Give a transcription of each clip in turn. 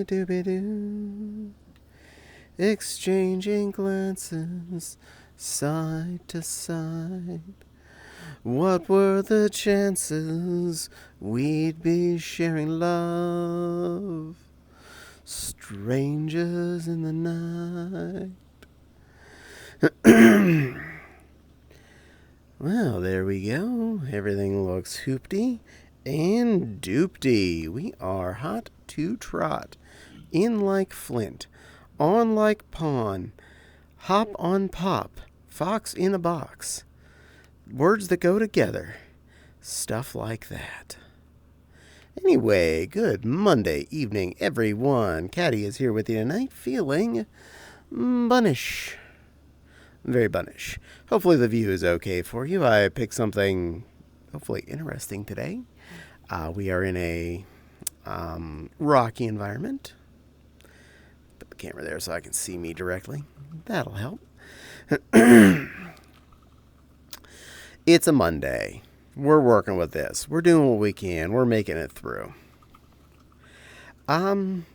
Doo-ba-doo-ba-doo. Exchanging glances side to side. What were the chances we'd be sharing love? Strangers in the night. Well, there we go. Everything looks hoopty and doopty. We are hot to trot. In like flint. On like pawn. Hop on pop. Fox in a box. Words that go together. Stuff like that. Anyway, good Monday evening, everyone. Caddie is here with you tonight, feeling bunnish. Very bunnish. Hopefully the view is okay for you. I picked something hopefully interesting today. We are in a rocky environment. Put the camera there so I can see me directly. That'll help. It's a Monday. We're working with this. We're doing what we can. We're making it through. I want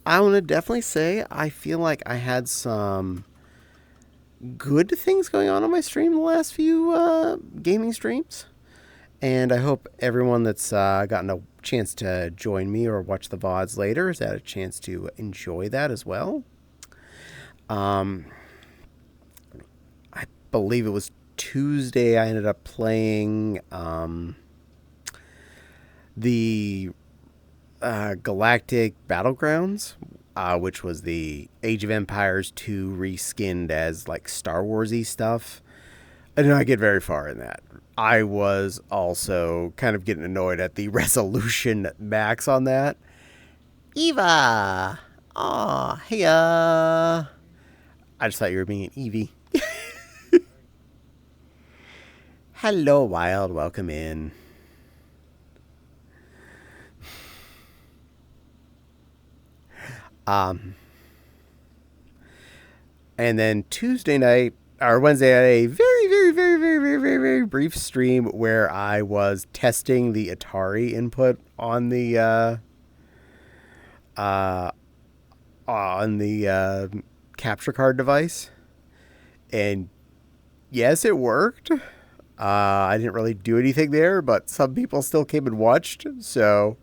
to definitely say I feel like I had some good things going on my stream the last few gaming streams. And I hope everyone that's gotten a chance to join me or watch the VODs later has had a chance to enjoy that as well. I believe it was Tuesday I ended up playing the Galactic Battlegrounds, which was the Age of Empires 2 reskinned as like Star Wars-y stuff. I did not get very far in that. I was also kind of getting annoyed at the resolution max on that. Eva! Aw, hey, I just thought you were being an Eevee. Hello, Wild. Welcome in. And then Tuesday night, or Wednesday, I had a very brief stream where I was testing the Atari input on the capture card device. And yes, it worked. I didn't really do anything there, but some people still came and watched. So,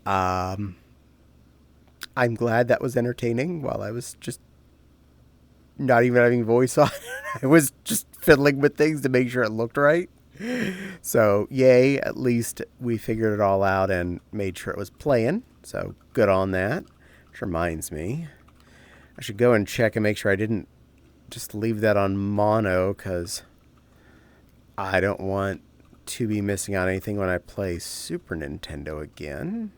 I'm glad that was entertaining while I was just not even having voice on. I was just fiddling with things to make sure it looked right. So, yay, at least we figured it all out and made sure it was playing. So, good on that. Which reminds me, I should go and check and make sure I didn't just leave that on mono, because I don't want to be missing out on anything when I play Super Nintendo again.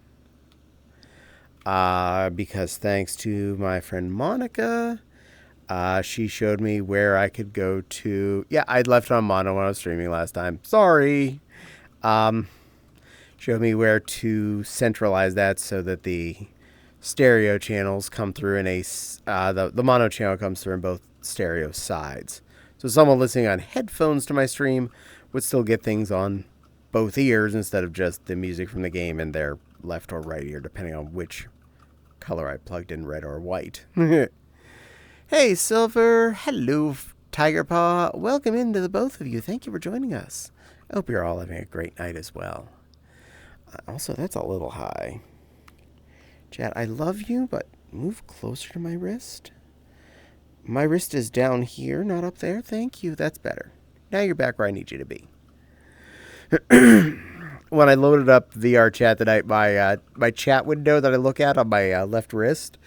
Because thanks to my friend Monica, she showed me where I could go to. Yeah, I'd left it on mono when I was streaming last time. Sorry. Showed me where to centralize that so that the stereo channels come through in the mono channel comes through in both stereo sides. So someone listening on headphones to my stream would still get things on both ears instead of just the music from the game in their left or right ear, depending on which color I plugged in, red or white. Hey, Silver. Hello, Tiger Paw. Welcome into the both of you. Thank you for joining us. I hope you're all having a great night as well. Also, that's a little high. Chat, I love you, but move closer to my wrist. My wrist is down here, not up there. Thank you. That's better. Now you're back where I need you to be. When I loaded up VR chat tonight, my chat window that I look at on my left wrist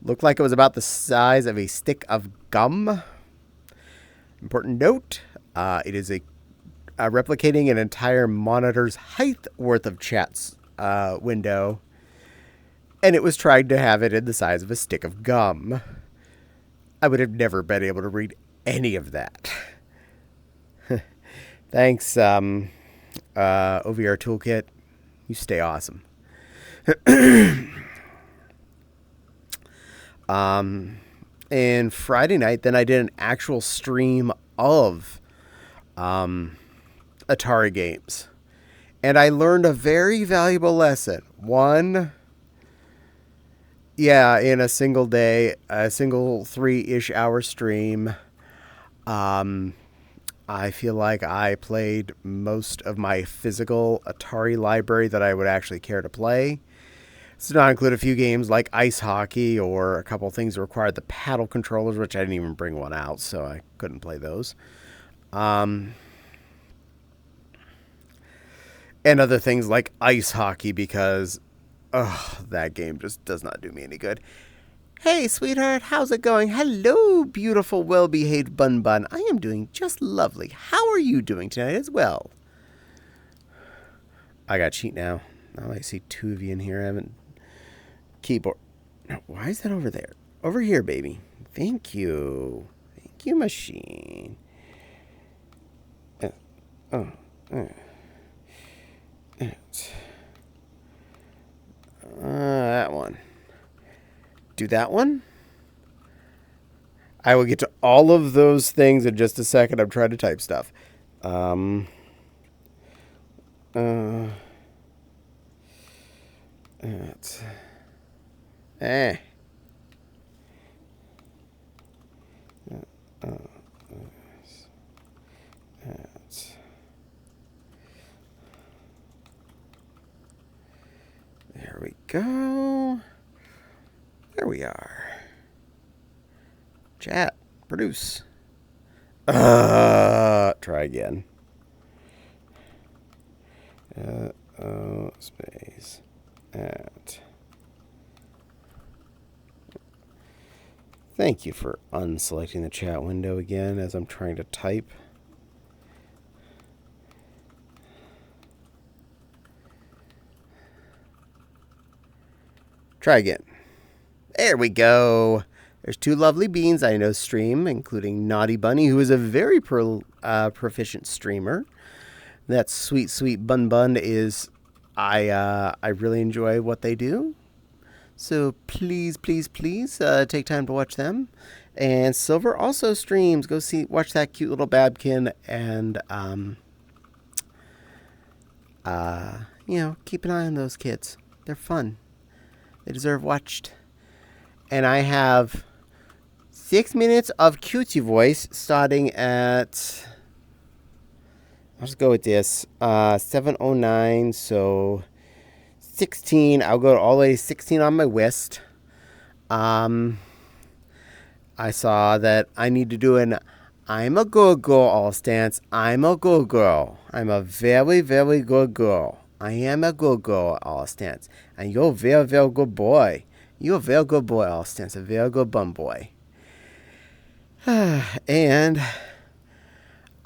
looked like it was about the size of a stick of gum. Important note, it is replicating an entire monitor's height worth of chat's window, and it was trying to have it in the size of a stick of gum. I would have never been able to read any of that. Thanks, OVR Toolkit. You stay awesome. And Friday night, then I did an actual stream of Atari games. And I learned a very valuable lesson. One, yeah, in a single day, a single 3-ish hour stream, I feel like I played most of my physical Atari library that I would actually care to play. This does not include a few games like ice hockey or a couple of things that required the paddle controllers, which I didn't even bring one out, so I couldn't play those. And other things like ice hockey because, that game just does not do me any good. Hey, sweetheart, how's it going? Hello, beautiful, well-behaved Bun Bun. I am doing just lovely. How are you doing tonight as well? I got cheat now. Now I see 2 of you in here. I haven't... Keyboard. No, why is that over there? Over here, baby. Thank you. Thank you, machine. That one. Do that one. I will get to all of those things in just a second. I'm trying to type stuff. There we go. There we are. Chat. Produce. Try again. Space. At. Thank you for unselecting the chat window again as I'm trying to type. Try again. There we go. There's 2 lovely beans I know stream, including Naughty Bunny, who is a very proficient streamer. That sweet, sweet Bun Bun is... I really enjoy what they do. So please, please, please take time to watch them. And Silver also streams. Go watch that cute little Babkin and, keep an eye on those kids. They're fun. They deserve watched. And I have 6 minutes of cutesy voice starting at... I'll just go with this. 7:09, so 16. I'll go all the way to 16 on my list. I saw that I need to do an I'm a good girl all stance. I'm a good girl. I'm a very, very good girl. I am a good girl all stance. And you're a very, very good boy. You're a very good boy all stance. A very good bum boy. And...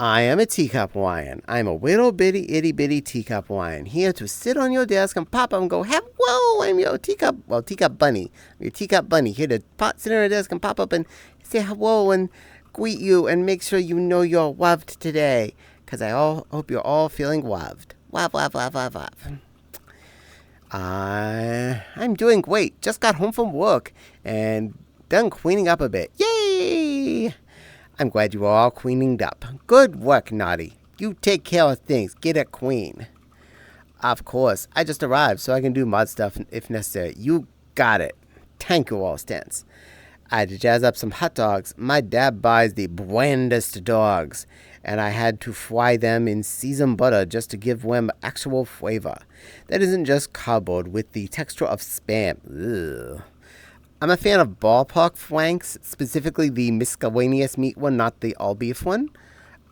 I am a teacup wine. I'm a little bitty, itty bitty teacup wine. Here to sit on your desk and pop up and go, hello, I'm your teacup bunny. I'm your teacup bunny. Here to sit on your desk and pop up and say hello and greet you and make sure you know you're loved today. Because I hope you're all feeling loved. Love, love, love, love, love. I'm doing great. Just got home from work and done cleaning up a bit. Yay! I'm glad you are all cleaning up. Good work, Naughty. You take care of things. Get it clean. Of course. I just arrived, so I can do mod stuff if necessary. You got it. Thank you, all stance. I had to jazz up some hot dogs. My dad buys the blandest dogs, and I had to fry them in seasoned butter just to give them actual flavor. That isn't just cardboard with the texture of Spam. Ugh. I'm a fan of ballpark flanks, specifically the miscellaneous meat one, not the all beef one.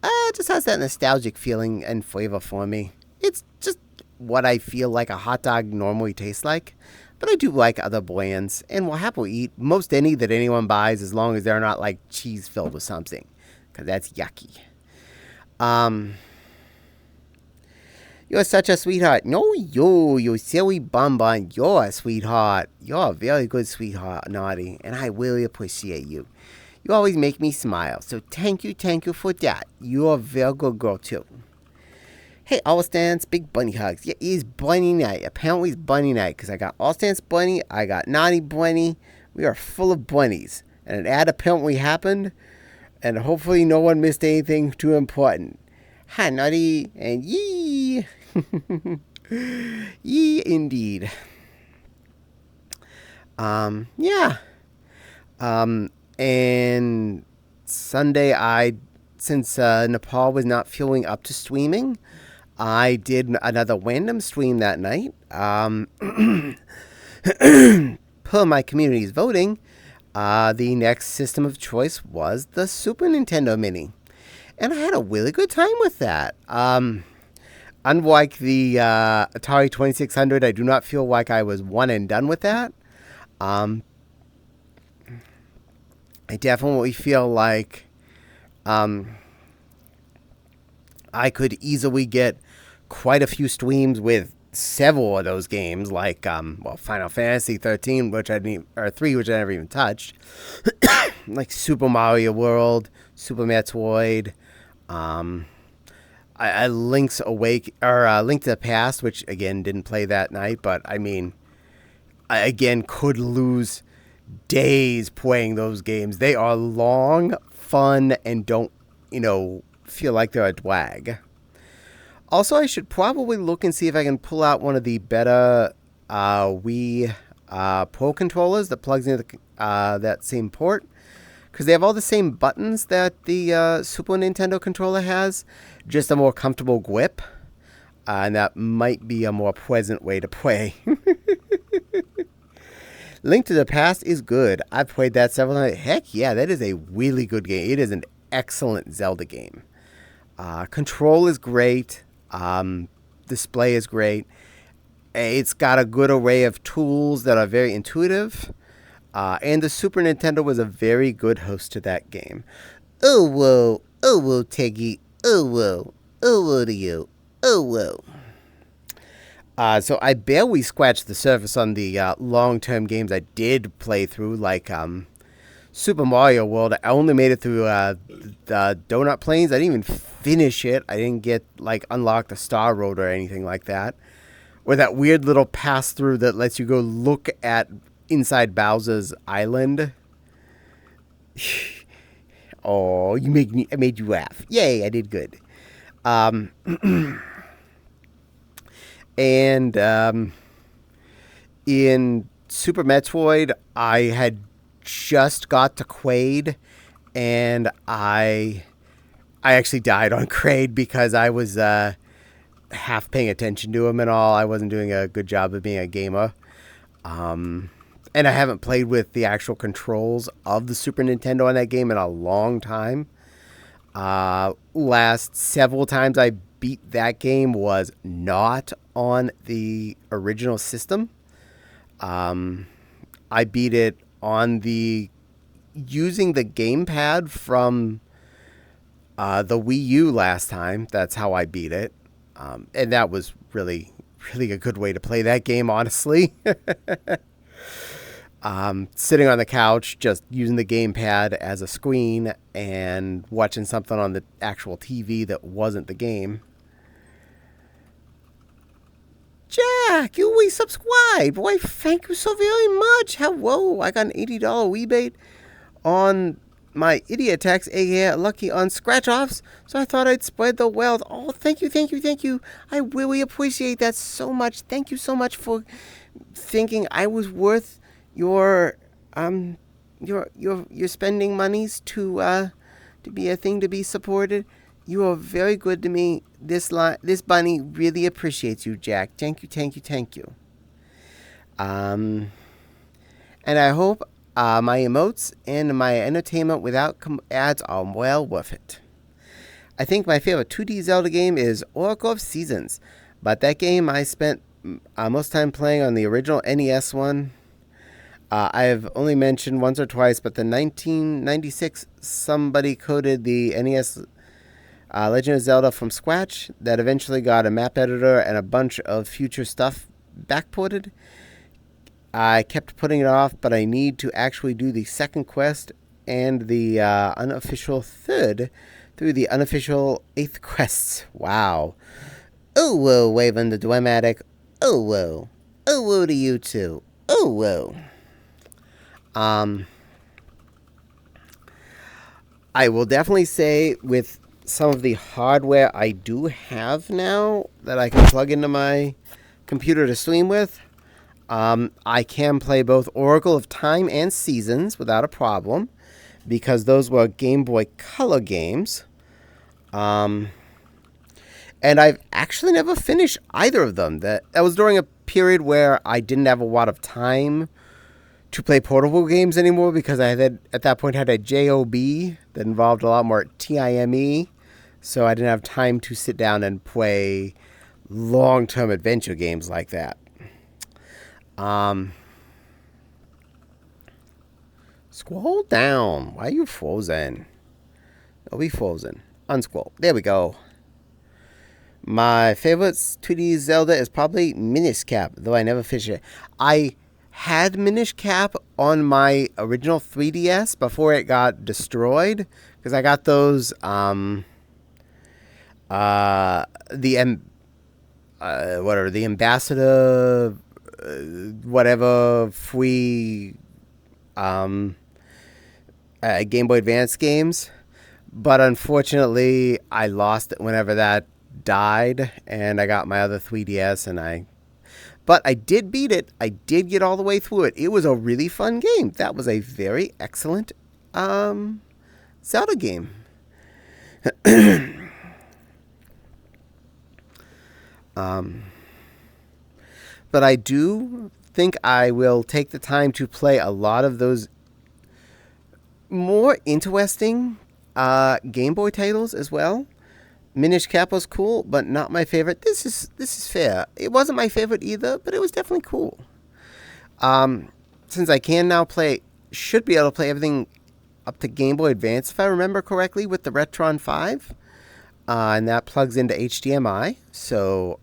It just has that nostalgic feeling and flavor for me. It's just what I feel like a hot dog normally tastes like. But I do like other brands, and will happily eat most any that anyone buys as long as they're not like cheese filled with something, because that's yucky. You're such a sweetheart. No, you silly bum bun. You're a sweetheart. You're a very good sweetheart, Naughty, and I really appreciate you. You always make me smile, so thank you for that. You're a very good girl, too. Hey, All Stance, big bunny hugs. Yeah, it's bunny night. Apparently it's bunny night, because I got All Stance bunny, I got Naughty bunny. We are full of bunnies. And an ad apparently happened, and hopefully no one missed anything too important. Hi, Naughty, and yee! Yee, indeed. Yeah. And Sunday, since Nepal was not feeling up to streaming, I did another random stream that night. Per my community's voting, the next system of choice was the Super Nintendo Mini. And I had a really good time with that. Unlike the Atari 2600, I do not feel like I was one and done with that. I definitely feel like I could easily get quite a few streams with several of those games, like Final Fantasy 13, which I didn't, or 3, which I never even touched, like Super Mario World, Super Metroid, I Link's Awake or Link to the Past, which again didn't play that night, but I mean, I again could lose days playing those games. They are long, fun, and don't feel like they're a drag. Also, I should probably look and see if I can pull out one of the better Wii Pro controllers that plugs into that same port, because they have all the same buttons that the Super Nintendo controller has, just a more comfortable grip, and that might be a more pleasant way to play. Link to the Past is good. I've played that several times. Heck yeah, that is a really good game. It is an excellent Zelda game. Control is great. Display is great. It's got a good array of tools that are very intuitive. And the Super Nintendo was a very good host to that game. Oh, whoa. Oh, whoa, Teggy. Oh, whoa. Oh, whoa to you. Oh, whoa. So I barely scratched the surface on the long-term games I did play through, like Super Mario World. I only made it through the Donut Plains. I didn't even finish it. I didn't get, unlock the Star Road or anything like that. Or that weird little pass-through that lets you go look at inside Bowser's Island. Oh, I made you laugh. Yay, I did good. And in Super Metroid, I had just got to Quaid, and I actually died on Quaid because I was half paying attention to him and all. I wasn't doing a good job of being a gamer. And I haven't played with the actual controls of the Super Nintendo on that game in a long time. Last several times I beat that game was not on the original system. I beat it on using the gamepad from the Wii U last time. That's how I beat it. And that was really, really a good way to play that game, honestly. Sitting on the couch, just using the gamepad as a screen and watching something on the actual TV that wasn't the game. Jack, you resubscribed. Why, thank you so very much. Hello, I got an $80 rebate on my Idiot Tax, aka Lucky on scratch-offs, so I thought I'd spread the wealth. Oh, thank you, thank you, thank you. I really appreciate that so much. Thank you so much for thinking I was worth your spending monies to be a thing to be supported. You are very good to me. This bunny really appreciates you, Jack. Thank you, thank you, thank you. And I hope my emotes and my entertainment without ads are well worth it. I think my favorite 2D Zelda game is Oracle of Seasons, but that game I spent most time playing on the original NES one. I've only mentioned once or twice, but the 1996 somebody coded the NES Legend of Zelda from scratch that eventually got a map editor and a bunch of future stuff backported. I kept putting it off, but I need to actually do the second quest and the unofficial third through the unofficial 8th quests. Wow. Oh, whoa, Waven the Dramatic. Oh, whoa. Oh, whoa to you too. Oh, whoa. I will definitely say with some of the hardware I do have now that I can plug into my computer to stream with. I can play both Oracle of Time and Seasons without a problem, because those were Game Boy Color games. And I've actually never finished either of them. That was during a period where I didn't have a lot of time to play portable games anymore, because I had at that point had a job that involved a lot more time, so I didn't have time to sit down and play long-term adventure games like that. Scroll down. Why are you frozen? Don't be frozen. Unscroll. There we go. My favorite 2D Zelda is probably Minish Cap, though I never finished it. I had Minish Cap on my original 3DS before it got destroyed, because I got those the ambassador whatever free Game Boy Advance games, but unfortunately I lost it whenever that died, and I got my other 3DS, but I did beat it. I did get all the way through it. It was a really fun game. That was a very excellent Zelda game. But I do think I will take the time to play a lot of those more interesting Game Boy titles as well. Minish Cap was cool, but not my favorite. This is fair. It wasn't my favorite either, but it was definitely cool. Since I can now should be able to play everything up to Game Boy Advance, if I remember correctly, with the Retron 5. And that plugs into HDMI. So,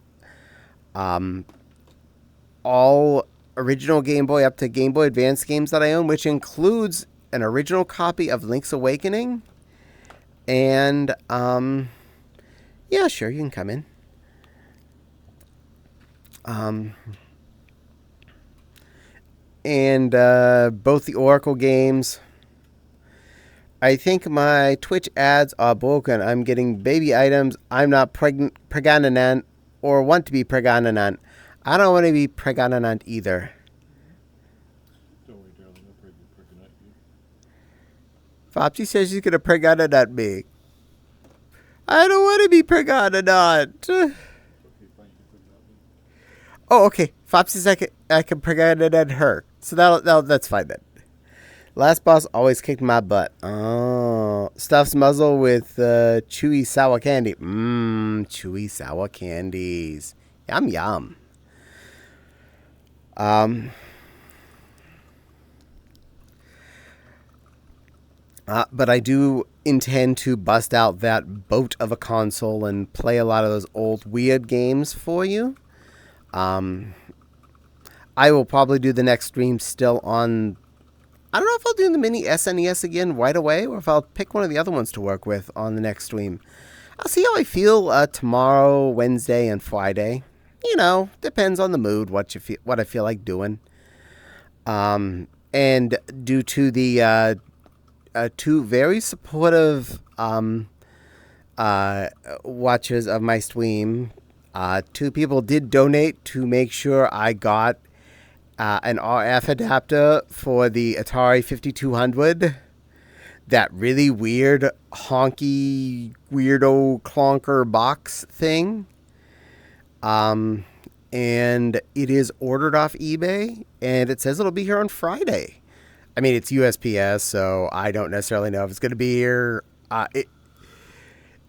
all original Game Boy up to Game Boy Advance games that I own, which includes an original copy of Link's Awakening. And, yeah, sure, you can come in. And both the Oracle games. I think my Twitch ads are broken. I'm getting baby items. I'm not pregnant or want to be pregnant. I don't want to be pregnant either. Don't worry, darling. I'll pregnant you. Fopsy says she's going to pregnant me. I don't want to be pregnant. Okay, fine. You can pregnant me. Oh, okay. Fopsy says I can pregnant her. So that's fine then. Last boss always kicked my butt. Oh, stuffs muzzle with chewy sour candy. Chewy sour candies. Yum yum. But I do intend to bust out that boat of a console and play a lot of those old weird games for you. I will probably do the next stream still on... I don't know if I'll do the mini SNES again right away, or if I'll pick one of the other ones to work with on the next stream. I'll see how I feel tomorrow, Wednesday, and Friday. You know, depends on the mood, what I feel like doing. And due to the two very supportive watchers of my stream, two people did donate to make sure I got an RF adapter for the Atari 5200. That really weird, honky, weirdo clonker box thing. And it is ordered off eBay, and it says it'll be here on Friday. I mean, it's USPS, so I don't necessarily know if it's going to be here.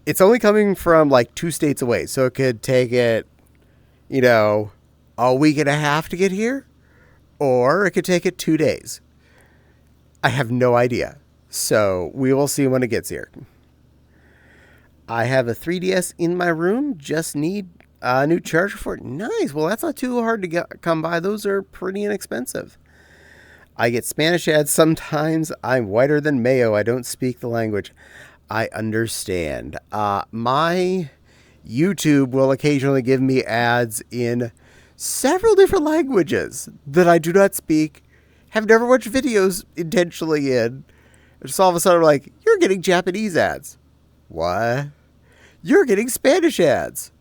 It's only coming from like 2 states away, so it could take it, a week and a half to get here, or it could take it 2 days. I have no idea. So we will see when it gets here. I have a 3DS in my room. Just need a new charger for it. Nice. Well, that's not too hard to come by. Those are pretty inexpensive. I get Spanish ads sometimes. I'm whiter than mayo. I don't speak the language. I understand. My YouTube will occasionally give me ads in several different languages that I do not speak, have never watched videos intentionally in. Just all of a sudden, I'm like, you're getting Japanese ads. What? You're getting Spanish ads.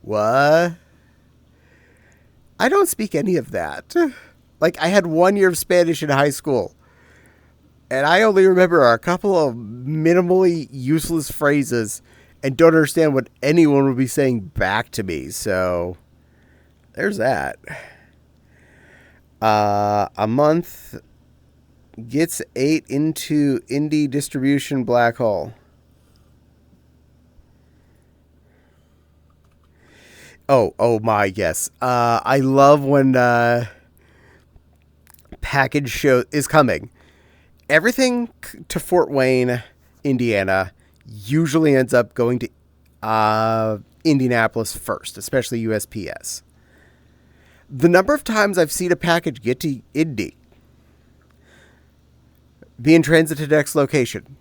What? I don't speak any of that. Like, I had 1 year of Spanish in high school. And I only remember a couple of minimally useless phrases and don't understand what anyone would be saying back to me. So, there's that. A month gets 8 into indie distribution black hole. Oh my, yes. I love when package show is coming. Everything to Fort Wayne, Indiana, usually ends up going to Indianapolis first, especially USPS. The number of times I've seen a package get to Indy, be in transit to the next location,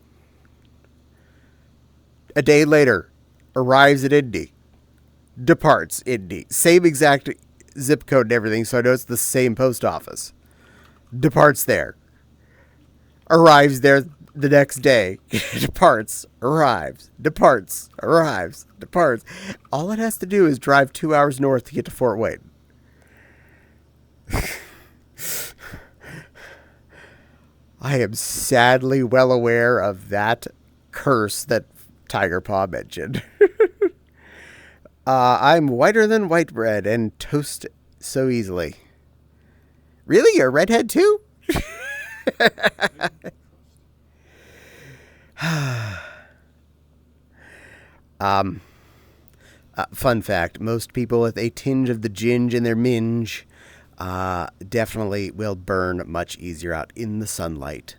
a day later, arrives at Indy, departs Indy, same exact zip code and everything, so I know it's the same post office, departs there, arrives there the next day, departs, arrives, departs, arrives, departs. All it has to do is drive 2 hours north to get to Fort Wayne. I am sadly well aware of that curse that Tiger Paw mentioned. I'm whiter than white bread and toast so easily. Really? You're a redhead too? Fun fact, most people with a tinge of the ginge in their minge definitely will burn much easier out in the sunlight.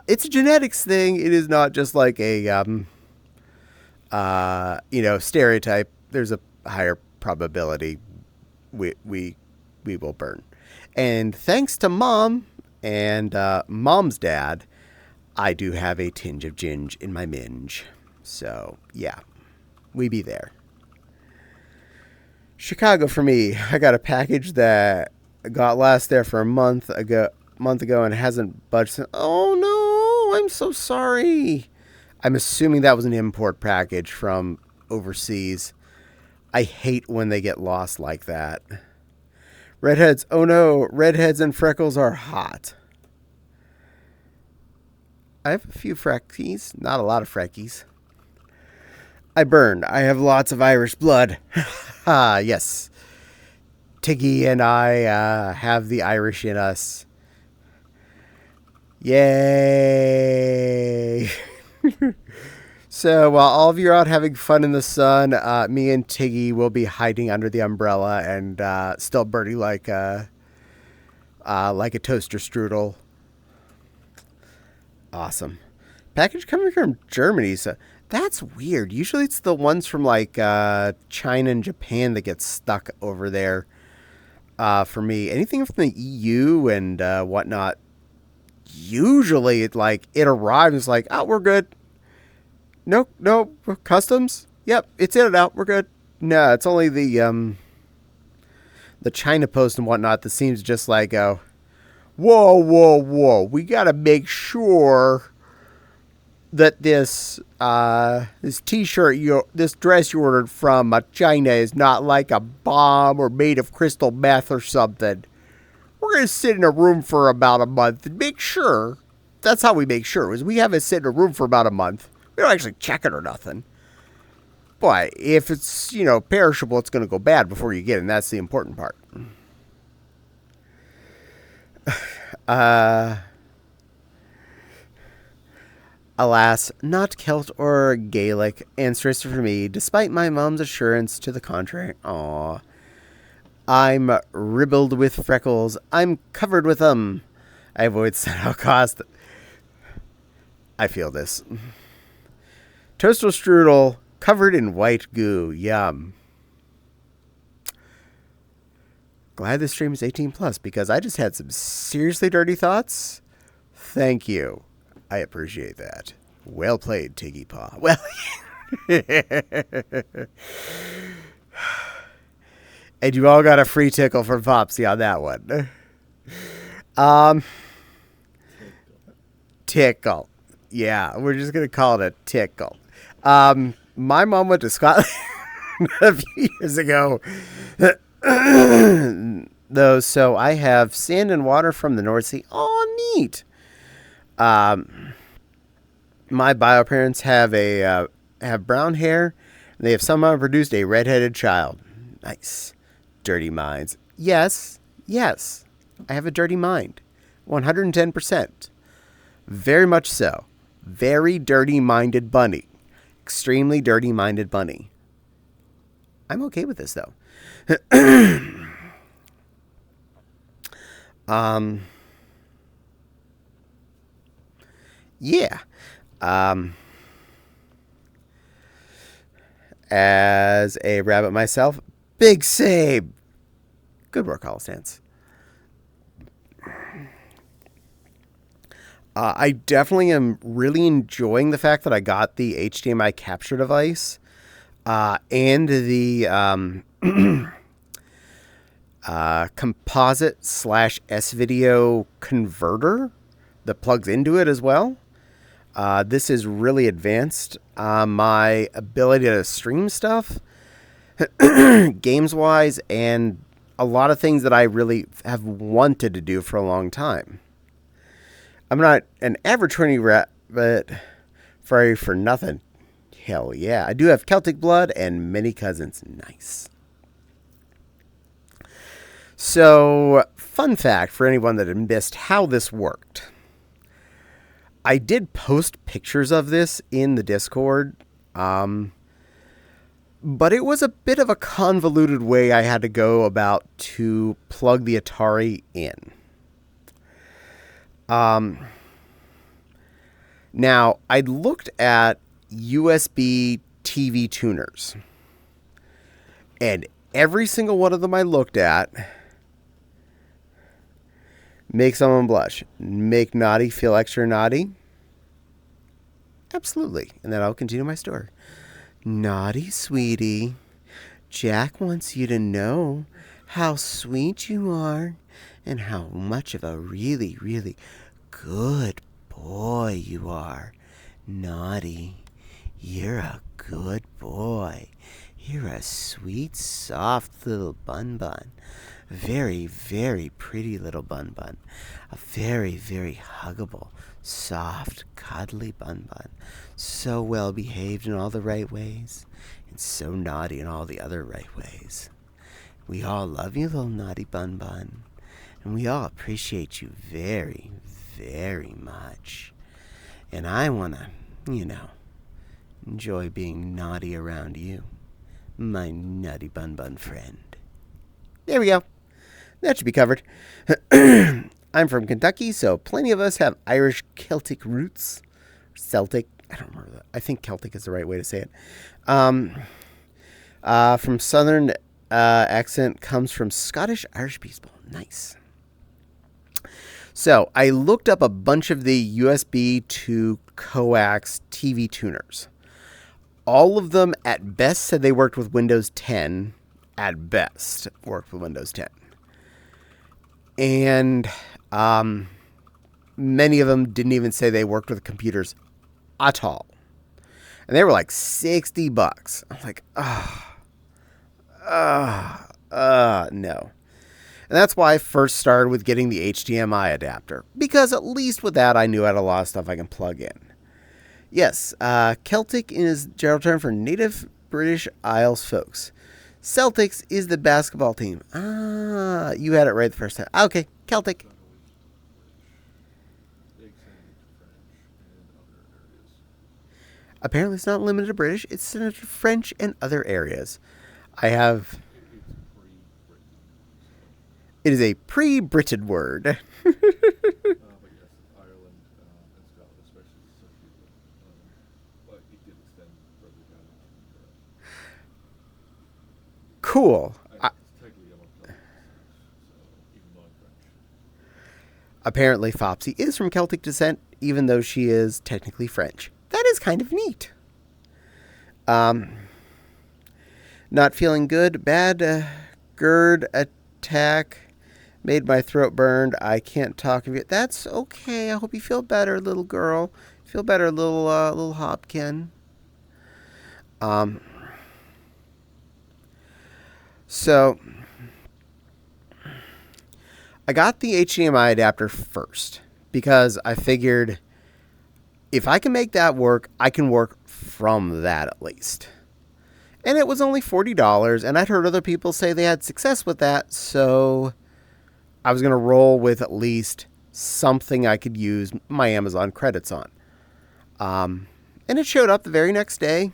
It's a genetics thing. It is not just like a stereotype. There's a higher probability we will burn. And thanks to Mom and Mom's dad, I do have a tinge of ginge in my minge. So, yeah, we be there. Chicago for me. I got a package that got last there for a month ago and hasn't budged. Oh no, I'm so sorry. I'm assuming that was an import package from overseas. I hate when they get lost like that. Redheads. Oh no, redheads and freckles are hot. I have a few freckies, not a lot of freckies. I burned. I have lots of Irish blood. Yes. Tiggy and I have the Irish in us. Yay. So while all of you are out having fun in the sun, me and Tiggy will be hiding under the umbrella and still burning like a toaster strudel. Awesome. Package coming from Germany, so that's weird. Usually it's the ones from like China and Japan that get stuck over there. For me, anything from the EU and whatnot, usually it arrives and it's like, oh, we're good. No, customs. Yep, it's in and out. We're good. No, it's only the China post and whatnot that seems just like, whoa. We gotta make sure that this t-shirt, this dress you ordered from China is not like a bomb or made of crystal meth or something. We're going to sit in a room for about a month and make sure. That's how we make sure, is we have it sit in a room for about a month. We don't actually check it or nothing. But if it's, perishable, it's going to go bad before you get it, and that's the important part. Alas, not Celt or Gaelic, answers for me, despite my mom's assurance to the contrary. Aww. I'm ribbled with freckles. I'm covered with them. I avoid at all cost. I feel this. Toaster strudel covered in white goo. Yum. Glad this stream is 18 plus because I just had some seriously dirty thoughts. Thank you. I appreciate that. Well played, Tiggy Paw. Well, and you all got a free tickle from Popsy on that one. Tickle. Yeah, we're just going to call it a tickle. My mom went to Scotland a few years ago, though, so I have sand and water from the North Sea. Oh, neat. My bio parents have brown hair. And they have somehow produced a redheaded child. Nice. Dirty minds. Yes, yes. I have a dirty mind. 110%. Very much so. Very dirty-minded bunny. Extremely dirty-minded bunny. I'm okay with this, though. Yeah. As a rabbit myself, big save. Good work, all stance. I definitely am really enjoying the fact that I got the HDMI capture device and the composite / S-video converter that plugs into it as well. This is really advanced. My ability to stream stuff, games-wise, and a lot of things that I really have wanted to do for a long time. I'm not an average 20 rat, but for nothing. Hell yeah. I do have Celtic blood and many cousins. Nice. So, fun fact for anyone that had missed how this worked. I did post pictures of this in the Discord, but it was a bit of a convoluted way I had to go about to plug the Atari in. Now, I looked at USB TV tuners, and every single one of them I looked at make someone blush. Make naughty feel extra naughty? Absolutely. And then I'll continue my story. Naughty sweetie, Jack wants you to know how sweet you are and how much of a really, really good boy you are. Naughty, you're a good boy. You're a sweet, soft little bun-bun. Very, very pretty little bun-bun. A very, very huggable, soft, cuddly bun-bun. So well behaved in all the right ways, and so naughty in all the other right ways. We all love you, little naughty bun-bun, and we all appreciate you very, very much. And I want to, enjoy being naughty around you, my naughty bun-bun friend. There we go. That should be covered. I'm from Kentucky, so plenty of us have Irish Celtic roots. Celtic. I don't remember that. I think Celtic is the right way to say it. From Southern accent comes from Scottish Irish people. Nice. So I looked up a bunch of the USB to coax TV tuners. All of them at best said they worked with Windows 10. At best, worked with Windows 10. And many of them didn't even say they worked with computers at all. And they were like $60. I was like, no. And that's why I first started with getting the HDMI adapter. Because at least with that, I knew I had a lot of stuff I can plug in. Yes, Celtic is general term for Native British Isles folks. Celtics is the basketball team. You had it right the first time. Okay, Celtic. Apparently it's not limited to British. It's limited to French and other areas. It is a pre-Brited word. But yes, Ireland and Scotland especially associated with, but it did extend further down into Europe. Cool. Technically, I'm a Celtic, so even though I'm French. Apparently Fopsy is from Celtic descent, even though she is technically French. That is kind of neat. Not feeling good. Bad GERD attack. Made my throat burned. I can't talk of it. That's okay. I hope you feel better, little girl. Feel better, little Hopkin. Um, so I got the HDMI adapter first because I figured if I can make that work, I can work from that at least. And it was only $40, and I'd heard other people say they had success with that, so I was going to roll with at least something I could use my Amazon credits on. And it showed up the very next day.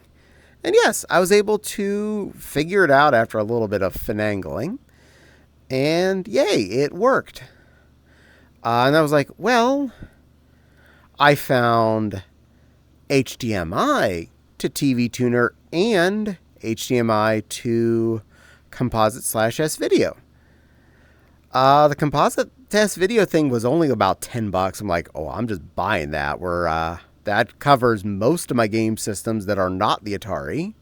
And yes, I was able to figure it out after a little bit of finagling. And yay, it worked. And I was like, well, I found HDMI to TV tuner and HDMI to composite/S video. The composite test video thing was only about $10. I'm like, oh, I'm just buying that. That covers most of my game systems that are not the Atari.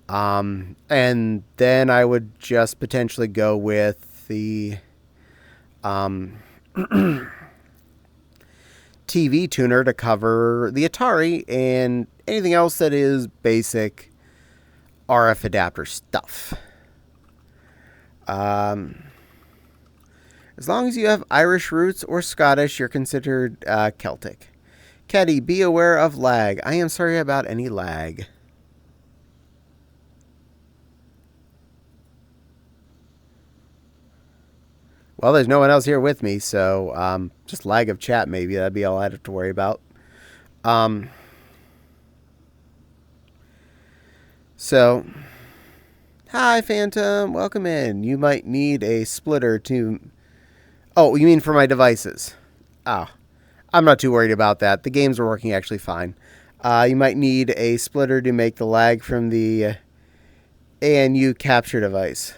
And then I would just potentially go with the TV tuner to cover the Atari and anything else that is basic RF adapter stuff. As long as you have Irish roots or Scottish, you're considered Celtic. Caddie, be aware of lag. I am sorry about any lag. Well, there's no one else here with me, so just lag of chat maybe. That'd be all I'd have to worry about. So, hi, Phantom. Welcome in. You might need a splitter to... Oh, you mean for my devices? Oh, I'm not too worried about that. The games are working actually fine. You might need a splitter to make the lag from the ANU capture device.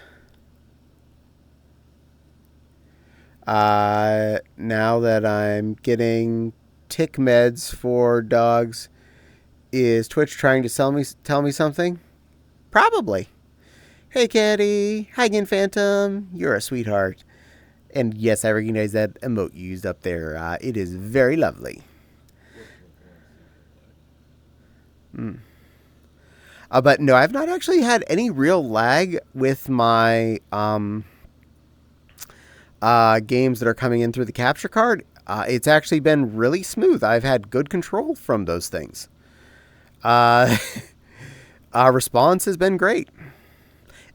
Now that I'm getting tick meds for dogs, is Twitch trying to tell me something? Probably. Hey, Caddie. Hi again, Phantom. You're a sweetheart. And yes, I recognize that emote you used up there. It is very lovely. But no, I've not actually had any real lag with my games that are coming in through the capture card. It's actually been really smooth. I've had good control from those things. Response has been great.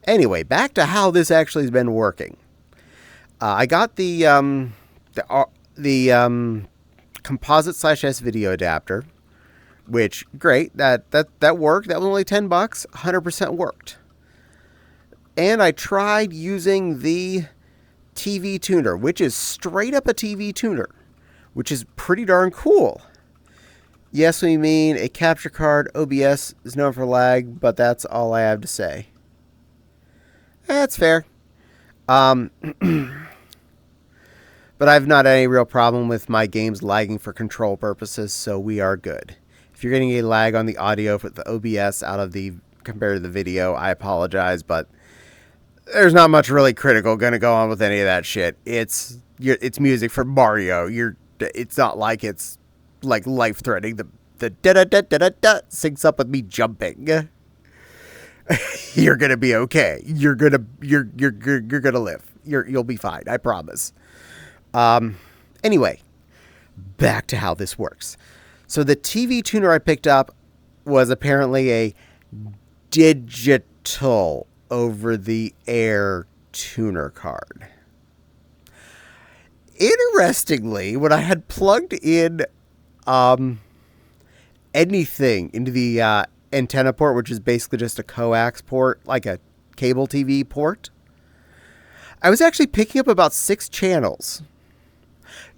Anyway, back to how this actually has been working. I got the composite/S video adapter, which great. That worked. That was only $10. 100% worked. And I tried using the TV tuner, which is straight up a TV tuner, which is pretty darn cool. Yes, we mean a capture card. OBS is known for lag, but that's all I have to say. That's fair. But I've not had any real problem with my games lagging for control purposes, so we are good. If you're getting a lag on the audio for the OBS compared to the video, I apologize, but there's not much really critical going to go on with any of that shit. It's music for Mario. It's not like it's like life threatening. The da da da da da da syncs up with me jumping. You're gonna be okay. You're gonna live. You'll be fine. I promise. Anyway, back to how this works. So the TV tuner I picked up was apparently a digital over-the-air tuner card. Interestingly, when I had plugged in anything into the antenna port, which is basically just a coax port, like a cable TV port, I was actually picking up about 6 channels.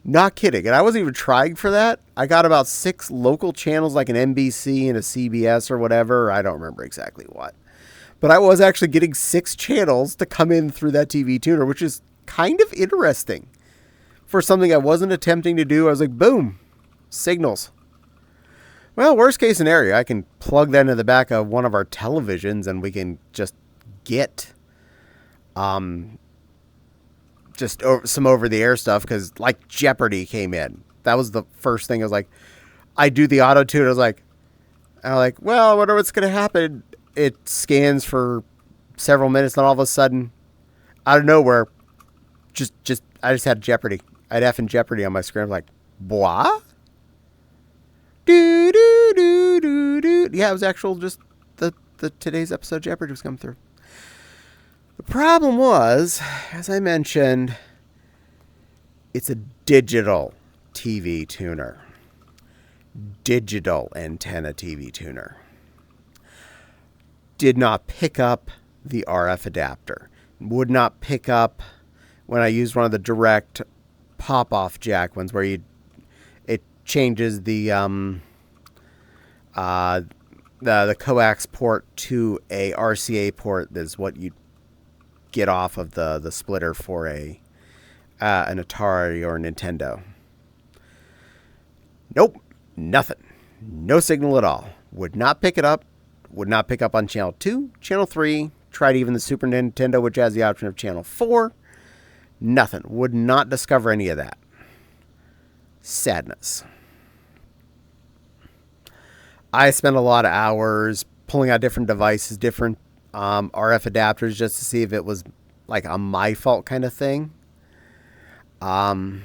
Not kidding. And I wasn't even trying for that. I got about 6 local channels, like an NBC and a CBS or whatever. I don't remember exactly what. But I was actually getting 6 channels to come in through that TV tuner, which is kind of interesting. For something I wasn't attempting to do, I was like, boom, signals. Well, worst case scenario, I can plug that into the back of one of our televisions and we can just get some over-the-air stuff, because like Jeopardy came in. That was the first thing. I was like, I do the auto tune. I was like, And I'm like, well, I wonder what's going to happen. It scans for several minutes, and all of a sudden, out of nowhere, I just had Jeopardy. I had effing Jeopardy on my screen. I'm like, what? Do do do do do. Yeah, it was actual. Just the today's episode Jeopardy was coming through. The problem was, as I mentioned, it's a digital TV tuner, digital antenna TV tuner. Did not pick up the RF adapter. Would not pick up when I used one of the direct pop-off jack ones where it changes the coax port to a RCA port. Is what you get off of the splitter for an Atari or a Nintendo. Nope, nothing, no signal at all. Would not pick it up. Would not pick up on channel 2, channel 3. Tried even the Super Nintendo, which has the option of channel 4. Nothing. Would not discover any of that. Sadness. I spent a lot of hours pulling out different devices, different RF adapters, just to see if it was like a my fault kind of thing. And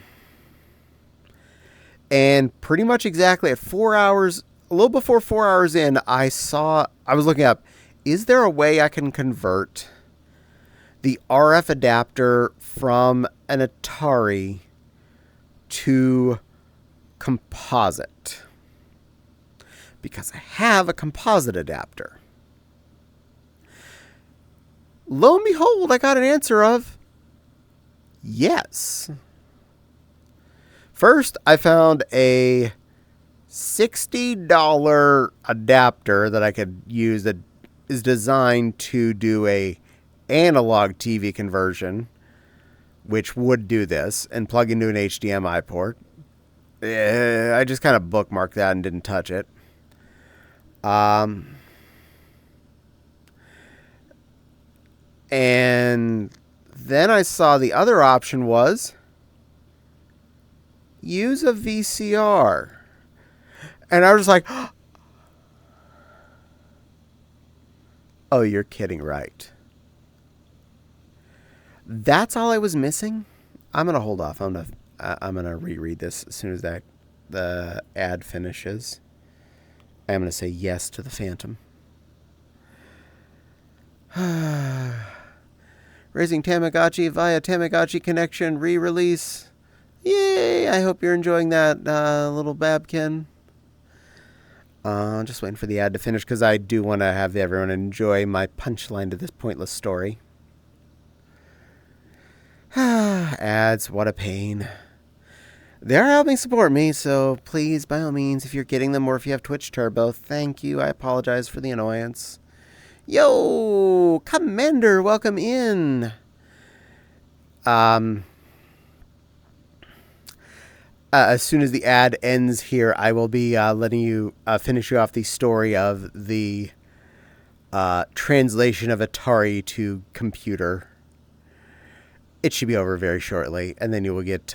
pretty much exactly at 4 hours, a little before 4 hours in, I was looking up, is there a way I can convert the RF adapter from an Atari to composite? Because I have a composite adapter. Lo and behold, I got an answer of yes. First, I found a $60 adapter that I could use that is designed to do a analog TV conversion, which would do this, and plug into an HDMI port. I just kind of bookmarked that and didn't touch it. And then I saw the other option was use a VCR. And I was like, oh, you're kidding, right? That's all I was missing. I'm going to hold off. I'm going to reread this as soon as the ad finishes. I'm going to say yes to the Phantom. Raising Tamagotchi via Tamagotchi connection re-release. Yay! I hope you're enjoying that, little Babkin. Just waiting for the ad to finish because I do want to have everyone enjoy my punchline to this pointless story. Ads, what a pain. They are helping support me, so please, by all means, if you're getting them or if you have Twitch Turbo, thank you. I apologize for the annoyance. Yo, Commander, welcome in. As soon as the ad ends here, I will be letting you finish you off the story of the translation of Atari to computer. It should be over very shortly, and then you will get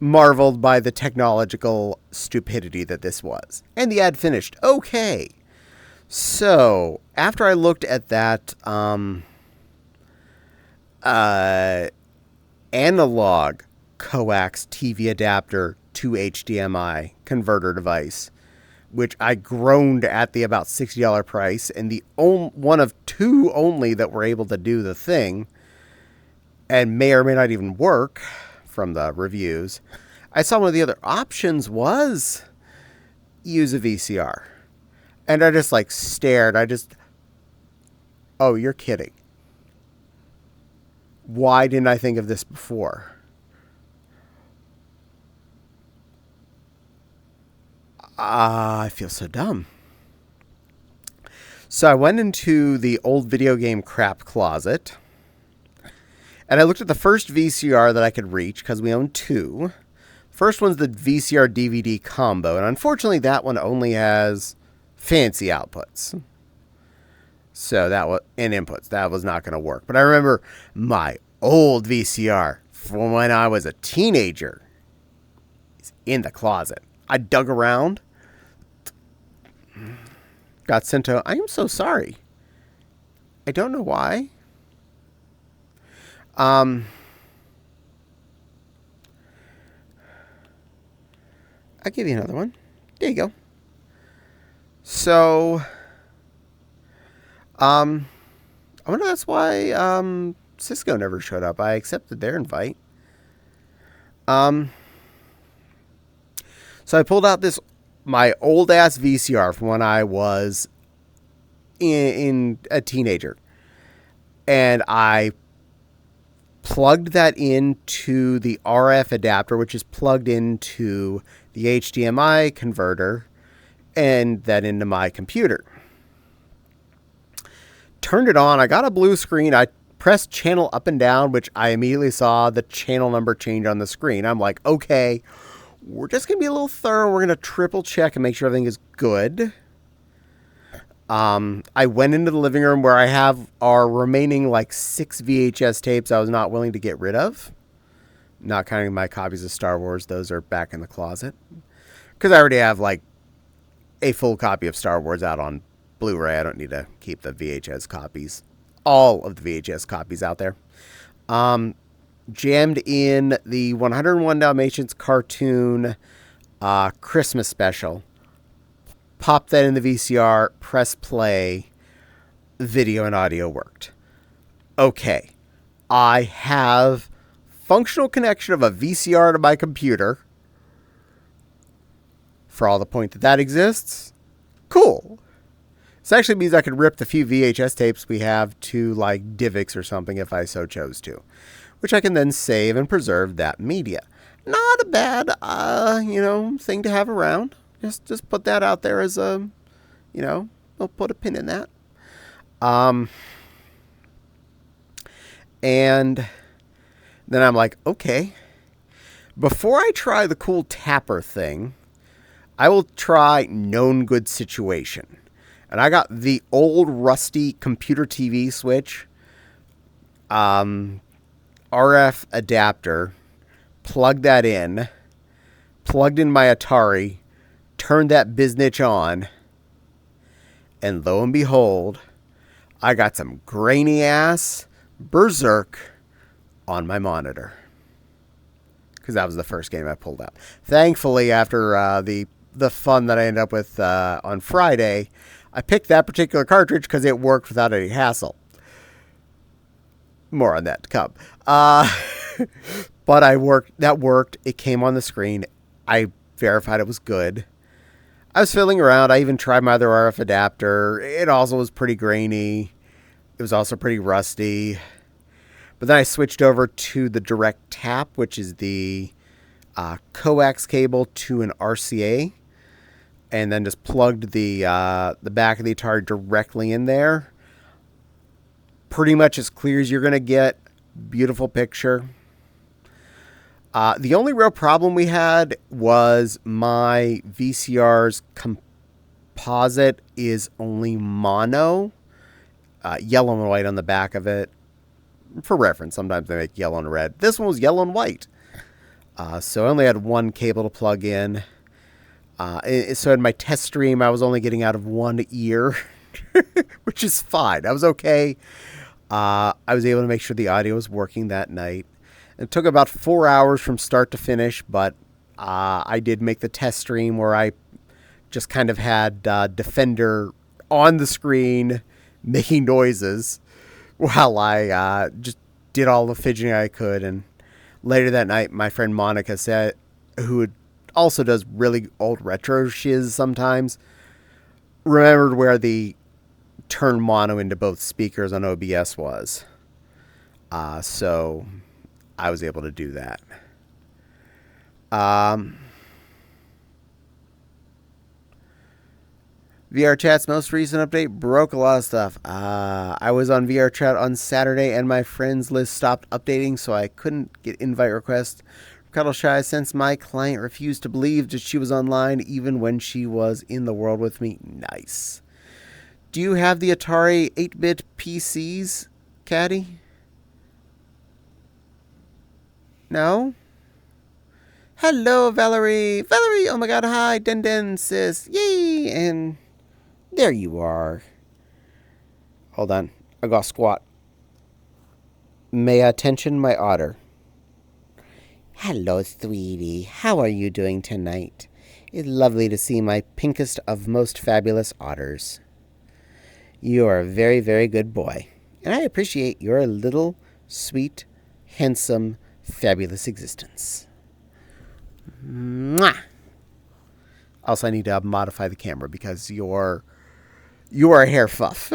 marveled by the technological stupidity that this was. And the ad finished. Okay. So, after I looked at that analog coax TV adapter to HDMI converter device, which I groaned at the about $60 price, and the one of two only that were able to do the thing, and may or may not even work from the reviews, I saw one of the other options was use a VCR. And I just stared. Oh, you're kidding. Why didn't I think of this before? I feel so dumb. So I went into the old video game crap closet, and I looked at the first VCR that I could reach, because we own two. First one's the VCR DVD combo, and unfortunately that one only has fancy outputs. So that was in inputs. That was not going to work. But I remember my old VCR from when I was a teenager is in the closet. I dug around. got sent to. I am so sorry. I don't know why. I'll give you another one. There you go. So, I wonder that's why Cisco never showed up. I accepted their invite. So I pulled out my old ass VCR from when I was in a teenager, and I plugged that into the RF adapter, which is plugged into the HDMI converter, and then into my computer. Turned it on. I got a blue screen. I pressed channel up and down, which I immediately saw the channel number change on the screen. I'm like, okay, we're just going to be a little thorough. We're going to triple check and make sure everything is good. I went into the living room where I have our remaining like 6 VHS tapes I was not willing to get rid of. Not counting my copies of Star Wars. Those are back in the closet. Because I already have like a full copy of Star Wars out on Blu-ray. I don't need to keep the VHS copies. All of the VHS copies out there. Jammed in the 101 Dalmatians cartoon Christmas special. Pop that in the VCR, press play, video and audio worked. Okay, I have functional connection of a VCR to my computer. For all the point that exists, cool. This actually means I could rip the few VHS tapes we have to like DivX or something if I so chose to, which I can then save and preserve that media. Not a bad, thing to have around. Just put that out there as a, we'll put a pin in that. And then I'm like, okay, before I try the cool tapper thing, I will try known good situation. And I got the old rusty computer TV switch, RF adapter, plugged that in, plugged in my Atari, turned that biznitch on, and lo and behold, I got some grainy ass Berserk on my monitor. Because that was the first game I pulled out. Thankfully, after the fun that I ended up with on Friday, I picked that particular cartridge because it worked without any hassle. More on that to come. But that worked. It came on the screen. I verified it was good. I was fiddling around. I even tried my other RF adapter. It also was pretty grainy. It was also pretty rusty. But then I switched over to the direct tap, which is the coax cable to an RCA. And then just plugged the back of the Atari directly in there. Pretty much as clear as you're going to get. Beautiful picture. The only real problem we had was my VCR's composite is only mono. Yellow and white on the back of it. For reference, sometimes they make yellow and red. This one was yellow and white. So I only had one cable to plug in. So in my test stream, I was only getting out of one ear, which is fine. I was okay. I was able to make sure the audio was working that night. It took about 4 hours from start to finish, but I did make the test stream where I just kind of had Defender on the screen making noises while I just did all the fidgeting I could. And later that night, my friend Monica said, who also does really old retro shiz sometimes, remembered where the turn mono into both speakers on OBS was. So I was able to do that. VR Chat's most recent update broke a lot of stuff. I was on VR Chat on Saturday and my friends list stopped updating, so I couldn't get invite requests. Cuddle Shy, since my client refused to believe that she was online even when she was in the world with me. Nice. Do you have the Atari 8-bit PCs, Caddie? No? Hello, Valerie. Valerie, oh my god, hi, Den Den, sis. Yay! And There you are. Hold on. I got squat. May I attention my otter? Hello, sweetie. How are you doing tonight? It's lovely to see my pinkest of most fabulous otters. You are a very, very good boy, and I appreciate your little, sweet, handsome, fabulous existence. Mwah! Also, I need to modify the camera because you are a hair fuff.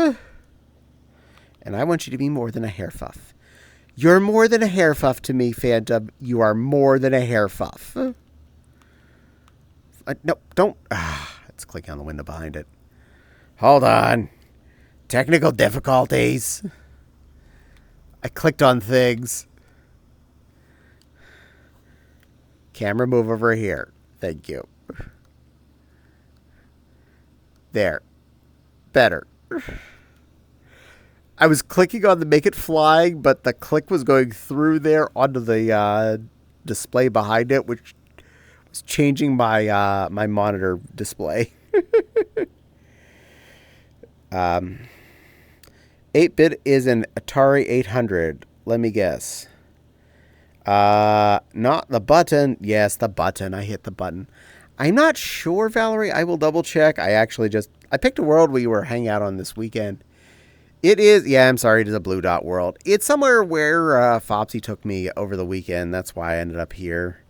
And I want you to be more than a hair fuff. You're more than a hair fuff to me, Phantom. You are more than a hair fuff. No, don't. It's clicking on the window behind it. Hold on. Technical difficulties. I clicked on things. Camera, move over here. Thank you. There. Better. I was clicking on the make it flying, but the click was going through there onto the display behind it, which was changing my my monitor display. 8-bit is an Atari 800. Let me guess. Not the button. Yes, the button. I hit the button. I'm not sure, Valerie. I will double check. I picked a world we were hanging out on this weekend. It is, yeah, I'm sorry, it is a blue dot world. It's somewhere where Fopsy took me over the weekend. That's why I ended up here.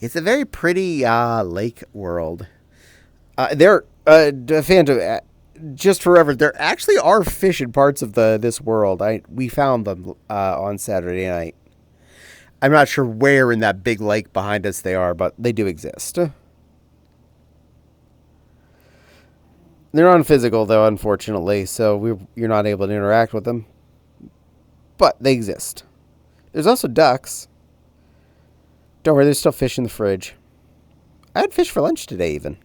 It's a very pretty lake world. Phantom, just forever, there actually are fish in parts of this world. We found them on Saturday night. I'm not sure where in that big lake behind us they are, but they do exist. They're non-physical, though, unfortunately, so you're not able to interact with them. But they exist. There's also ducks. Don't worry, there's still fish in the fridge. I had fish for lunch today, even.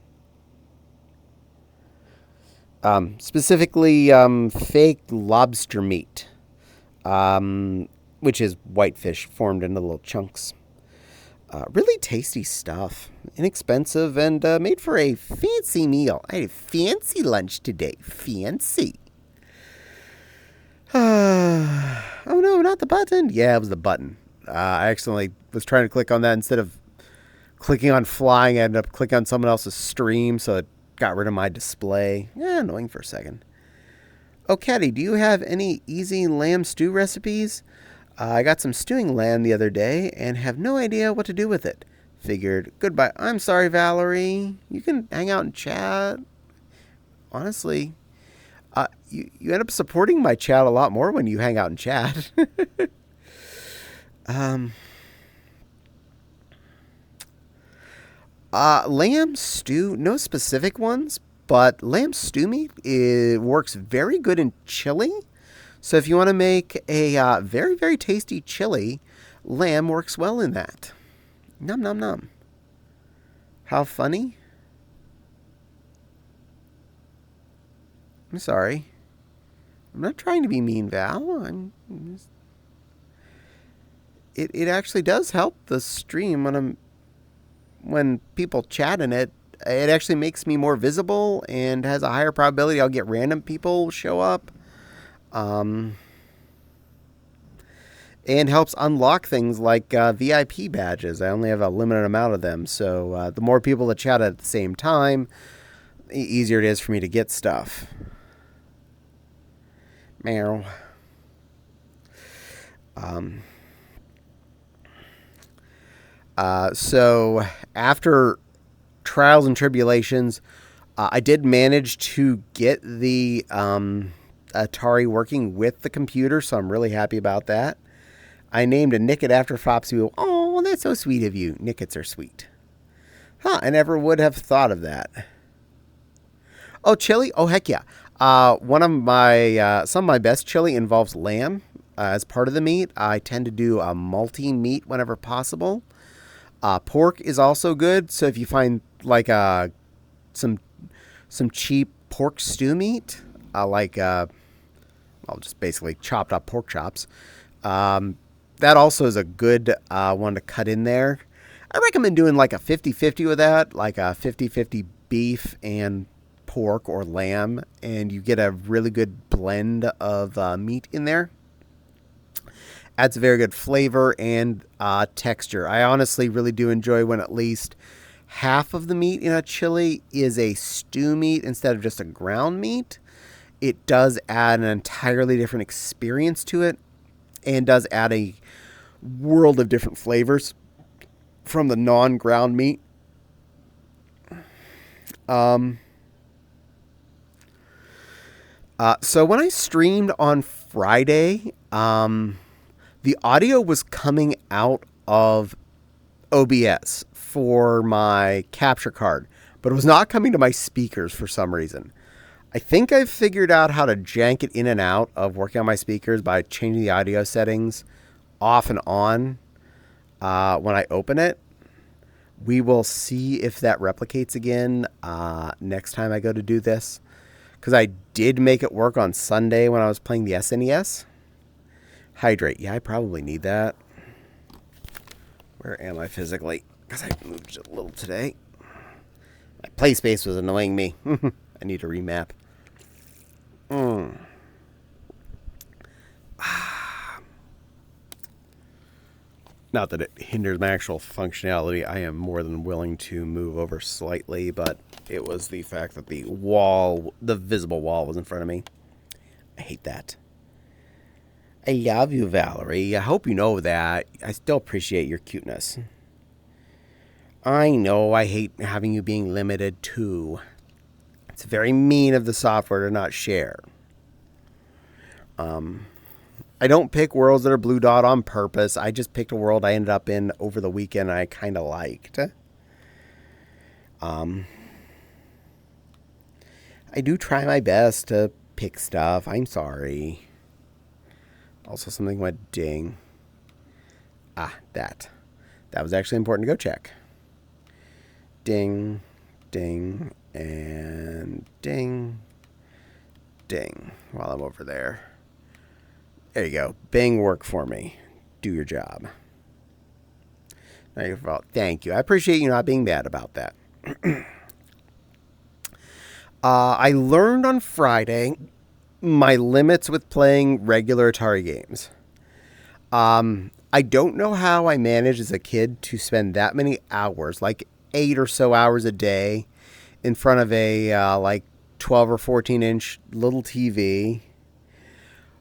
Specifically, fake lobster meat, which is whitefish formed into little chunks. Really tasty stuff. Inexpensive and made for a fancy meal. I had a fancy lunch today. Fancy. Oh no, not the button. Yeah, it was the button. I accidentally was trying to click on that instead of clicking on flying. I ended up clicking on someone else's stream, so it got rid of my display. Yeah, annoying for a second. Oh, Caddie, do you have any easy lamb stew recipes? I got some stewing lamb the other day and have no idea what to do with it. Figured, goodbye. I'm sorry, Valerie. You can hang out and chat. Honestly, you end up supporting my chat a lot more when you hang out and chat. Lamb stew, no specific ones, but lamb stew meat works very good in chili. So if you want to make a very, very tasty chili, lamb works well in that. Nom, nom, nom. How funny. I'm sorry. I'm not trying to be mean, Val. It actually does help the stream when people chat in it. It actually makes me more visible and has a higher probability I'll get random people show up. And helps unlock things like VIP badges. I only have a limited amount of them, so the more people that chat at the same time, the easier it is for me to get stuff. Meow. So after trials and tribulations, I did manage to get the Atari working with the computer, so I'm really happy about that. I named a Nicket after Fopsy. Oh, that's so sweet of you. Nickets are sweet. Huh, I never would have thought of that. Oh, chili? Oh, heck yeah. One of my, some of my best chili involves lamb as part of the meat. I tend to do a multi-meat whenever possible. Pork is also good, so if you find like some cheap pork stew meat, just basically chopped up pork chops, that also is a good one to cut in there. I recommend doing like a 50-50 with that, like a 50-50 beef and pork or lamb, and you get a really good blend of meat in there. Adds a very good flavor and texture. I honestly really do enjoy when at least half of the meat in a chili is a stew meat instead of just a ground meat. It does add an entirely different experience to it and does add a world of different flavors from the non-ground meat. So when I streamed on Friday, the audio was coming out of OBS for my capture card, but it was not coming to my speakers for some reason. I think I've figured out how to jank it in and out of working on my speakers by changing the audio settings off and on when I open it. We will see if that replicates again next time I go to do this. Because I did make it work on Sunday when I was playing the SNES. Hydrate. Yeah, I probably need that. Where am I physically? Because I moved a little today. My play space was annoying me. I need to remap. Not that it hinders my actual functionality. I am more than willing to move over slightly, but it was the fact that the wall, the visible wall, was in front of me. I hate that. I love you, Valerie. I hope you know that. I still appreciate your cuteness. I know I hate having you being limited too. It's very mean of the software to not share. I don't pick worlds that are blue dot on purpose. I just picked a world I ended up in over the weekend and I kind of liked. I do try my best to pick stuff. I'm sorry. Also, something went ding. That was actually important to go check. Ding, ding, and ding, ding, while I'm over there. There you go. Bing, work for me. Do your job. Not your fault. Thank you. I appreciate you not being mad about that. I learned on Friday my limits with playing regular Atari games. I don't know how I managed as a kid to spend that many hours, like 8 or so hours a day, in front of a like 12 or 14-inch little TV,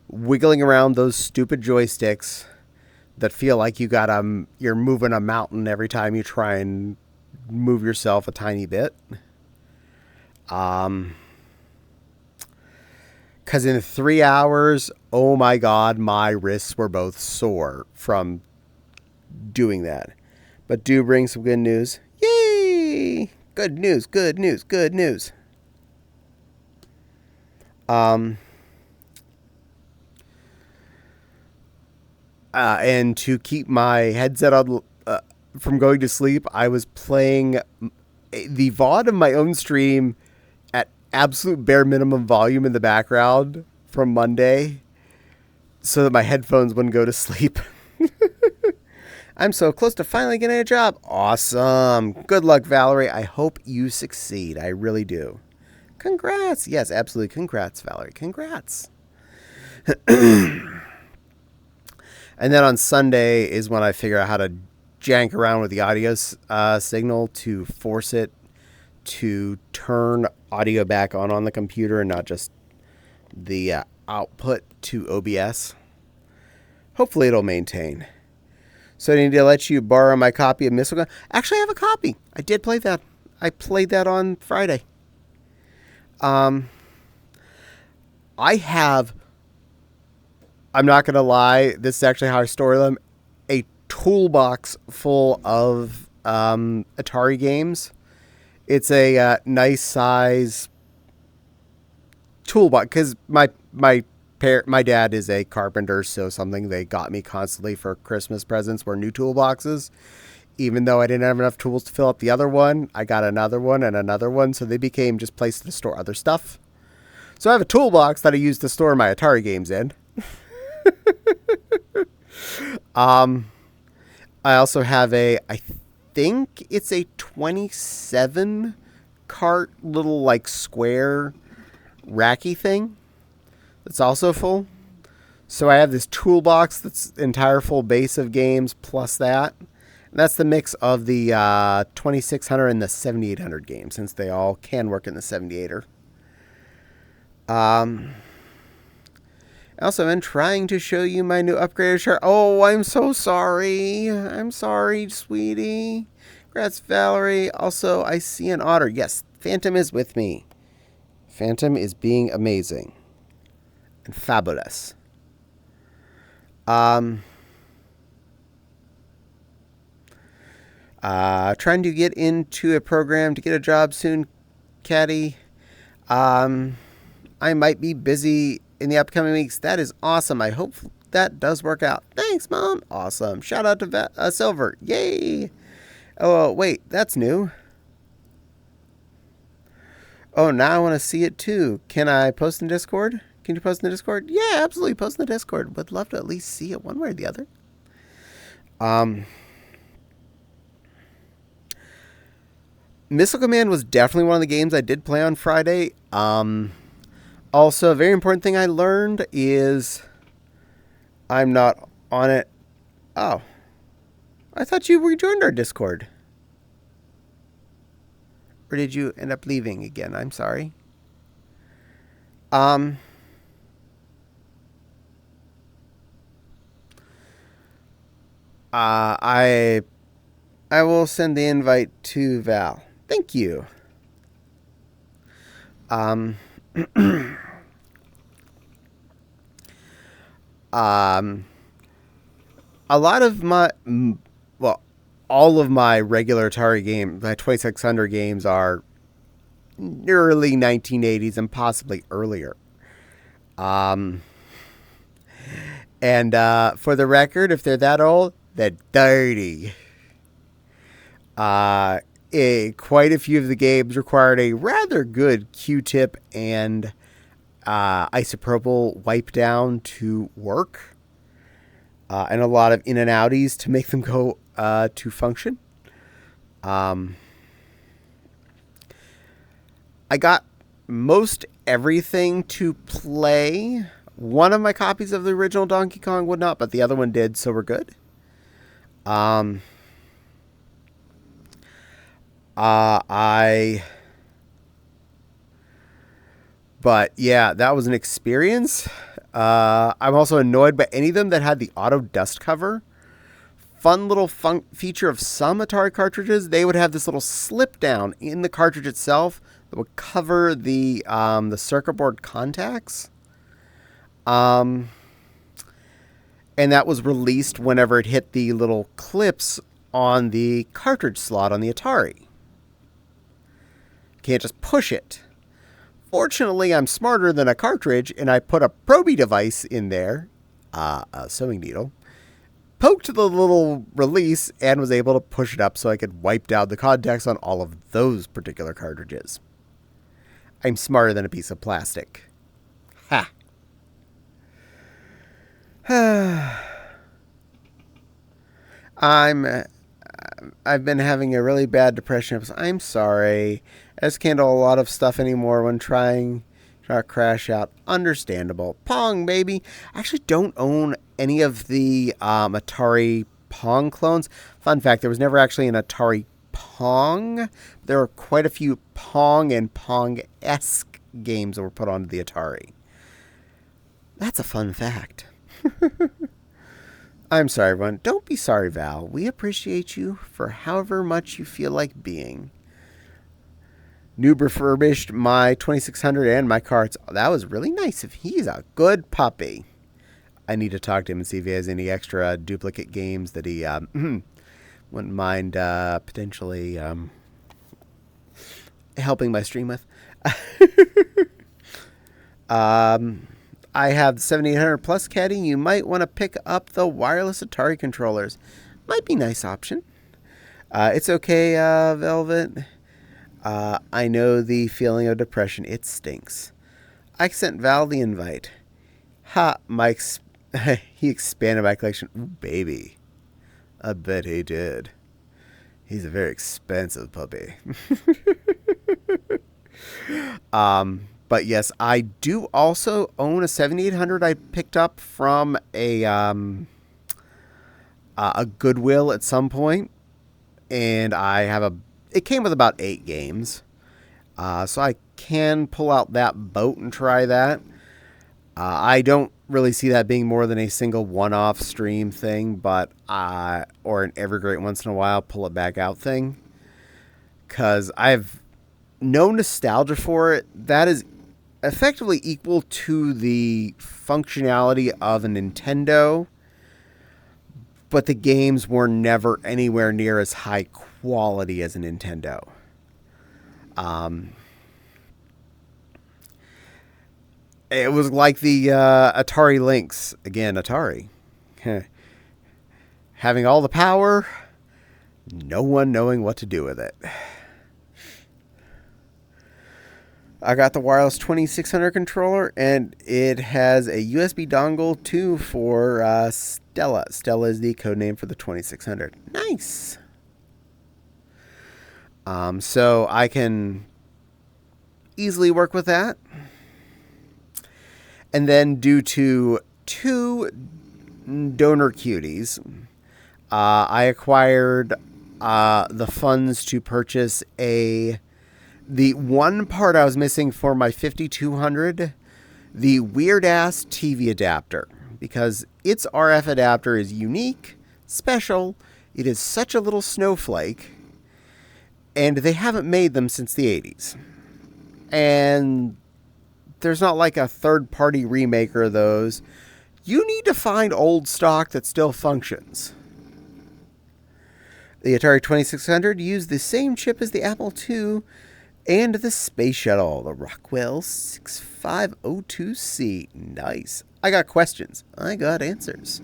wiggling around those stupid joysticks that feel like you're moving a mountain every time you try and move yourself a tiny bit. Because in 3 hours, oh my God, my wrists were both sore from doing that. But do bring some good news. Yay! Good news, good news, good news. And to keep my headset on from going to sleep, I was playing the VOD of my own stream at absolute bare minimum volume in the background from Monday so that my headphones wouldn't go to sleep. I'm so close to finally getting a job. Awesome. Good luck, Valerie. I hope you succeed. I really do. Congrats. Yes, absolutely. Congrats, Valerie. Congrats. And then on Sunday is when I figure out how to jank around with the audio signal to force it to turn audio back on the computer and not just the output to OBS. Hopefully it'll maintain. So I need to let you borrow my copy of Missile Gun. Actually, I have a copy. I did play that. I played that on Friday. I have... I'm not going to lie. This is actually how I store them. A toolbox full of Atari games. It's a nice size toolbox because my dad is a carpenter, so something they got me constantly for Christmas presents were new toolboxes. Even though I didn't have enough tools to fill up the other one, I got another one and another one, so they became just places to store other stuff. So I have a toolbox that I use to store my Atari games in. I also have I think it's a 27 cart little like square racky thing that's also full. So I have this toolbox that's entire full base of games plus that. And that's the mix of the 2600 and the 7800 games, since they all can work in the 78er. Also, I've been trying to show you my new upgraded chart. Oh, I'm so sorry. I'm sorry, sweetie. Congrats, Valerie. Also, I see an otter. Yes, Phantom is with me. Phantom is being amazing and fabulous. Trying to get into a program to get a job soon, Caddie. I might be busy in the upcoming weeks. That is awesome. I hope that does work out. Thanks, Mom. Awesome. Shout out to Silver. Yay. Oh, wait. That's new. Oh, now I want to see it too. Can I post in Discord? Can you post in the Discord? Yeah, absolutely. Post in the Discord. Would love to at least see it one way or the other. Missile Command was definitely one of the games I did play on Friday. Also, a very important thing I learned is I'm not on it. Oh. I thought you rejoined our Discord. Or did you end up leaving again? I'm sorry. I will send the invite to Val. Thank you. A lot of my, well, all of my regular Atari games, my 2600 games are early 1980s and possibly earlier. And for the record, if they're that old, they're dirty. Quite a few of the games required a rather good Q-tip and isopropyl wipe down to work. And a lot of in and outies to make them go to function. I got most everything to play. One of my copies of the original Donkey Kong would not, but the other one did, so we're good. But yeah, that was an experience. I'm also annoyed by any of them that had the auto dust cover. Fun little feature of some Atari cartridges, they would have this little slip down in the cartridge itself that would cover the circuit board contacts. And that was released whenever it hit the little clips on the cartridge slot on the Atari. Can't just push it. Fortunately, I'm smarter than a cartridge, and I put a Proby device in there, a sewing needle, poked the little release, and was able to push it up so I could wipe down the contacts on all of those particular cartridges. I'm smarter than a piece of plastic. Ha! I've been having a really bad depression. I'm sorry. I just can't do a lot of stuff anymore when trying to crash out. Understandable. Pong, baby. I actually don't own any of the Atari Pong clones. Fun fact, there was never actually an Atari Pong. There were quite a few Pong and Pong-esque games that were put onto the Atari. That's a fun fact. I'm sorry, everyone. Don't be sorry, Val. We appreciate you for however much you feel like being. Noob refurbished my 2600 and my carts. Oh, that was really nice. He's a good puppy. I need to talk to him and see if he has any extra duplicate games that he wouldn't mind potentially helping my stream with. I have the 7800 Plus Caddie. You might want to pick up the wireless Atari controllers. Might be a nice option. It's okay, Velvet. I know the feeling of depression. It stinks. I sent Val the invite. Ha, he expanded my collection. Ooh, baby. I bet he did. He's a very expensive puppy. But yes, I do also own a 7800 I picked up from a Goodwill at some point, and I have a. It came with about 8 games, so I can pull out that boat and try that. I don't really see that being more than a single one-off stream thing, but or an every great once in a while pull it back out thing, because I have no nostalgia for it. That is effectively equal to the functionality of a Nintendo, but the games were never anywhere near as high quality as a Nintendo. It was like the Atari Lynx. Again, Atari. Having all the power, no one knowing what to do with it. I got the wireless 2600 controller, and it has a USB dongle too for Stella. Stella is the code name for the 2600. Nice. So I can easily work with that. And then due to 2 donor cuties, I acquired the funds to purchase the one part I was missing for my 5200, the weird ass TV adapter, because its RF adapter is unique, special. It is such a little snowflake, and they haven't made them since the 80s. And there's not like a third-party remaker of those. You need to find old stock that still functions. The Atari 2600 used the same chip as the Apple II and the Space Shuttle, the Rockwell 6502C. Nice. I got questions. I got answers.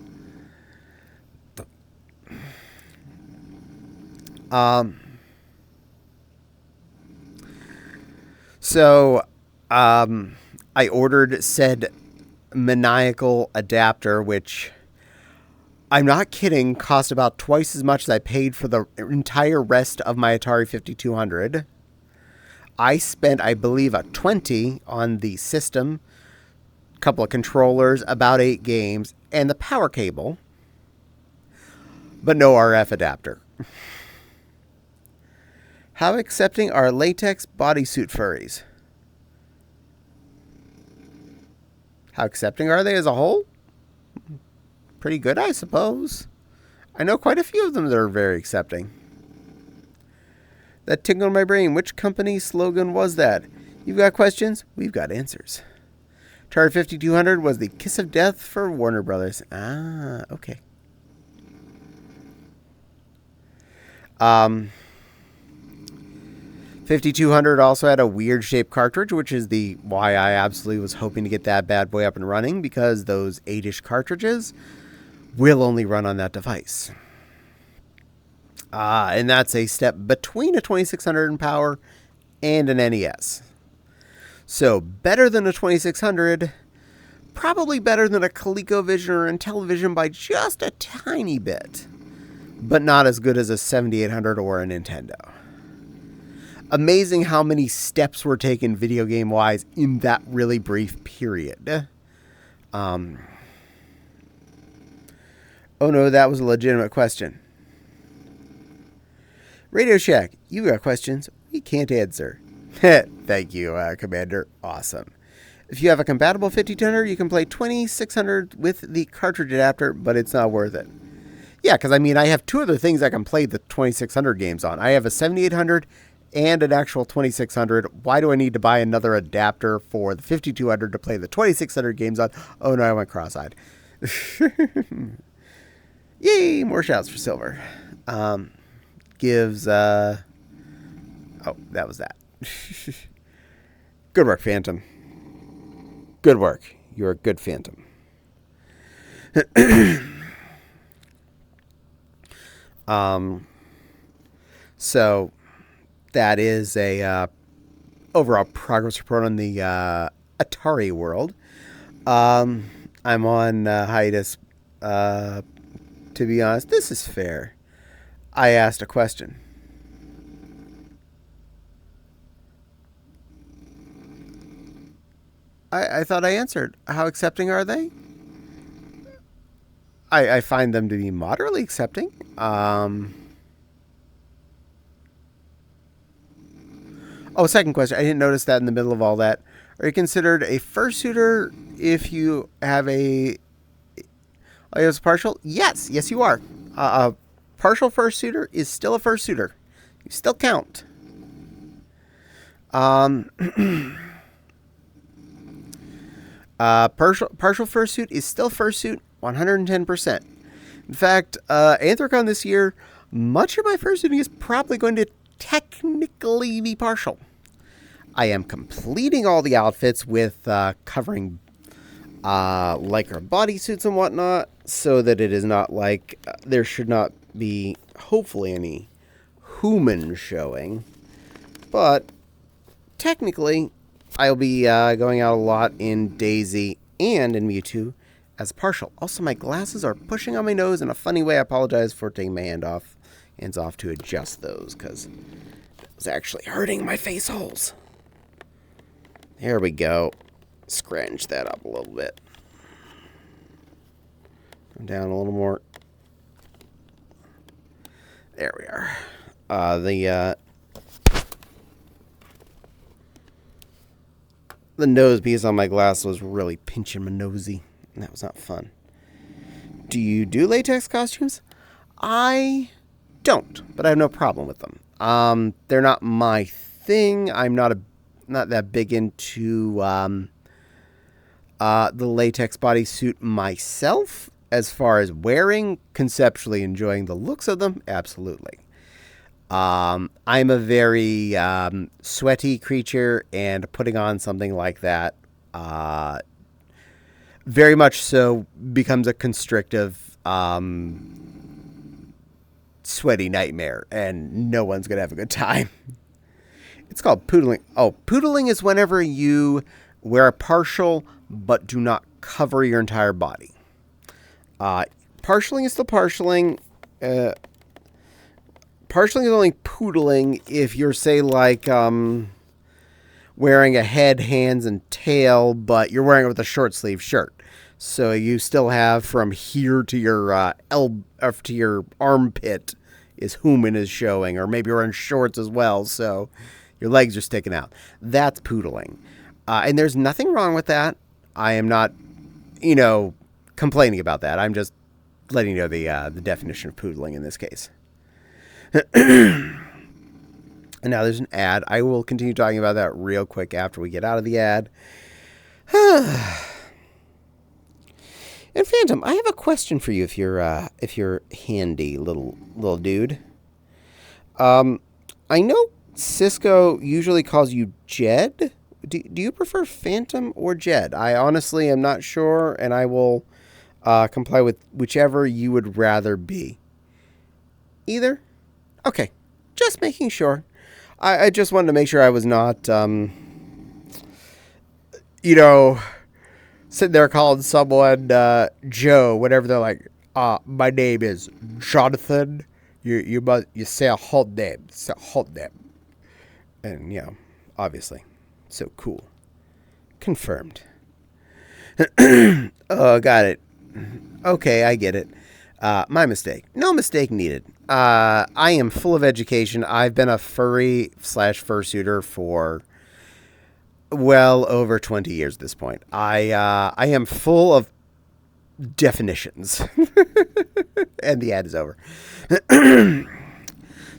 So, I ordered said maniacal adapter, which, I'm not kidding, cost about twice as much as I paid for the entire rest of my Atari 5200. I spent, I believe, a 20 on the system, a couple of controllers, about 8 games, and the power cable, but no RF adapter. How accepting are latex bodysuit furries? How accepting are they as a whole? Pretty good, I suppose. I know quite a few of them that are very accepting. That tingled in my brain. Which company slogan was that? You've got questions? We've got answers. Atari 5200 was the kiss of death for Warner Brothers. Ah, okay. 5200 also had a weird shaped cartridge, which is the why I absolutely was hoping to get that bad boy up and running, because those 8-ish cartridges will only run on that device. And that's a step between a 2600 in power and an NES. So better than a 2600, probably better than a ColecoVision or Intellivision by just a tiny bit, but not as good as a 7800 or a Nintendo. Amazing how many steps were taken video game wise in that really brief period. Oh no, that was a legitimate question. Radio Shack, you got questions we can't answer. Thank you, Commander. Awesome. If you have a compatible 5200, you can play 2600 with the cartridge adapter, but it's not worth it. Yeah, because I mean, I have 2 other things I can play the 2600 games on. I have a 7800 and an actual 2600. Why do I need to buy another adapter for the 5200 to play the 2600 games on? Oh no, I went cross-eyed. Yay, more shouts for Silver. Gives, oh, that was that. Good work, Phantom. Good work. You're a good Phantom. So that is a overall progress report on the Atari world. I'm on hiatus. To be honest, this is fair. I asked a question. I thought I answered. How accepting are they? I find them to be moderately accepting. Oh, second question. I didn't notice that in the middle of all that. Are you considered a fursuiter if you have a as partial? Yes, yes, you are. A partial fursuiter is still a fursuiter. You still count. Um, partial fursuit is still fursuit 110%. In fact, Anthrocon this year, much of my fursuiting is probably going to technically be partial. I am completing all the outfits with covering lycra bodysuits and whatnot, so that it is not like there should not be, hopefully, any human showing. But technically, I'll be going out a lot in Daisy and in Mewtwo as partial. Also, my glasses are pushing on my nose in a funny way. I apologize for taking my hands off to adjust those, because it was actually hurting my face holes. There we go. Scrunch that up a little bit. Come down a little more. There we are. The nose piece on my glass was really pinching my nosy, and that was not fun. Do you do latex costumes? I don't, but I have no problem with them. They're not my thing. I'm not that big into the latex bodysuit myself. As far as wearing, conceptually enjoying the looks of them, absolutely. I'm a very sweaty creature, and putting on something like that very much so becomes a constrictive, sweaty nightmare, and no one's going to have a good time. It's called poodling. Oh, poodling is whenever you wear a partial but do not cover your entire body. Partialing is still partialing. Partialing is only poodling if you're, say, like, wearing a head, hands, and tail, but you're wearing it with a short sleeve shirt. So you still have from here to your to your armpit is human is showing, or maybe you're wearing shorts as well, so your legs are sticking out. That's poodling. And there's nothing wrong with that. I am not, complaining about that. I'm just letting you know the definition of poodling in this case. And now there's an ad. I will continue talking about that real quick after we get out of the ad. And Phantom, I have a question for you if you're handy, little dude. I know Cisco usually calls you Jed. Do you prefer Phantom or Jed? I honestly am not sure, and I will comply with whichever you would rather be. Either? Okay. Just making sure. I just wanted to make sure I was not, sitting there calling someone Joe, whatever. They're like, my name is Jonathan. You say a whole name. Say a whole name. And, obviously. So cool. Confirmed. Oh, got it. Okay, I get it. My mistake. No mistake needed. I am full of education. I've been a furry/fursuiter for well over 20 years at this point. I am full of definitions. And the ad is over.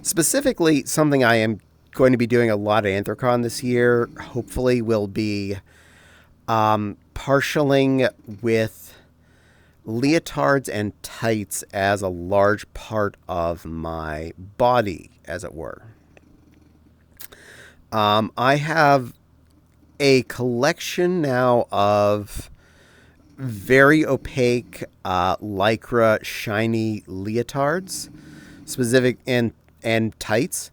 Specifically, something I am going to be doing a lot at Anthrocon this year, hopefully, will be partialing with leotards and tights as a large part of my body, as it were. I have a collection now of very opaque lycra shiny leotards, specific and tights.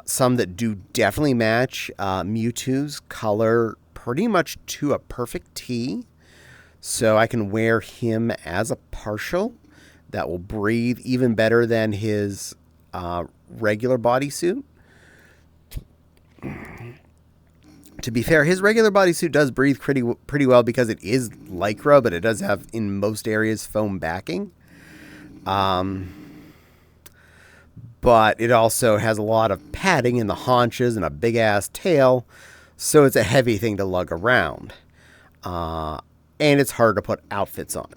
Some that do definitely match Mewtwo's color pretty much to a perfect T. So I can wear him as a partial that will breathe even better than his regular bodysuit. To To be fair, his regular bodysuit does breathe pretty well because it is Lycra, but it does have, in most areas, foam backing. But it also has a lot of padding in the haunches and a big-ass tail, so it's a heavy thing to lug around. And it's hard to put outfits on.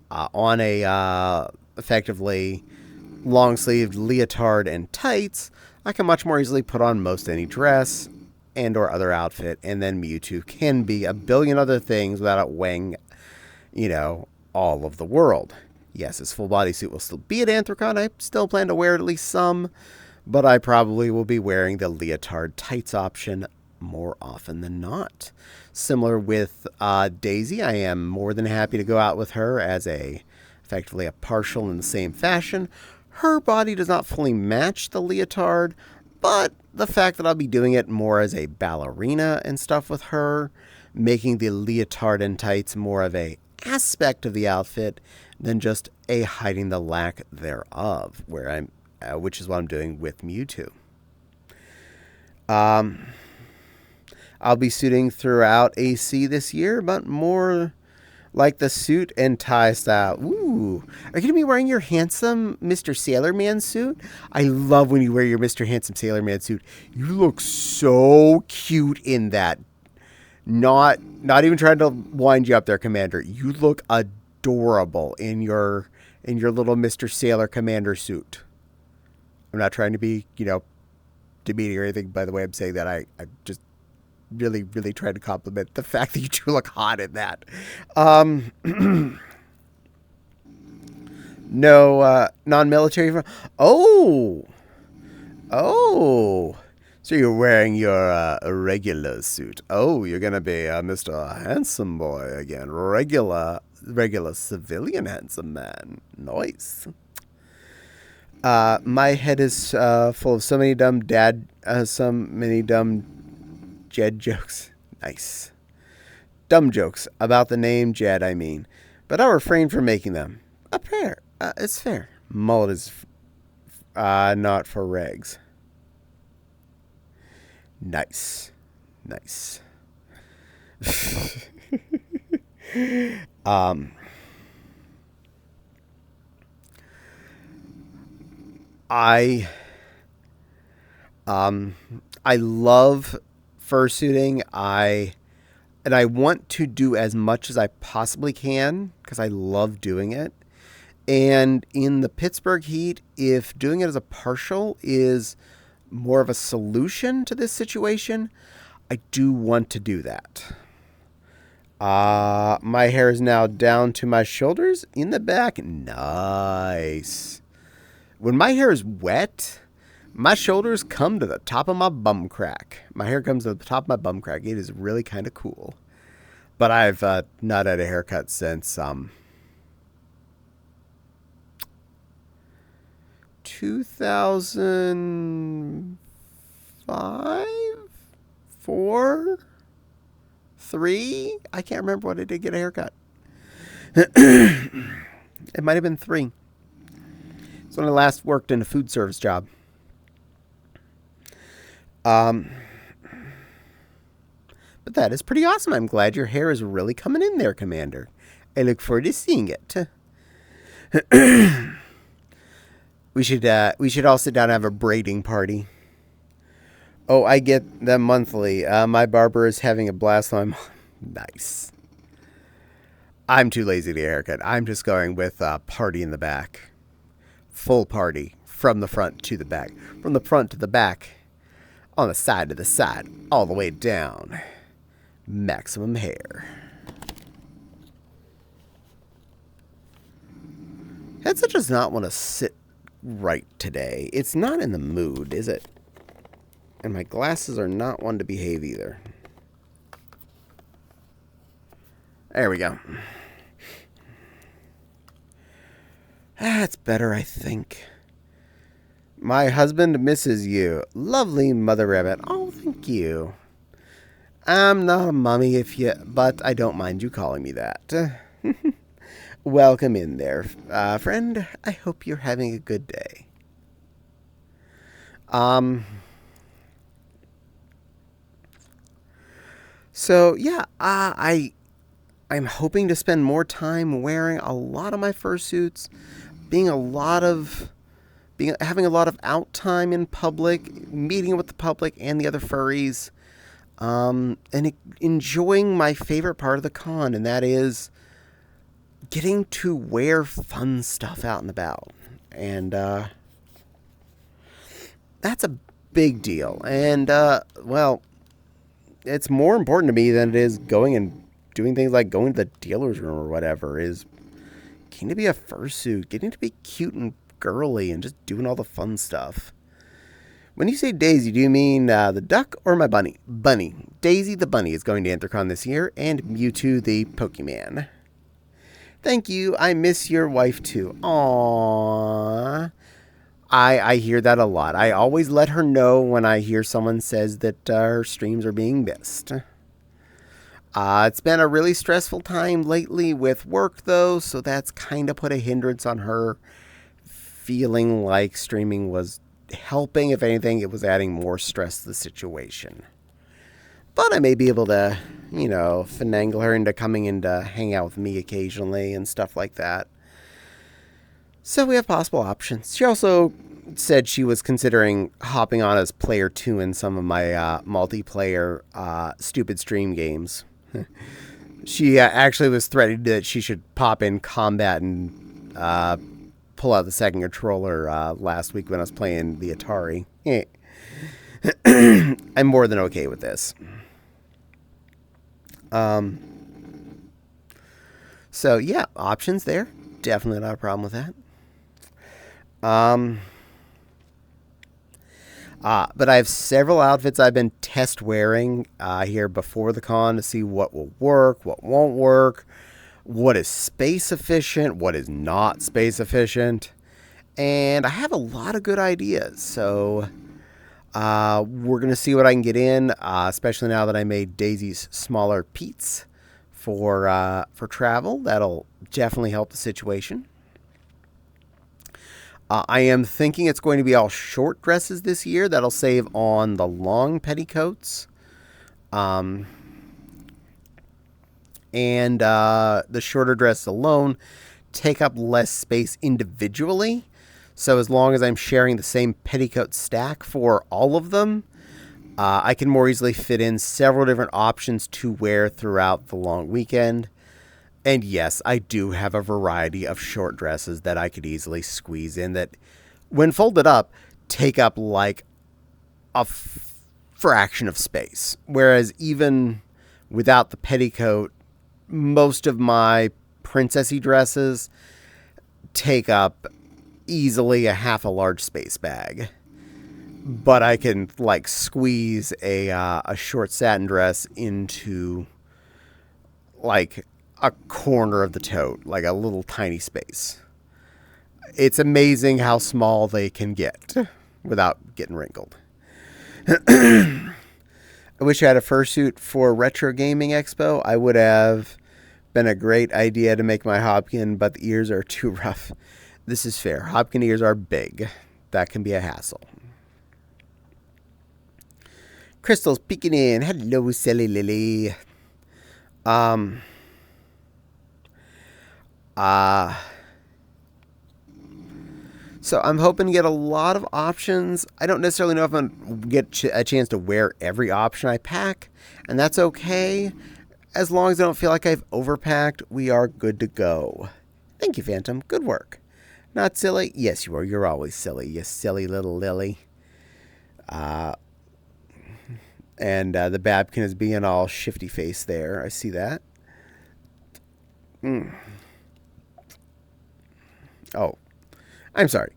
On a effectively long-sleeved leotard and tights, I can much more easily put on most any dress and or other outfit, and then Mewtwo can be a billion other things without it weighing, all of the world. Yes, his full bodysuit will still be at Anthrocon. I still plan to wear at least some, but I probably will be wearing the leotard tights option more often than not. Similar with Daisy, I am more than happy to go out with her as effectively a partial in the same fashion. Her body does not fully match the leotard, but the fact that I'll be doing it more as a ballerina and stuff with her, making the leotard and tights more of a aspect of the outfit than just a hiding the lack thereof, which is what I'm doing with Mewtwo. I'll be suiting throughout AC this year, but more like the suit and tie style. Ooh, are you going to be wearing your handsome Mr. Sailor Man suit? I love when you wear your Mr. Handsome Sailor Man suit. You look so cute in that. Not even trying to wind you up there, Commander. You look adorable in your little Mr. Sailor Commander suit. I'm not trying to be, demeaning or anything. By the way, I'm saying that I just really, really trying to compliment the fact that you do look hot in that. No non-military. Oh. So you're wearing your regular suit. Oh, you're gonna be Mr. Handsome Boy again. Regular civilian handsome man. Nice. My head is full of so many dumb Jed jokes. Nice. Dumb jokes about the name Jed, I mean. But I'll refrain from making them. It's fair. Mullet is not for regs. Nice. I love fursuiting. I want to do as much as I possibly can because I love doing it. And in the Pittsburgh heat, if doing it as a partial is more of a solution to this situation, I do want to do that. My hair is now down to my shoulders in the back. Nice. When my hair is wet, my shoulders come to the top of my bum crack. My hair comes to the top of my bum crack. It is really kind of cool. But I've not had a haircut since 2005, 4, 3. I can't remember what I did get a haircut. It might have been 3. It's when I last worked in a food service job. But that is pretty awesome. I'm glad your hair is really coming in there, Commander. I look forward to seeing it. We should all sit down and have a braiding party. Oh, I get them monthly. My barber is having a blast on my Nice. I'm too lazy to get a haircut. I'm just going with party in the back. Full party. From the front to the back. From the front to the back. On the side to the side. All the way down. Maximum hair. Headset does not want to sit right today. It's not in the mood, is it? And my glasses are not one to behave either. There we go. That's better, I think. My husband misses you. Lovely Mother Rabbit. Oh, thank you. I'm not a mummy but I don't mind you calling me that. Welcome in there, friend. I hope you're having a good day. So yeah, I'm hoping to spend more time wearing a lot of my fursuits, being a lot of being having a lot of out time in public, meeting with the public and the other furries, and enjoying my favorite part of the con, and that is getting to wear fun stuff out and about. And that's a big deal. And well, it's more important to me than it is going and doing things like going to the dealer's room or whatever. Is getting to be a fursuit, getting to be cute and girly, and just doing all the fun stuff. When you say Daisy, do you mean the duck or my bunny? Bunny. Daisy the bunny is going to Anthrocon this year, and Mewtwo the Pokemon. Thank you. I miss your wife too. Aww. I hear that a lot. I always let her know when I hear someone says that her streams are being missed. It's been a really stressful time lately with work, though, so that's kind of put a hindrance on her feeling like streaming was helping. If anything, it was adding more stress to the situation. But I may be able to, finagle her into coming in to hang out with me occasionally and stuff like that. So we have possible options. She also said she was considering hopping on as player 2 in some of my multiplayer stupid stream games. She actually was threatening that she should pop in combat and pull out the second controller last week when I was playing the Atari. I'm more than okay with this. So yeah, options there. Definitely not a problem with that. But I have several outfits I've been test wearing here before the con to see what will work, what won't work, what is space efficient, what is not space efficient. And I have a lot of good ideas. So we're going to see what I can get in, especially now that I made Daisy's smaller Pete's for travel. That'll definitely help the situation. I am thinking it's going to be all short dresses this year. That'll save on the long petticoats. And the shorter dress alone take up less space individually. So as long as I'm sharing the same petticoat stack for all of them, I can more easily fit in several different options to wear throughout the long weekend. And yes, I do have a variety of short dresses that I could easily squeeze in that, when folded up, take up like a fraction of space. Whereas even without the petticoat, most of my princessy dresses take up easily a half a large space bag. But I can like squeeze a short satin dress into like a corner of the tote, like a little tiny space. It's amazing how small they can get without getting wrinkled. I wish I had a fursuit for Retro Gaming Expo. I would have been a great idea to make my Hopkin, but the ears are too rough. This is fair. Hopkin ears are big. That can be a hassle. Crystal's peeking in. Hello, silly Lily. So I'm hoping to get a lot of options. I don't necessarily know if I'm going to get a chance to wear every option I pack, and that's okay. As long as I don't feel like I've overpacked, we are good to go. Thank you, Phantom. Good work. Not silly? Yes, you are. You're always silly, you silly little lily. And the Babkin is being all shifty face there. I see that. Oh, I'm sorry.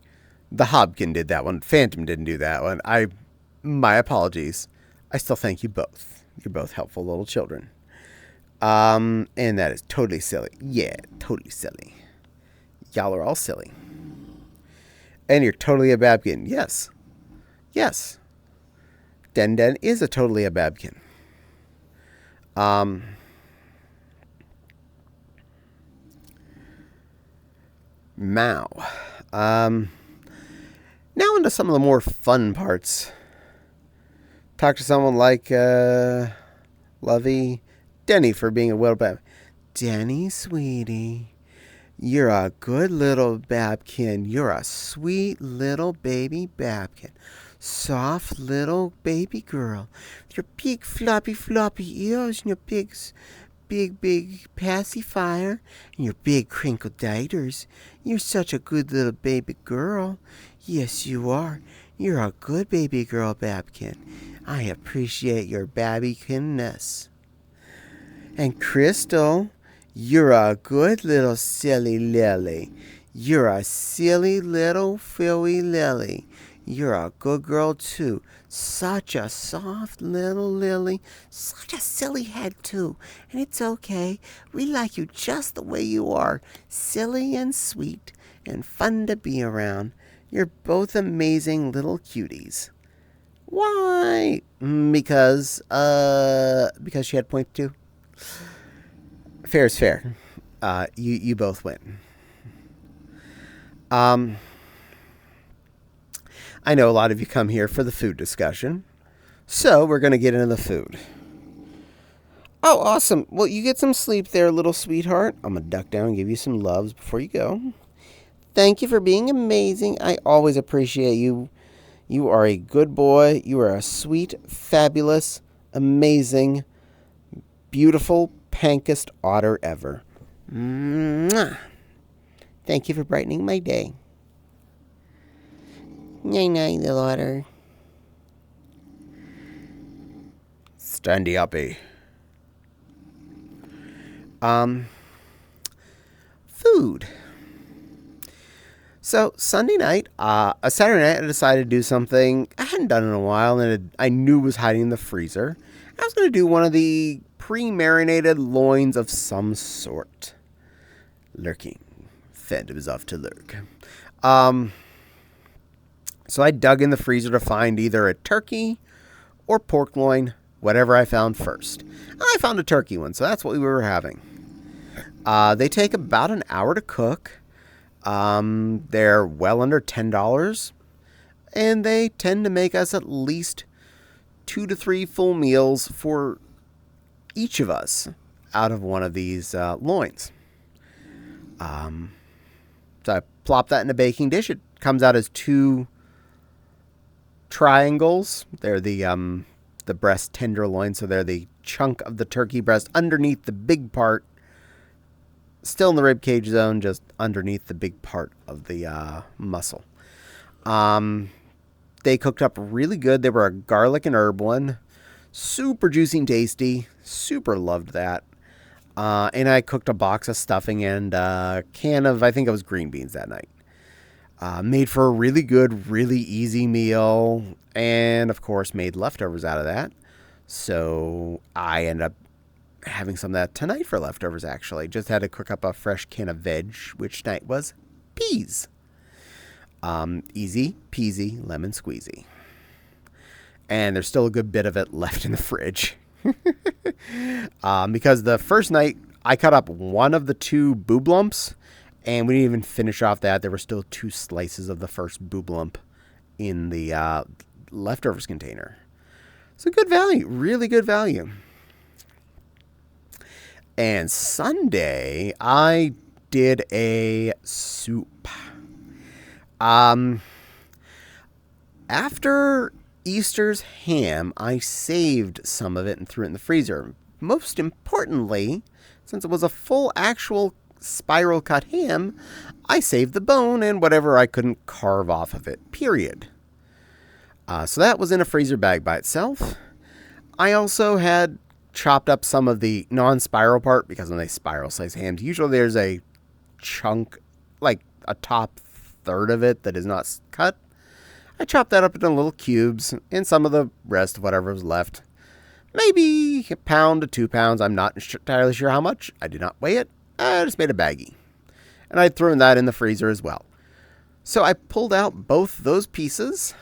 The Hobkin did that one. Phantom didn't do that one. My apologies. I still thank you both. You're both helpful little children. And that is totally silly. Yeah, totally silly. Y'all are all silly. And you're totally a Babkin. Yes. Yes. Den is totally a Babkin. Now into some of the more fun parts. Talk to someone like lovey Denny for being a little bit. Denny, sweetie, you're a good little Babkin. You're a sweet little baby Babkin. Soft little baby girl. With your big floppy ears and your big pacifier and your big crinkled diters. You're such a good little baby girl. Yes, you are. You're a good baby girl, Babkin. I appreciate your Babbykinness. And Crystal, you're a good little silly lily. You're a silly little filly lily. You're a good girl, too. Such a soft little lily. Such a silly head, too. And it's okay. We like you just the way you are. Silly and sweet and fun to be around. You're both amazing little cuties. Why? Because she had point two. Fair is fair. You both win. I know a lot of you come here for the food discussion, so we're going to get into the food. Oh, awesome. Well, you get some sleep there, little sweetheart. I'm going to duck down and give you some loves before you go. Thank you for being amazing. I always appreciate you. You are a good boy. You are a sweet, fabulous, amazing, beautiful, pankest otter ever. Mwah. Thank you for brightening my day. Night-night, little otter. Standy uppy. Food. So, Sunday night, Saturday night, I decided to do something I hadn't done in a while, and I knew was hiding in the freezer. I was going to do one of the pre-marinated loins of some sort. Lurking. Fed was off to lurk. So I dug in the freezer to find either a turkey or pork loin, whatever I found first. I found a turkey one, so that's what we were having. They take about an hour to cook. They're well under $10, and they tend to make us at least 2 to 3 full meals for each of us out of one of these loins. So I plop that in a baking dish. It comes out as 2 triangles. They're the breast tenderloin, so they're the chunk of the turkey breast underneath the big part, still in the rib cage zone, just underneath the big part of the muscle. They cooked up really good. They were a garlic and herb one, super juicy and tasty. Super loved that. And I cooked a box of stuffing and a can of, I think it was green beans that night. Made for a really good, really easy meal, and of course made leftovers out of that. So I ended up having some of that tonight for leftovers, actually. Just had to cook up a fresh can of veg, which tonight was peas. Easy peasy lemon squeezy. And there's still a good bit of it left in the fridge. Because the first night I cut up one of the 2 boob lumps, and we didn't even finish off that. There were still 2 slices of the first boob lump in the leftovers container. So good value, really good value. And Sunday, I did a soup. After Easter's ham, I saved some of it and threw it in the freezer. Most importantly, since it was a full actual spiral cut ham, I saved the bone and whatever I couldn't carve off of it, period. So that was in a freezer bag by itself. I also had chopped up some of the non-spiral part, because when they spiral slice hams, usually there's a chunk, like a top third of it that is not cut. I chopped that up into little cubes, and some of the rest of whatever was left, maybe a pound to 2 pounds. I'm not entirely sure how much. I did not weigh it. I just made a baggie. And I'd thrown that in the freezer as well. So I pulled out both those pieces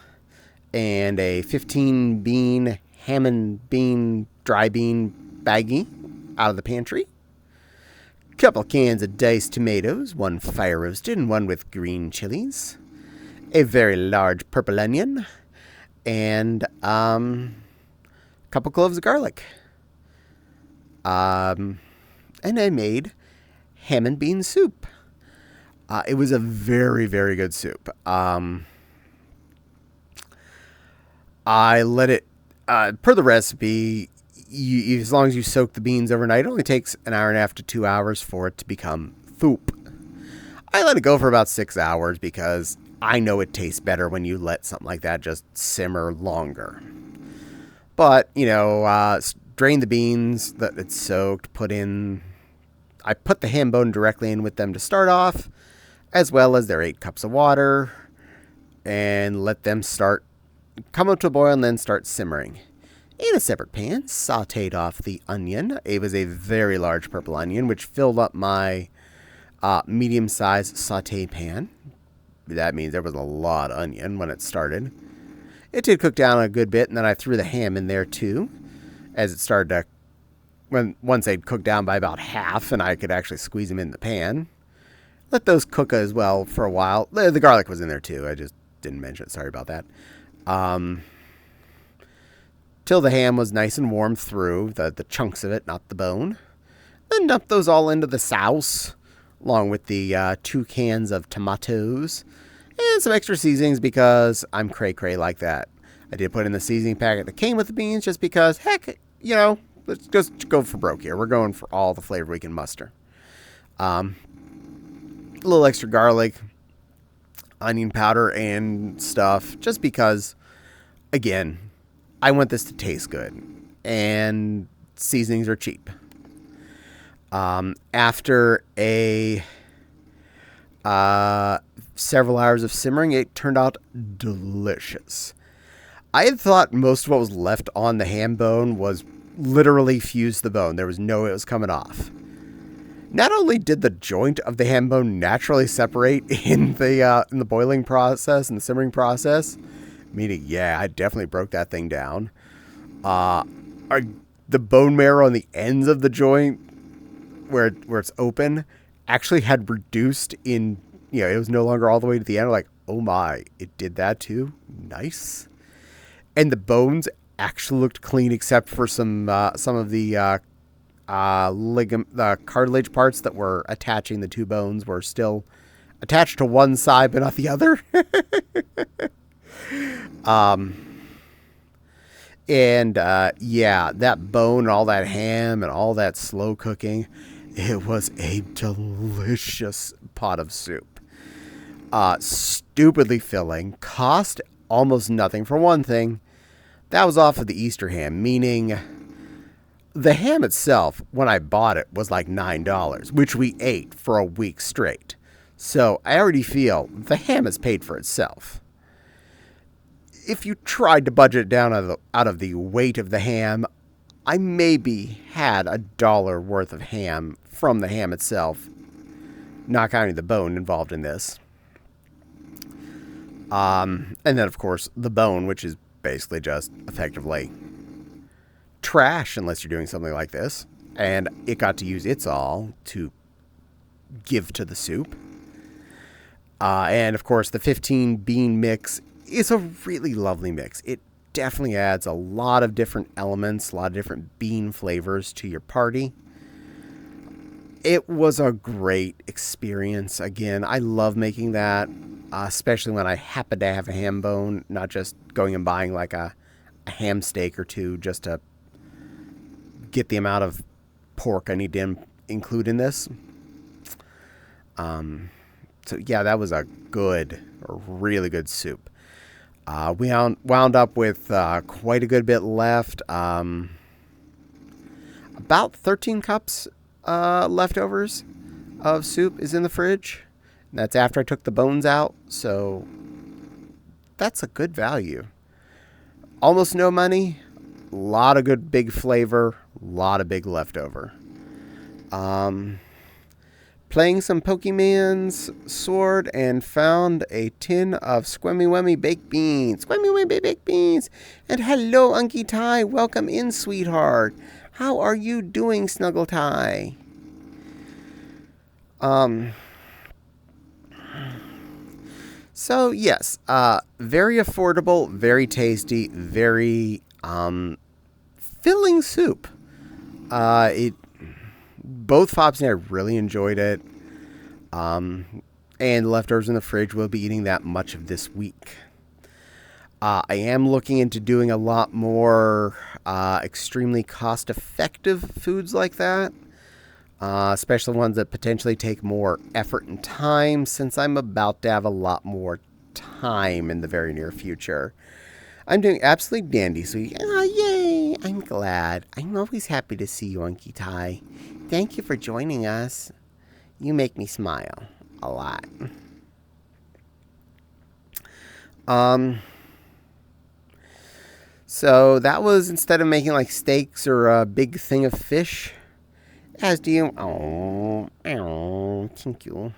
and a 15 bean ham and bean dry bean baggie out of the pantry. Couple cans of diced tomatoes, 1 fire roasted and 1 with green chilies. A very large purple onion, and a couple cloves of garlic. And I made ham and bean soup. It was a very, very good soup. I let it, per the recipe, as long as you soak the beans overnight, it only takes an hour and a half to 2 hours for it to become soup. I let it go for about 6 hours because I know it tastes better when you let something like that just simmer longer. But, drain the beans that it's soaked, I put the ham bone directly in with them to start off, as well as their 8 cups of water, and let them come up to a boil and then start simmering. In a separate pan, sauteed off the onion. It was a very large purple onion, which filled up my medium-sized saute pan. That means there was a lot of onion when it started. It did cook down a good bit, and then I threw the ham in there too, as it started to, once they'd cooked down by about half, and I could actually squeeze them in the pan. Let those cook as well for a while. The garlic was in there too. I just didn't mention it. Sorry about that. Till the ham was nice and warm through, the chunks of it, not the bone. Then dump those all into the sauce, along with the 2 cans of tomatoes, and some extra seasonings because I'm cray-cray like that. I did put in the seasoning packet that came with the beans just because, heck, let's just go for broke here. We're going for all the flavor we can muster. A little extra garlic, onion powder, and stuff, just because, again, I want this to taste good, and seasonings are cheap. After several hours of simmering, it turned out delicious. I had thought most of what was left on the ham bone was literally fused to the bone. There was no way it was coming off. Not only did the joint of the ham bone naturally separate in the boiling process and the simmering process, meaning, I definitely broke that thing down. The bone marrow on the ends of the joint, where it's open, actually had reduced in, it was no longer all the way to the end. Like, oh my, it did that too? Nice. And the bones actually looked clean except for some of the the cartilage parts that were attaching the 2 bones were still attached to one side but not the other. That bone and all that ham and all that slow cooking, it was a delicious pot of soup. Stupidly filling, cost almost nothing. For one thing, that was off of the Easter ham, meaning the ham itself, when I bought it, was like $9, which we ate for a week straight. So I already feel the ham has paid for itself. If you tried to budget it down out of the weight of the ham, I maybe had $1 worth of ham from the ham itself, not counting the bone involved in this. And then, of course, the bone, which is basically just effectively trash unless you're doing something like this. And it got to use its all to give to the soup. And, of course, the 15 bean mix is a really lovely mix. It definitely adds a lot of different elements, a lot of different bean flavors to your party. It was a great experience. Again, I love making that, especially when I happen to have a ham bone, not just going and buying like a ham steak or two just to get the amount of pork I need to include in this. That was a really good soup. We wound up with quite a good bit left. About 13 cups leftovers of soup is in the fridge. And that's after I took the bones out. So that's a good value. Almost no money. A lot of good big flavor. A lot of big leftover. Playing some Pokemon's Sword and found a tin of Squemmy Wemmy baked beans. Squemmy Wemmy baked beans. And hello, Unky Ty. Welcome in, sweetheart. How are you doing, Snuggle Ty? So, yes. Very affordable, very tasty, very filling soup. It both Fops and I really enjoyed it. And leftovers in the fridge, we'll be eating that much of this week. I am looking into doing a lot more extremely cost-effective foods like that, especially ones that potentially take more effort and time, since I'm about to have a lot more time in the very near future. I'm doing absolutely dandy, so yay! I'm glad. I'm always happy to see you, Unky Tai. Thank you for joining us. You make me smile a lot. So that was, instead of making like steaks or a big thing of fish. As do you. Oh, thank you.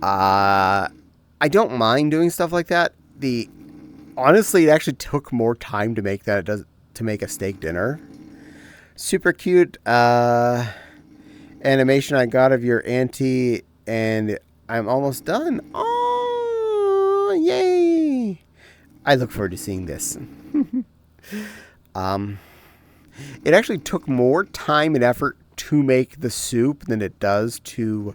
I don't mind doing stuff like that. Honestly, it actually took more time to make that it does to make a steak dinner. Super cute animation I got of your auntie, and I'm almost done. Oh, yay! I look forward to seeing this. It actually took more time and effort to make the soup than it does to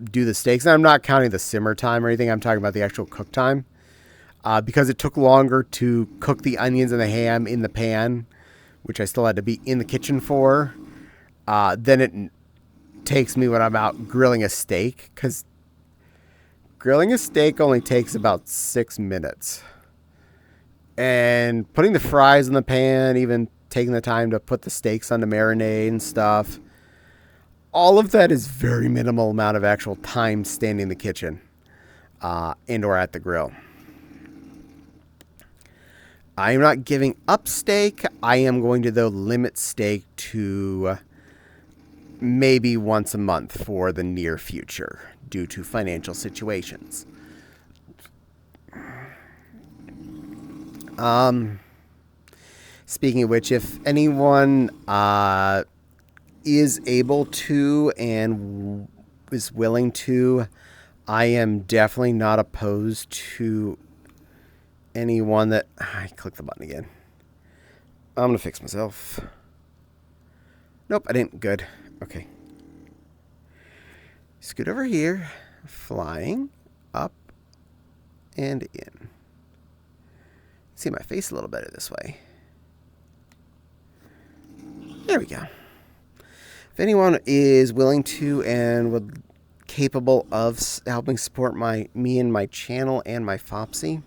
do the steaks. And I'm not counting the simmer time or anything. I'm talking about the actual cook time. Because it took longer to cook the onions and the ham in the pan, which I still had to be in the kitchen for, than it takes me when I'm out grilling a steak. Because grilling a steak only takes about 6 minutes. And putting the fries in the pan, even taking the time to put the steaks on the marinade and stuff, all of that is very minimal amount of actual time standing in the kitchen and or at the grill. I am not giving up steak. I am going to, though, limit steak to maybe once a month for the near future due to financial situations. Speaking of which, if anyone is able to and is willing to, I am definitely not opposed to anyone that... I clicked the button again. I'm going to fix myself. Nope, I didn't. Good. Okay. Scoot over here. Flying up and in. See my face a little better this way. There we go. If anyone is willing to and capable of helping support me and my channel and my Fopsy,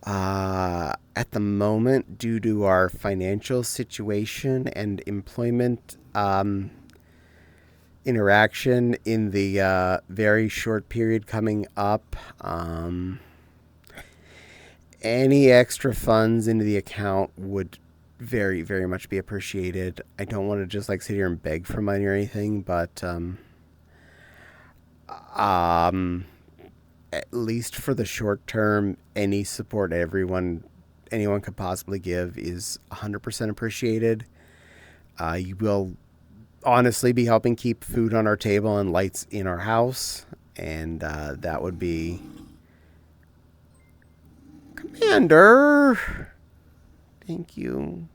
at the moment, due to our financial situation and employment interaction in the very short period coming up, any extra funds into the account would very, very much be appreciated. I don't want to just sit here and beg for money or anything, but at least for the short term, any support anyone could possibly give is 100% appreciated. You will honestly be helping keep food on our table and lights in our house, and that would be... Commander! Thank you.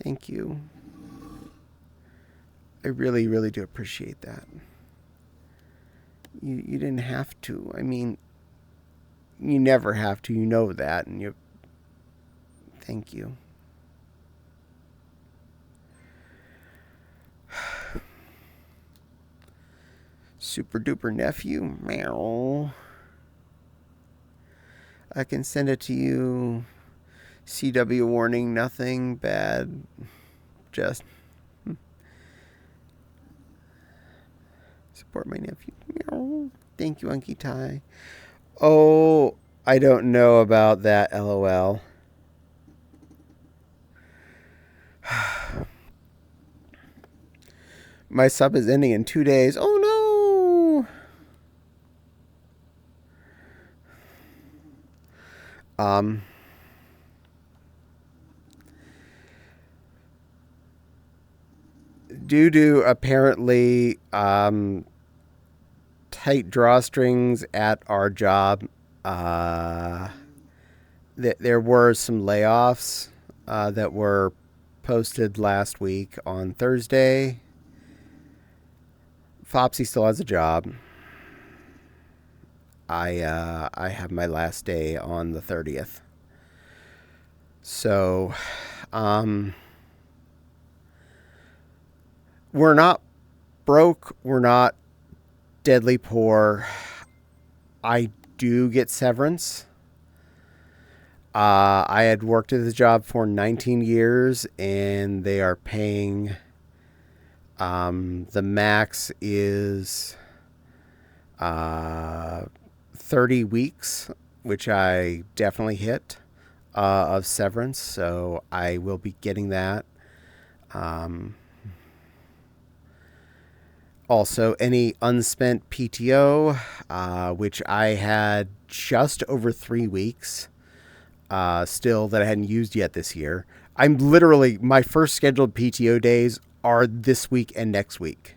Thank you. I really, really do appreciate that. You didn't have to. I mean, you never have to. You know that, and thank you. Super duper nephew. Meow. I can send it to you. CW warning, nothing bad. Just support my nephew. Meow. Thank you, Unky Tai. Oh, I don't know about that, LOL. My sub is ending in 2 days. Oh no! Due to apparently tight drawstrings at our job, Uh, there were some layoffs that were posted last week on Thursday. Fopsy still has a job. I have my last day on the 30th. So, um, we're not broke. We're not deadly poor. I do get severance. I had worked at this job for 19 years, and they are paying. The max is 30 weeks, which I definitely hit of severance, so I will be getting that. Um, Also, any unspent PTO, which I had just over 3 weeks still that I hadn't used yet this year. I'm literally, my first scheduled PTO days are this week and next week.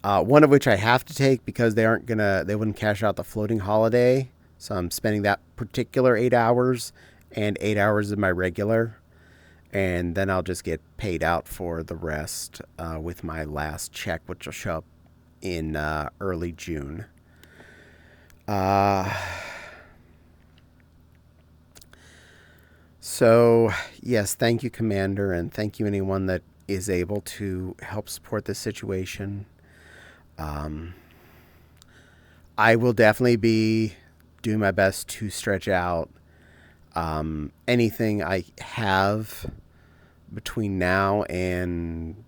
One of which I have to take because they wouldn't cash out the floating holiday. So I'm spending that particular 8 hours and 8 hours of my regular. And then I'll just get paid out for the rest with my last check, which will show up in early June. So, yes, thank you, Commander, and thank you anyone that is able to help support this situation. I will definitely be doing my best to stretch out anything I have between now and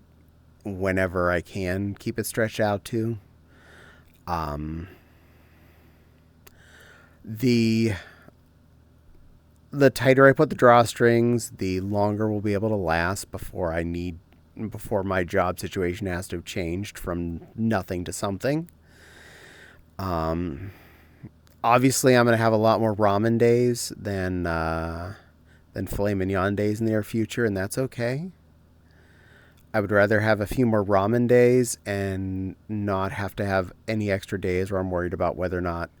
whenever I can keep it stretched out to. The tighter I put the drawstrings, the longer we'll be able to last before my job situation has to have changed from nothing to something. Obviously, I'm going to have a lot more ramen days than filet mignon days in the near future, and that's okay. I would rather have a few more ramen days and not have to have any extra days where I'm worried about whether or not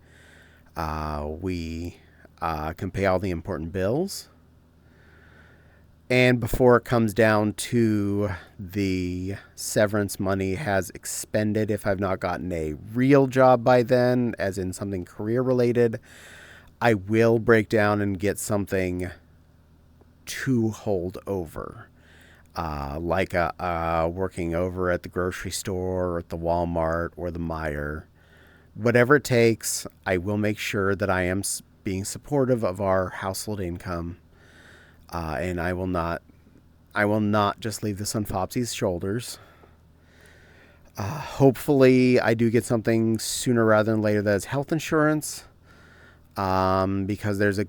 we can pay all the important bills. And before it comes down to the severance money has expended, if I've not gotten a real job by then, as in something career related, I will break down and get something to hold over. Like working over at the grocery store or at the Walmart or the Meijer. Whatever it takes, I will make sure that I am being supportive of our household income. And I will not just leave this on Fopsy's shoulders. Hopefully I do get something sooner rather than later that is health insurance. Because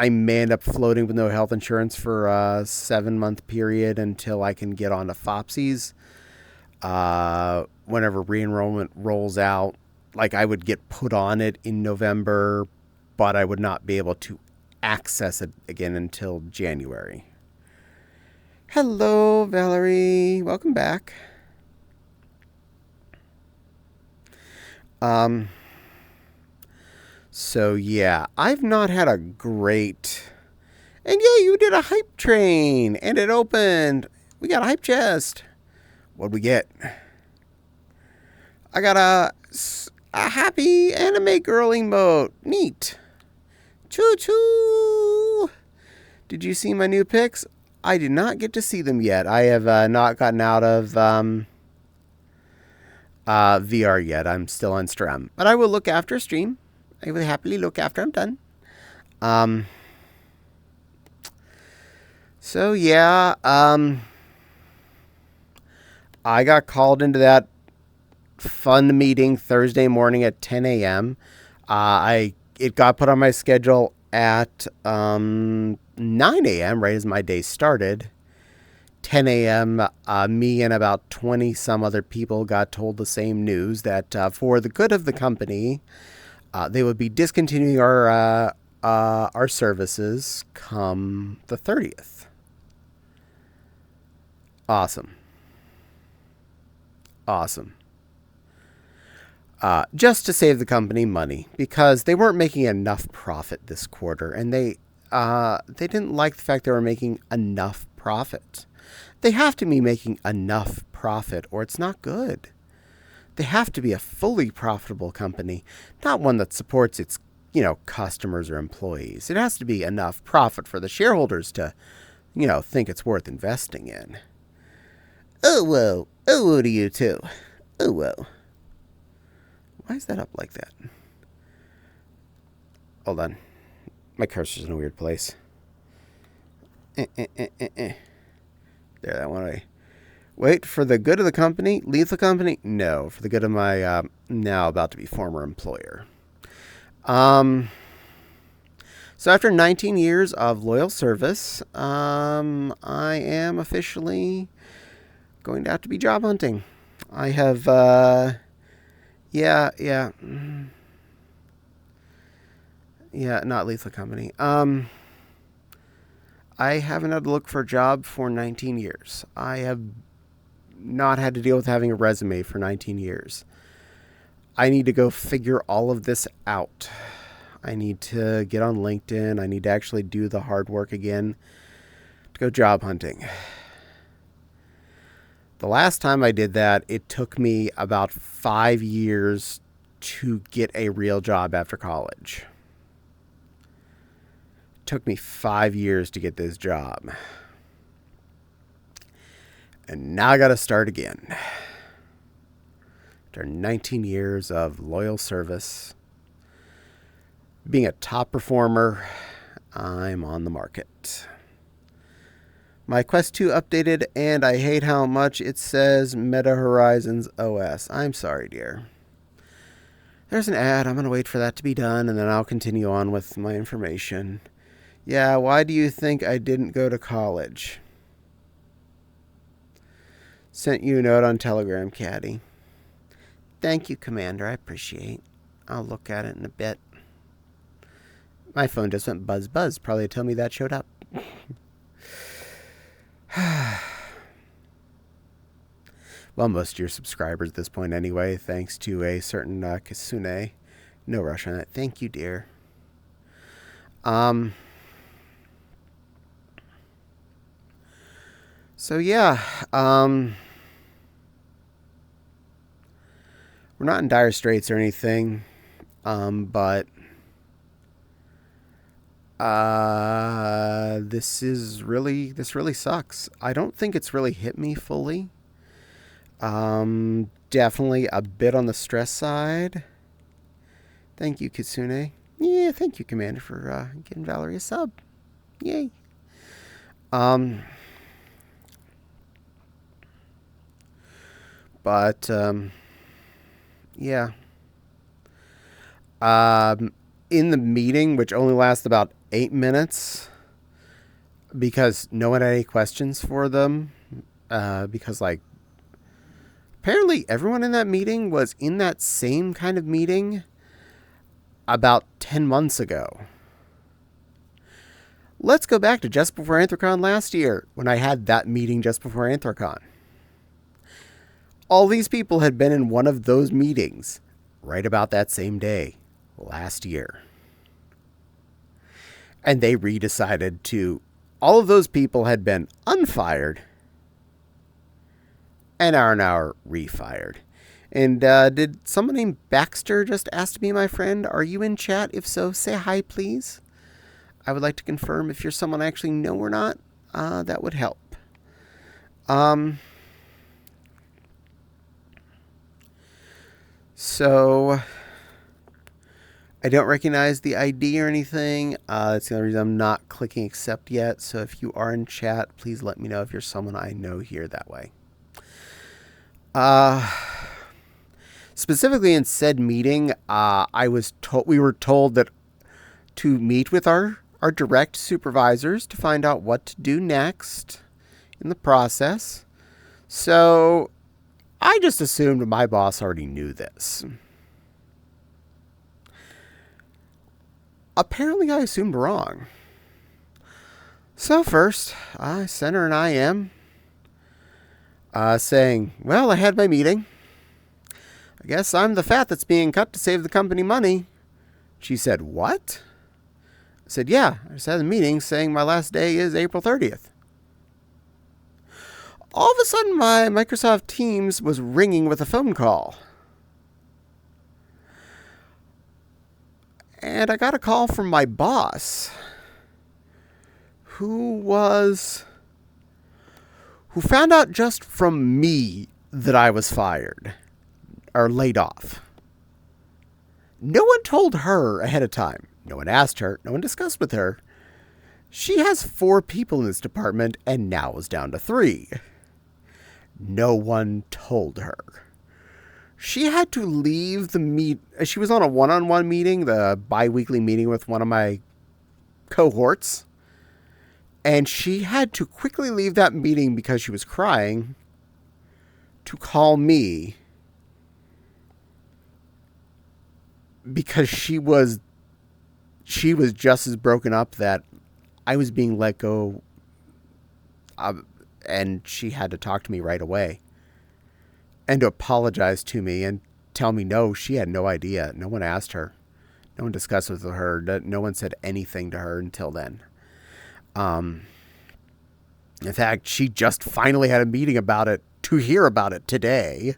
I may end up floating with no health insurance for a 7-month period until I can get on to Fopsy's. Whenever re-enrollment rolls out, like I would get put on it in November, but I would not be able to access it again until January. Hello, Valerie. Welcome back. So yeah, I've not had a great. And yeah, you did a hype train, and it opened. We got a hype chest. What'd we get? I got a happy anime girl emote. Neat. Choo choo. Did you see my new pics? I did not get to see them yet. I have not gotten out of VR yet. I'm still on stream. But I will look after stream. I will happily look after I'm done. So yeah, I got called into that fun meeting Thursday morning at 10 a.m. It got put on my schedule at 9 a.m. right as my day started. 10 a.m. Me and about 20 some other people got told the same news that for the good of the company, they would be discontinuing our services come the 30th. Awesome. just to save the company money because they weren't making enough profit this quarter, and they didn't like the fact they were making enough profit. They have to be making enough profit, or it's not good. They have to be a fully profitable company, not one that supports its customers or employees. It has to be enough profit for the shareholders to think it's worth investing in. Oh, whoa. Oh, whoa to you, too. Oh, whoa. Why is that up like that? Hold on. My cursor's in a weird place. There, that one way. Wait, for the good of the company? Leave the company? No, for the good of my now about to be former employer. So after 19 years of loyal service, I am officially going to have to be job hunting. I have, yeah, not leave the company. I haven't had to look for a job for 19 years. I have not had to deal with having a resume for 19 years. I need to go figure all of this out. I need to get on LinkedIn. I need to actually do the hard work again to go job hunting. The last time I did that, it took me about 5 years to get a real job after college. It took me 5 years to get this job. And now I got to start again. After 19 years of loyal service, being a top performer, I'm on the market. My Quest 2 updated, and I hate how much it says Meta Horizons OS. I'm sorry, dear. There's an ad. I'm going to wait for that to be done, and then I'll continue on with my information. Yeah, why do you think I didn't go to college? Sent you a note on Telegram, Caddie. Thank you, Commander. I appreciate. I'll look at it in a bit. My phone just went buzz buzz. Probably to tell me that showed up. Well, most of your subscribers at this point anyway, thanks to a certain Kasune. No rush on that. Thank you, dear. So yeah, we're not in dire straits or anything, but this really sucks. I don't think it's really hit me fully. Definitely a bit on the stress side. Thank you, Kitsune. Yeah, thank you, Commander, for giving Valerie a sub. Yay. But yeah. In the meeting, which only lasted about 8 minutes, because no one had any questions for them, because apparently everyone in that meeting was in that same kind of meeting about 10 months ago. Let's go back to just before Anthrocon last year, when I had that meeting just before Anthrocon. All these people had been in one of those meetings right about that same day last year. And they redecided to... All of those people had been unfired and are now refired. And did someone named Baxter just ask to be my friend? Are you in chat? If so, say hi, please. I would like to confirm if you're someone I actually know or not. That would help. So, I don't recognize the ID or anything. That's the only reason I'm not clicking accept yet. So if you are in chat, please let me know if you're someone I know here that way. Specifically in said meeting, we were told that to meet with our direct supervisors to find out what to do next in the process. So I just assumed my boss already knew this. Apparently I assumed wrong. So first, I sent her an IM saying, well, I had my meeting. I guess I'm the fat that's being cut to save the company money. She said, what? I said, yeah, I just had a meeting saying my last day is April 30th. All of a sudden, my Microsoft Teams was ringing with a phone call. And I got a call from my boss, who found out just from me that I was fired or laid off. No one told her ahead of time. No one asked her. No one discussed with her. She has 4 people in this department and now is down to 3. No one told her. She had to leave the meet. She was on a one-on-one meeting, the bi-weekly meeting with one of my cohorts. And she had to quickly leave that meeting because she was crying to call me because she was just as broken up that I was being let go, and she had to talk to me right away and to apologize to me and tell me no, she had no idea. No one asked her. No one discussed with her. No one said anything to her until then. In fact, she just finally had a meeting about it to hear about it today.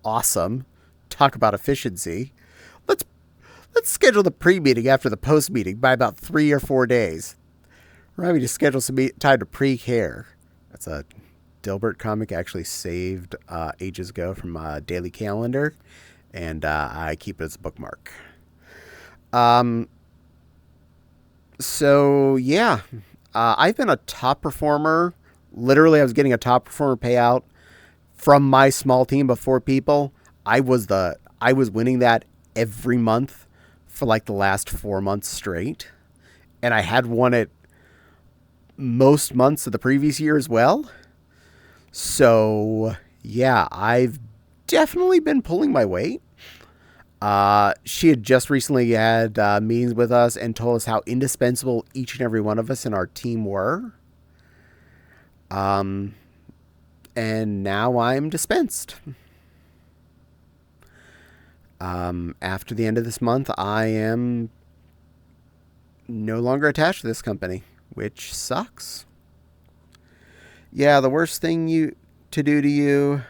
Awesome. Talk about efficiency. Let's schedule the pre-meeting after the post-meeting by about 3 or 4 days. Remind me to schedule some time to pre-care. That's a Dilbert comic I actually saved ages ago from a daily calendar, and I keep it as a bookmark. So, yeah. I've been a top performer. Literally, I was getting a top performer payout from my small team of 4 people. I was winning that every month for like the last 4 months straight. And I had won it most months of the previous year as well. So, yeah, I've definitely been pulling my weight. She had just recently had meetings with us and told us how indispensable each and every one of us in our team were. And now I'm dispensed. After the end of this month, I am no longer attached to this company, which sucks. Yeah, the worst thing to do to you.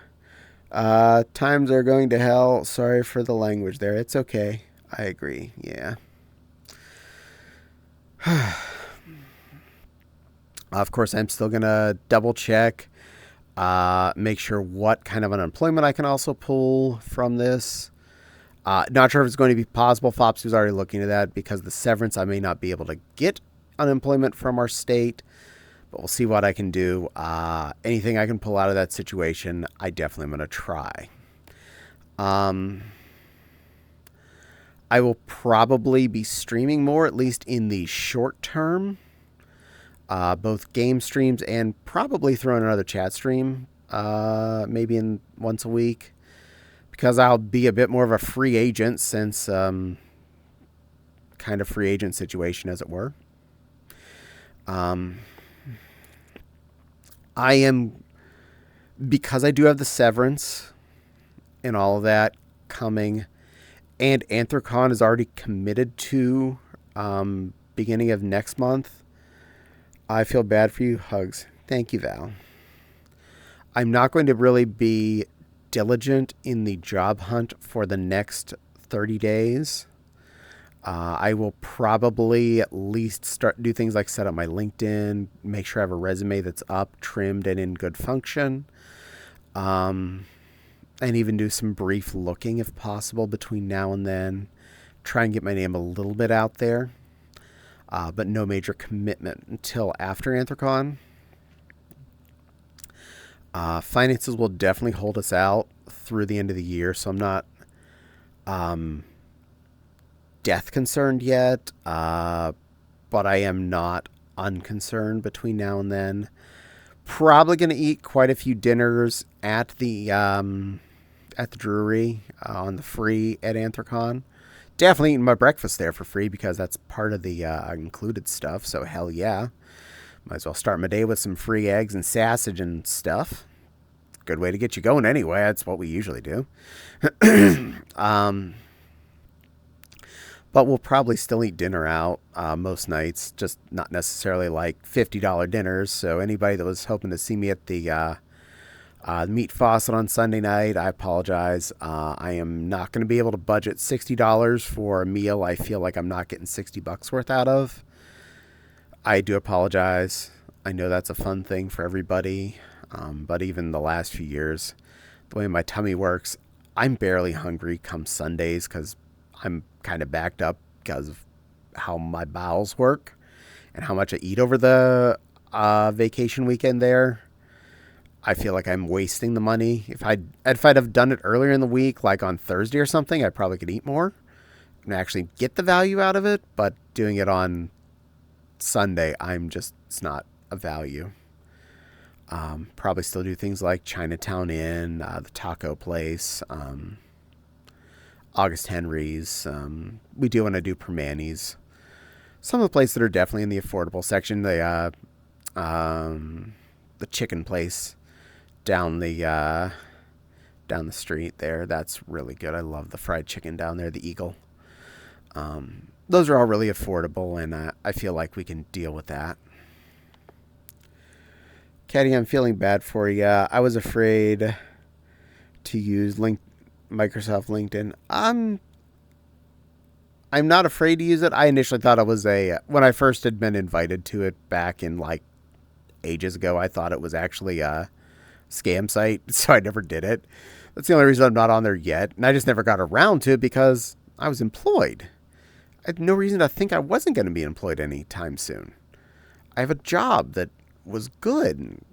Times are going to hell. Sorry for the language there. It's okay. I agree. Yeah. Of course, I'm still going to double check, make sure what kind of unemployment I can also pull from this. Not sure if it's going to be possible. FOPS was already looking at that because the severance, I may not be able to get unemployment from our state, but we'll see what I can do. Anything I can pull out of that situation, I definitely am going to try. I will probably be streaming more, at least in the short term. Both game streams and probably throwing another chat stream, maybe once a week, because I'll be a bit more of a free agent since kind of free agent situation, as it were. I am, because I do have the severance and all of that coming, and Anthrocon is already committed to beginning of next month. I feel bad for you. Hugs. Thank you, Val. I'm not going to really be diligent in the job hunt for the next 30 days. I will probably at least do things like set up my LinkedIn, make sure I have a resume that's up, trimmed, and in good function. And even do some brief looking if possible between now and then. Try and get my name a little bit out there. But no major commitment until after Anthrocon. Finances will definitely hold us out through the end of the year, so I'm not death concerned yet, but I am not unconcerned between now and then. Probably going to eat quite a few dinners at the brewery on the free at Anthrocon. Definitely eating my breakfast there for free because that's part of the included stuff. So hell yeah. Might as well start my day with some free eggs and sausage and stuff. good way to get you going anyway. That's what we usually do. But we'll probably still eat dinner out most nights, just not necessarily like $50 dinners. So anybody that was hoping to see me at the Meat Faucet on Sunday night, I apologize. I am not going to be able to budget $60 for a meal I feel like I'm not getting $60 worth out of. I do apologize. I know that's a fun thing for everybody, but even the last few years, the way my tummy works, I'm barely hungry come Sundays because I'm kind of backed up because of how my bowels work and how much I eat over the vacation weekend there. I feel like I'm wasting the money. If I'd have done it earlier in the week, like on Thursday or something, I probably could eat more and actually get the value out of it. But doing it on Sunday, it's not a value. Probably still do things like Chinatown Inn, the taco place, August Henry's. We do want to do Permanis. Some of the places that are definitely in the affordable section, the chicken place down the street there. That's really good. I love the fried chicken down there, the Eagle. Those are all really affordable, and I feel like we can deal with that. Caddie, I'm feeling bad for you. I was afraid to use Microsoft LinkedIn. I'm not afraid to use it. I initially thought it was when I first had been invited to it back in like ages ago, I thought it was actually a scam site, so I never did it. That's the only reason I'm not on there yet, and I just never got around to it because I was employed. I had no reason to think I wasn't going to be employed anytime soon. I have a job that was good, and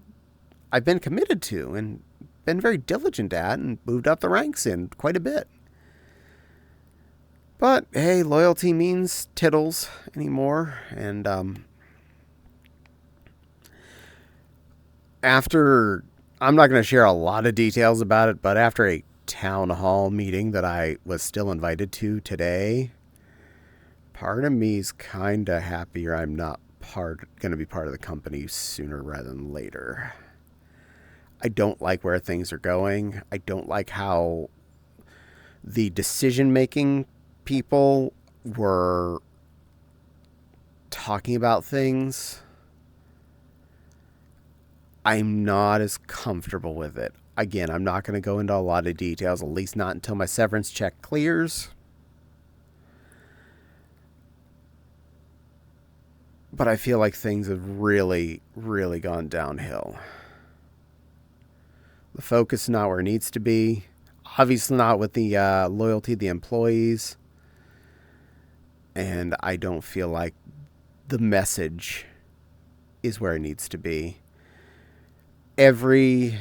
I've been committed to, and been very diligent at, and moved up the ranks in quite a bit. But hey, loyalty means tittles anymore, and after, I'm not going to share a lot of details about it, but after a town hall meeting that I was still invited to today, part of me's kind of happier I'm not going to be part of the company sooner rather than later. I don't like where things are going. I don't like how the decision-making people were talking about things. I'm not as comfortable with it. Again, I'm not going to go into a lot of details, at least not until my severance check clears. But I feel like things have really, really gone downhill. The focus is not where it needs to be. Obviously not with the loyalty of the employees. And I don't feel like the message is where it needs to be. Every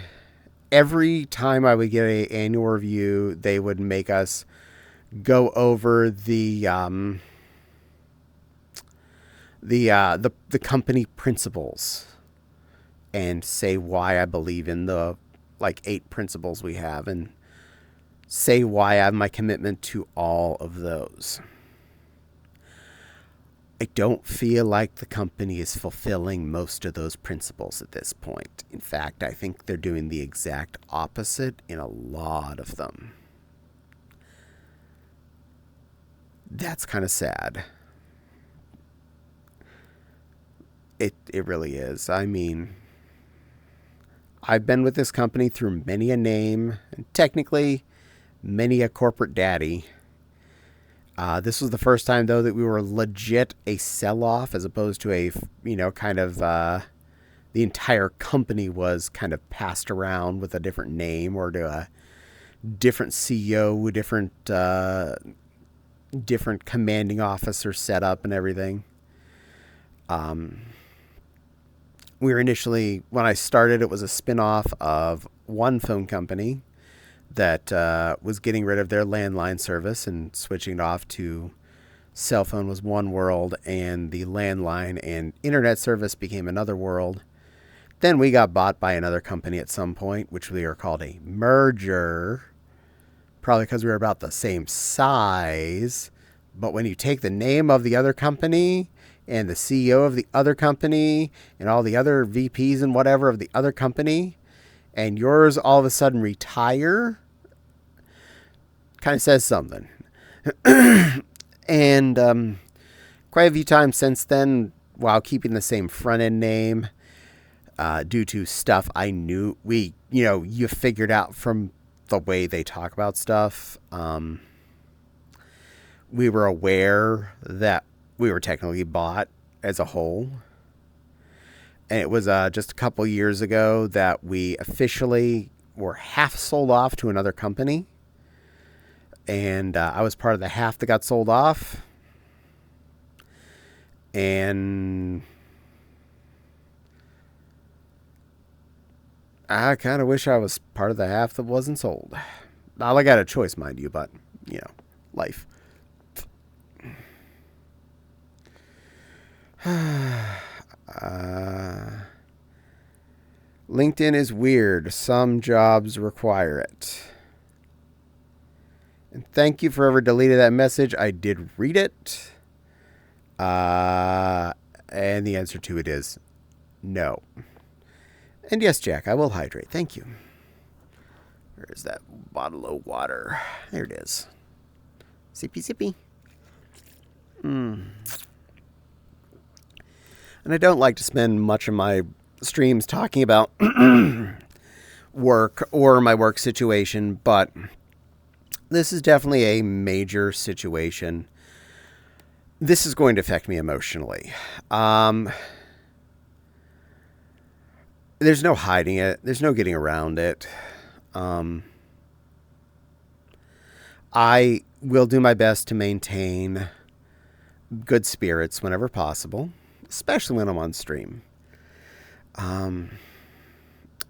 time I would get an annual review, they would make us go over the company principles and say why I believe in the 8 principles we have, and say why I have my commitment to all of those. I don't feel like the company is fulfilling most of those principles at this point. In fact, I think they're doing the exact opposite in a lot of them. That's kind of sad. It really is. I mean, I've been with this company through many a name, and technically many a corporate daddy. This was the first time, though, that we were legit a sell-off as opposed to a, the entire company was kind of passed around with a different name or to a different CEO, different commanding officer setup and everything. We were initially, when I started, it was a spin-off of one phone company that was getting rid of their landline service and switching it off to cell phone was one world, and the landline and internet service became another world. Then we got bought by another company at some point, which we were called a merger, probably because we were about the same size. But when you take the name of the other company and the CEO of the other company and all the other VPs and whatever of the other company and yours all of a sudden retire kind of says something. And quite a few times since then, while keeping the same front end name, due to stuff I knew you figured out from the way they talk about stuff. We were aware that we were technically bought as a whole. And it was just a couple years ago that we officially were half sold off to another company. And I was part of the half that got sold off. And I kind of wish I was part of the half that wasn't sold. Not like I had a choice, mind you, but, life. LinkedIn is weird. Some jobs require it. And thank you for ever deleting that message. I did read it. And the answer to it is no. And yes, Jack, I will hydrate. Thank you. Where is that bottle of water? There it is. Sippy, sippy. And I don't like to spend much of my streams talking about work or my work situation, but this is definitely a major situation. This is going to affect me emotionally. There's no hiding it. There's no getting around it. I will do my best to maintain good spirits whenever possible, especially when I'm on stream. I'm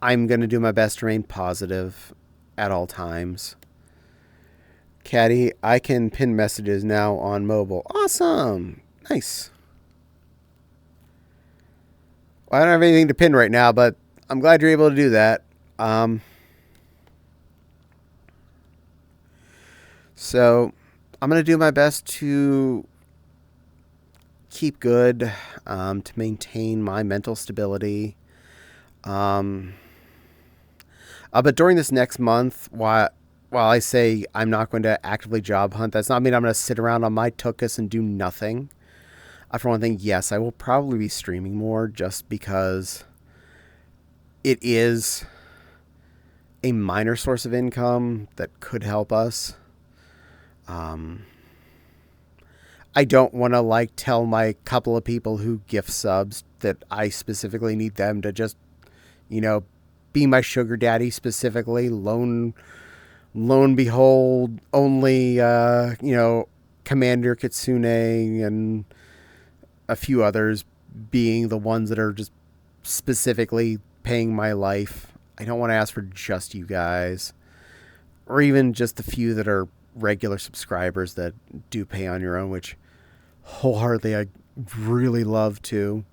going to do my best to remain positive at all times. Caddie, I can pin messages now on mobile. Awesome. Nice. Well, I don't have anything to pin right now, but I'm glad you're able to do that. So I'm going to do my best to keep good, to maintain my mental stability. But during this next month, while I say I'm not going to actively job hunt, that's not mean I'm going to sit around on my tuchus and do nothing. For one thing, yes, I will probably be streaming more just because it is a minor source of income that could help us. I don't want to tell my couple of people who gift subs that I specifically need them to just, be my sugar daddy specifically. Lone behold, only, Commander Kitsune and a few others being the ones that are just specifically paying my life. I don't want to ask for just you guys, or even just the few that are regular subscribers that do pay on your own, which wholeheartedly I really love to.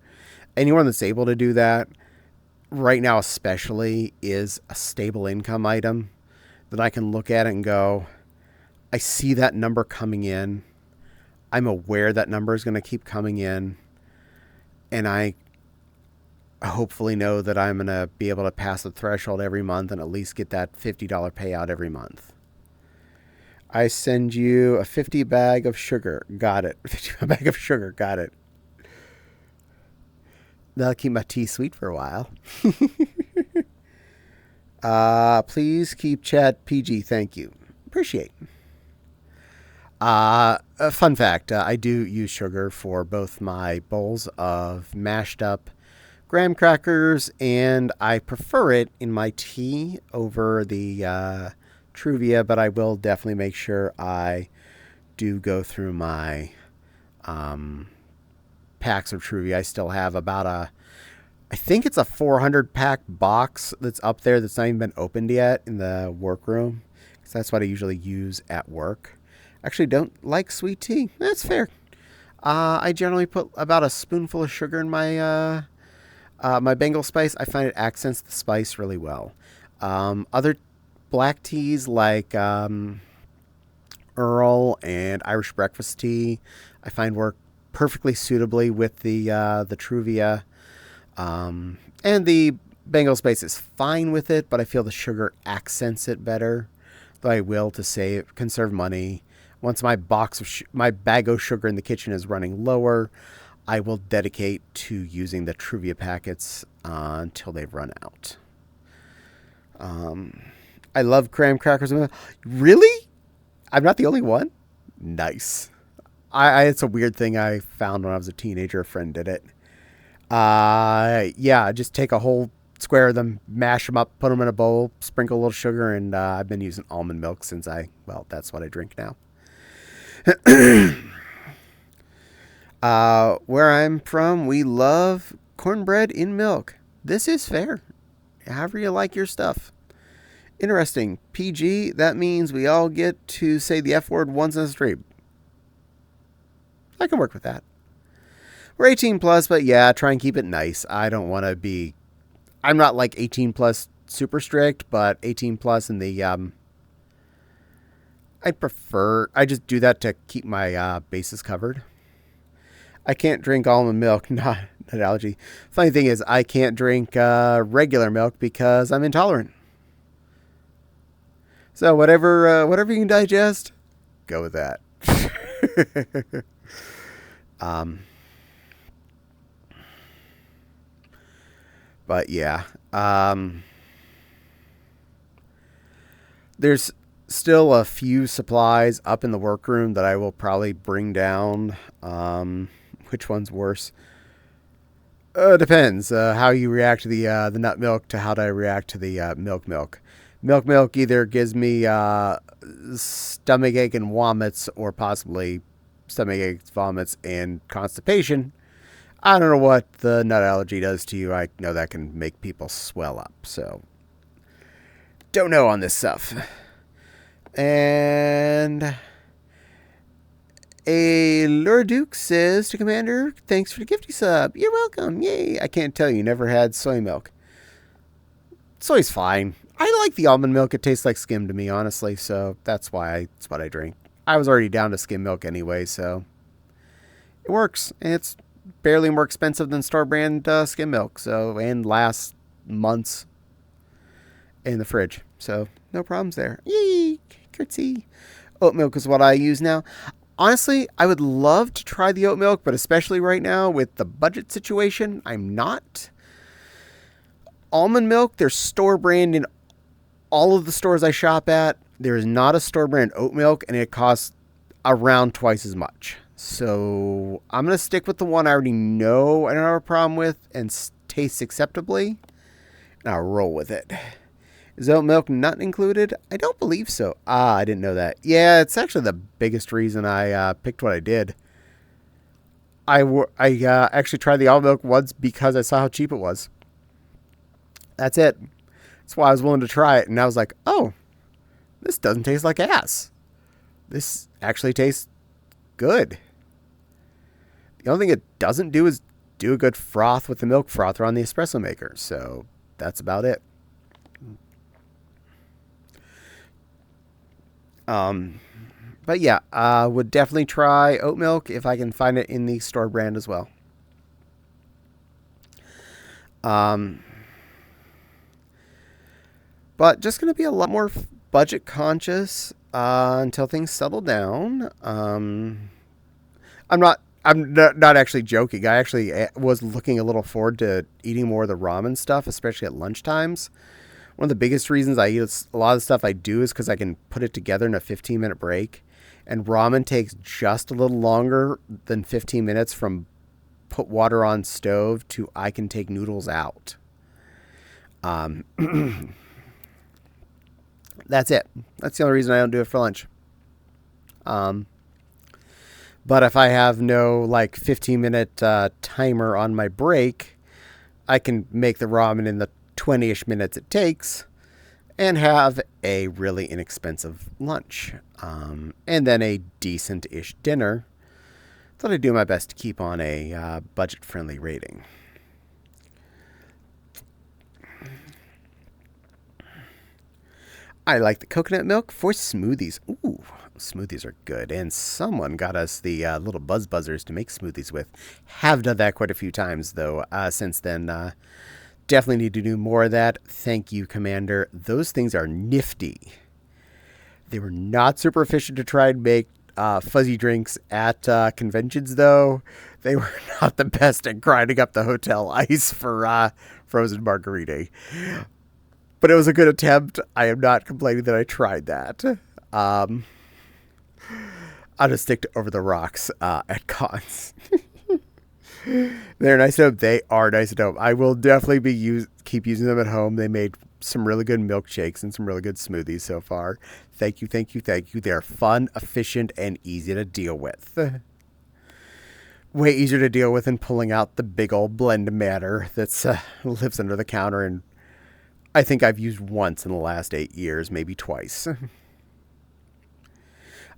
Anyone that's able to do that right now especially is a stable income item that I can look at it and go, I see that number coming in. I'm aware that number is going to keep coming in, and I hopefully know that I'm going to be able to pass the threshold every month and at least get that $50 payout every month. I send you a 50 bag of sugar. Got it. 50 bag of sugar. Got it. That'll keep my tea sweet for a while. Please keep chat PG. Thank you. Appreciate. A fun fact, I do use sugar for both my bowls of mashed up graham crackers, and I prefer it in my tea over the Truvia, but I will definitely make sure I do go through my packs of Truvia. I still have about I think it's a 400 pack box that's up there that's not even been opened yet in the workroom, because that's what I usually use at work. Actually don't like sweet tea. That's fair. I generally put about a spoonful of sugar in my my Bengal spice. I find it accents the spice really well. Other black teas like Earl and Irish breakfast tea, I find work perfectly suitably with the Truvia. And the Bengal Space is fine with it, but I feel the sugar accents it better. Though I will to conserve money. Once my my bag of sugar in the kitchen is running lower, I will dedicate to using the Truvia packets until they've run out. I love graham crackers. Really? I'm not the only one? Nice. It's a weird thing I found when I was a teenager. A friend did it. Yeah, just take a whole square of them, mash them up, put them in a bowl, sprinkle a little sugar, and I've been using almond milk since that's what I drink now. Where I'm from, we love cornbread in milk. This is fair. However you like your stuff. Interesting. PG, that means we all get to say the F word once in a stream. I can work with that. We're 18 plus, but yeah, try and keep it nice. I don't want to be... I'm not like 18 plus super strict, but 18 plus in the... I just do that to keep my bases covered. I can't drink almond milk. Not allergy. Funny thing is, I can't drink regular milk because I'm intolerant. So whatever you can digest, go with that. But yeah, there's still a few supplies up in the workroom that I will probably bring down. Which one's worse? Depends how you react to the nut milk to how do I react to the milk. Milk either gives me stomach ache and vomits, or possibly stomach aches, vomits, and constipation. I don't know what the nut allergy does to you. I know that can make people swell up, so don't know on this stuff. And a Lurduke says to Commander, thanks for the gifty sub. You're welcome. Yay. I can't tell you, never had soy milk. Soy's fine. I like the almond milk. It tastes like skim to me, honestly, so that's what I drink. I was already down to skim milk anyway, so it works. And it's barely more expensive than store brand skim milk, and lasts months in the fridge. So no problems there. Yay, curtsy. Oat milk is what I use now. Honestly, I would love to try the oat milk, but especially right now with the budget situation, I'm not. Almond milk, there's store brand in all of the stores I shop at. There is not a store brand oat milk, and it costs around twice as much. So I'm going to stick with the one I already know I don't have a problem with and tastes acceptably. And I'll roll with it. Is oat milk not included? I don't believe so. I didn't know that. Yeah, it's actually the biggest reason I picked what I did. I actually tried the almond milk once because I saw how cheap it was. That's it. That's why I was willing to try it. And I was like, oh, this doesn't taste like ass. This actually tastes good. The only thing it doesn't do is do a good froth with the milk frother on the espresso maker. So that's about it. But yeah, would definitely try oat milk if I can find it in the store brand as well. But just going to be a lot more budget conscious until things settle down. I'm not actually joking. I actually was looking a little forward to eating more of the ramen stuff, especially at lunchtimes. One of the biggest reasons I eat a lot of the stuff I do is because I can put it together in a 15-minute break. And ramen takes just a little longer than 15 minutes from put water on stove to I can take noodles out. That's it. That's the only reason I don't do it for lunch. But if I have no 15-minute timer on my break, I can make the ramen in the 20-ish minutes it takes and have a really inexpensive lunch. And then a decent-ish dinner that I do my best to keep on a budget-friendly rating. I like the coconut milk for smoothies. Ooh, smoothies are good. And someone got us the little buzz buzzers to make smoothies with. Have done that quite a few times, though, since then. Definitely need to do more of that. Thank you, Commander. Those things are nifty. They were not super efficient to try and make fuzzy drinks at conventions, though. They were not the best at grinding up the hotel ice for frozen margarita. But it was a good attempt. I am not complaining that I tried that. I'll just stick to over the rocks at cons. They're nice at home. They are nice at home. I will definitely keep using them at home. They made some really good milkshakes and some really good smoothies so far. Thank you, thank you, thank you. They're fun, efficient, and easy to deal with. Way easier to deal with than pulling out the big old blend matter that's lives under the counter, and I think I've used once in the last 8 years, maybe twice.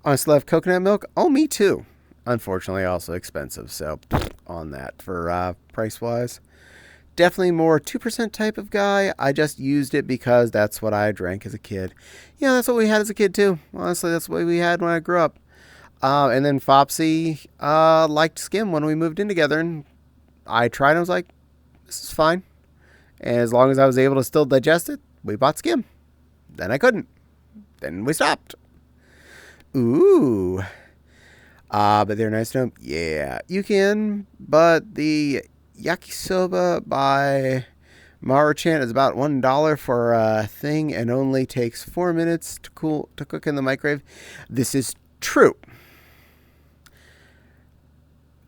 I still have coconut milk. Oh, me too. Unfortunately, also expensive. So on that for price wise, definitely more 2% type of guy. I just used it because that's what I drank as a kid. Yeah, that's what we had as a kid too. Honestly, that's what we had when I grew up. And then Fopsy liked skim when we moved in together, and I tried and I was like, this is fine. And as long as I was able to still digest it, we bought skim. Then I couldn't. Then we stopped. Ooh. But they're nice to know. Yeah, you can. But the yakisoba by Maruchan is about $1 for a thing and only takes 4 minutes to cook in the microwave. This is true.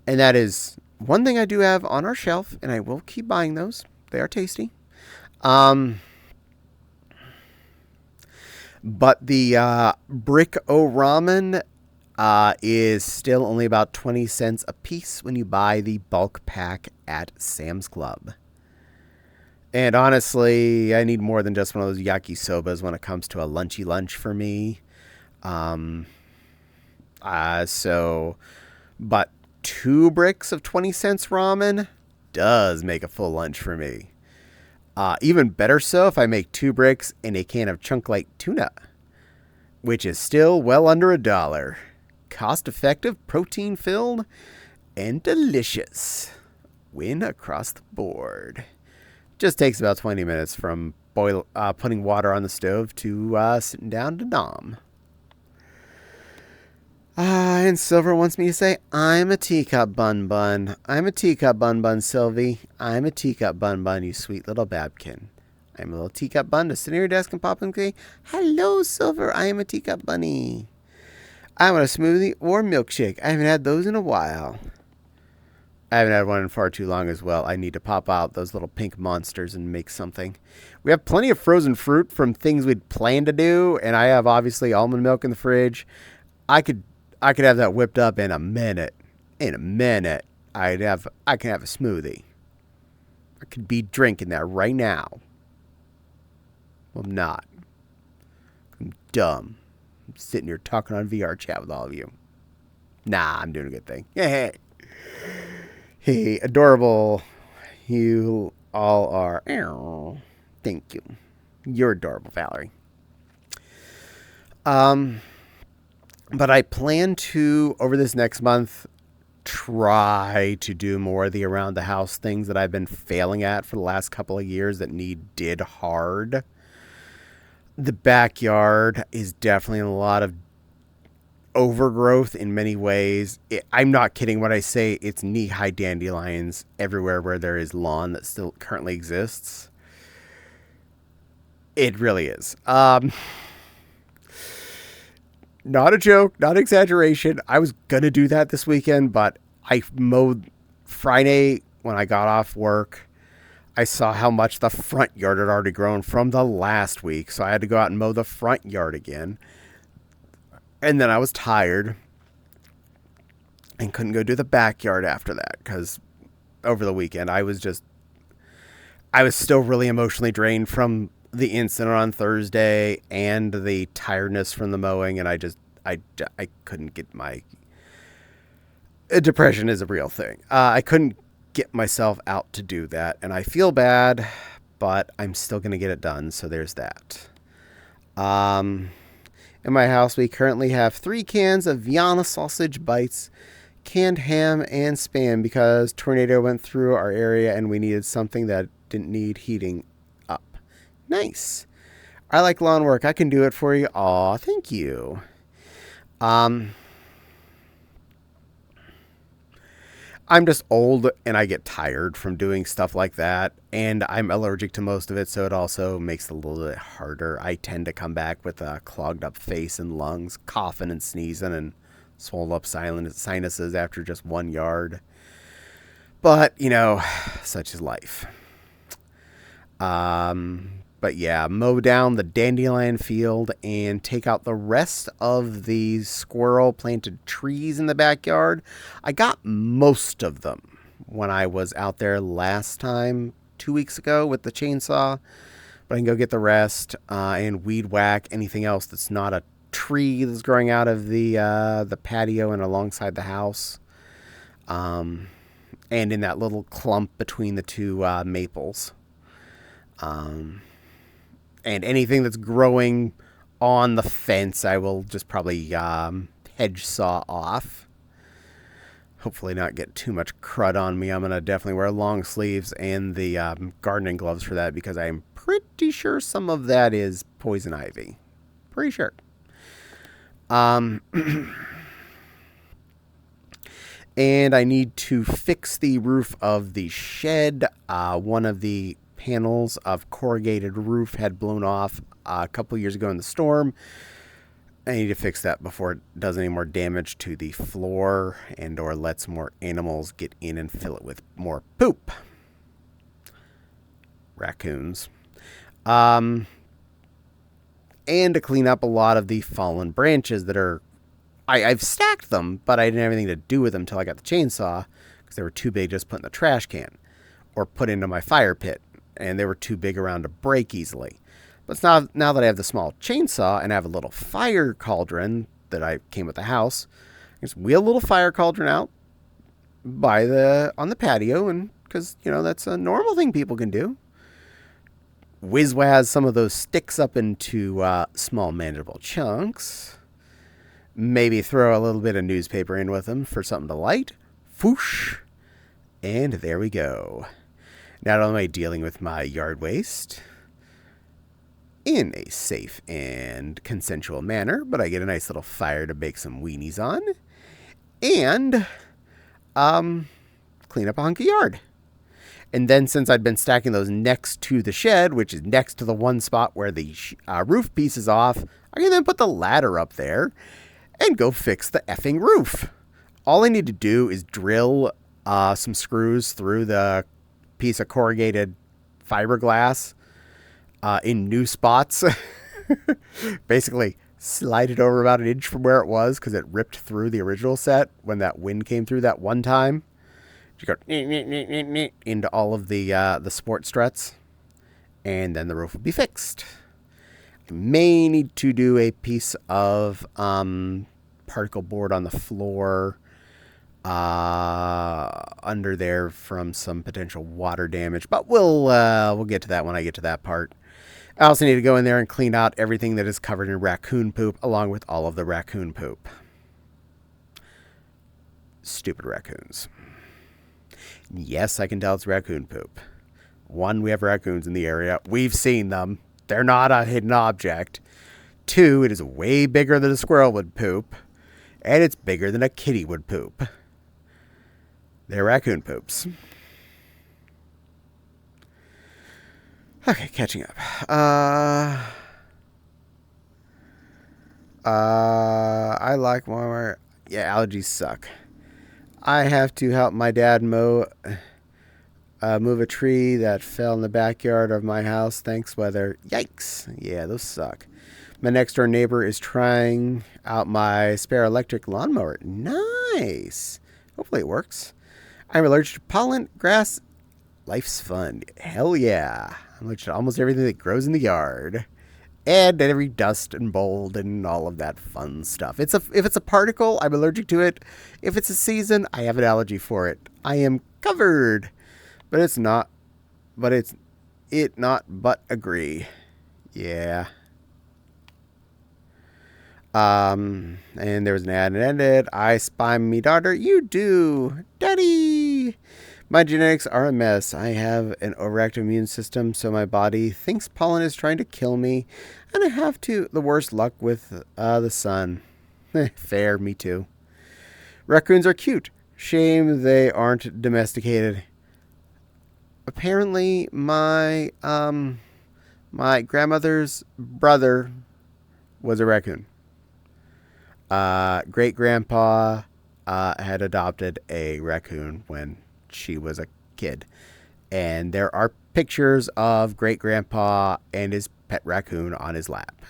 And that is one thing I do have on our shelf, and I will keep buying those. They are tasty. But the brick o ramen is still only about 20 cents a piece when you buy the bulk pack at Sam's Club. And honestly, I need more than just one of those yakisobas when it comes to a lunchy lunch for me. But 2 bricks of 20 cents ramen does make a full lunch for me. Even better so if I make 2 bricks and a can of chunk light tuna, which is still well under $1. Cost effective, protein filled, and delicious. Win across the board. Just takes about 20 minutes from putting water on the stove to sitting down to nom. And Silver wants me to say, I'm a teacup bun bun. I'm a teacup bun bun, Sylvie. I'm a teacup bun bun, you sweet little Babkin. I'm a little teacup bun to sit near your desk and pop and say, hello, Silver. I am a teacup bunny. I want a smoothie or milkshake. I haven't had those in a while. I haven't had one in far too long as well. I need to pop out those little pink monsters and make something. We have plenty of frozen fruit from things we'd planned to do, and I have obviously almond milk in the fridge. I could have that whipped up in a minute. In a minute, I can have a smoothie. I could be drinking that right now. Well, I'm not. I'm dumb. I'm sitting here talking on VR chat with all of you. Nah, I'm doing a good thing. Yeah. Hey, adorable. You all are. Thank you. You're adorable, Valerie. But I plan to, over this next month, try to do more of the around the house things that I've been failing at for the last couple of years that did hard. The backyard is definitely a lot of overgrowth in many ways. I'm not kidding when I say it's knee-high dandelions everywhere where there is lawn that still currently exists. It really is. Not a joke, not exaggeration. I was going to do that this weekend, but I mowed Friday when I got off work. I saw how much the front yard had already grown from the last week, so I had to go out and mow the front yard again. And then I was tired and couldn't go do the backyard after that because over the weekend I was still really emotionally drained from the incident on Thursday and the tiredness from the mowing, and I couldn't get my depression is a real thing. I couldn't get myself out to do that, and I feel bad, but I'm still going to get it done, so there's that. In my house, we currently have 3 cans of Vienna sausage bites, canned ham, and Spam because tornado went through our area and we needed something that didn't need heating up. Nice. I like lawn work. I can do it for you. Aw, thank you. I'm just old and I get tired from doing stuff like that, and I'm allergic to most of it, so it also makes it a little bit harder. I tend to come back with a clogged up face and lungs, coughing and sneezing, and swollen up sinuses after just 1 yard. But, such is life. But yeah, mow down the dandelion field and take out the rest of the squirrel planted trees in the backyard. I got most of them when I was out there last time, 2 weeks ago, with the chainsaw. But I can go get the rest and weed whack anything else that's not a tree that's growing out of the patio and alongside the house. And in that little clump between the two maples. And anything that's growing on the fence, I will just probably hedge saw off. Hopefully not get too much crud on me. I'm going to definitely wear long sleeves and the gardening gloves for that, because I'm pretty sure some of that is poison ivy. Pretty sure. And I need to fix the roof of the shed. One of the panels of corrugated roof had blown off a couple years ago in the storm. I need to fix that before it does any more damage to the floor and or lets more animals get in and fill it with more poop. Raccoons. And to clean up a lot of the fallen branches that are... I've stacked them, but I didn't have anything to do with them until I got the chainsaw, because they were too big to just put in the trash can or put into my fire pit. And they were too big around to break easily. But now that I have the small chainsaw and I have a little fire cauldron that I came with the house, I just wheel a little fire cauldron out on the patio, and because that's a normal thing people can do. Whiz-waz some of those sticks up into small manageable chunks. Maybe throw a little bit of newspaper in with them for something to light. Foosh. And there we go. Not only am I dealing with my yard waste in a safe and consensual manner, but I get a nice little fire to bake some weenies on, and clean up a hunk of yard. And then, since I'd been stacking those next to the shed, which is next to the one spot where the roof piece is off, I can then put the ladder up there and go fix the effing roof. All I need to do is drill some screws through the piece of corrugated fiberglass in new spots. Basically slide it over about an inch from where it was, because it ripped through the original set when that wind came through that one time. You go into all of the support struts, and then the roof will be fixed. I may need to do a piece of particle board on the floor under there from some potential water damage, but we'll get to that when I get to that part. I also need to go in there and clean out everything that is covered in raccoon poop, along with all of the raccoon poop. Stupid raccoons. Yes, I can tell it's raccoon poop. One, we have raccoons in the area. We've seen them. They're not a hidden object. Two, it is way bigger than a squirrel would poop, and it's bigger than a kitty would poop. They're raccoon poops. Okay, catching up. I like warmer. Yeah, allergies suck. I have to help my dad move a tree that fell in the backyard of my house. Thanks, weather. Yikes. Yeah, those suck. My next door neighbor is trying out my spare electric lawnmower. Nice. Hopefully it works. I'm allergic to pollen, grass. Life's fun. Hell yeah. I'm allergic to almost everything that grows in the yard. And every dust and mold and all of that fun stuff. If it's a particle, I'm allergic to it. If it's a season, I have an allergy for it. I am covered. But it's not. But agree. Yeah. And there was an ad and it ended. I spy me daughter. You do. Daddy. My genetics are a mess. I have an overactive immune system, so my body thinks pollen is trying to kill me, and I have the worst luck with the sun. Fair, me too. Raccoons are cute. Shame they aren't domesticated. Apparently, my grandmother's brother was a raccoon. Great grandpa had adopted a raccoon when she was a kid. And there are pictures of great grandpa and his pet raccoon on his lap.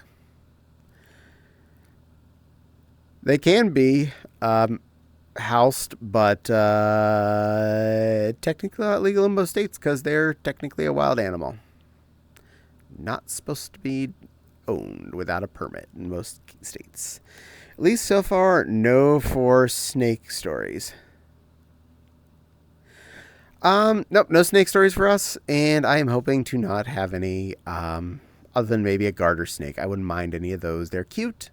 They can be housed, but technically not legal in most states because they're technically a wild animal. Not supposed to be owned without a permit in most states. At least so far, no for snake stories. Nope, no snake stories for us, and I am hoping to not have any, other than maybe a garter snake. I wouldn't mind any of those. They're cute,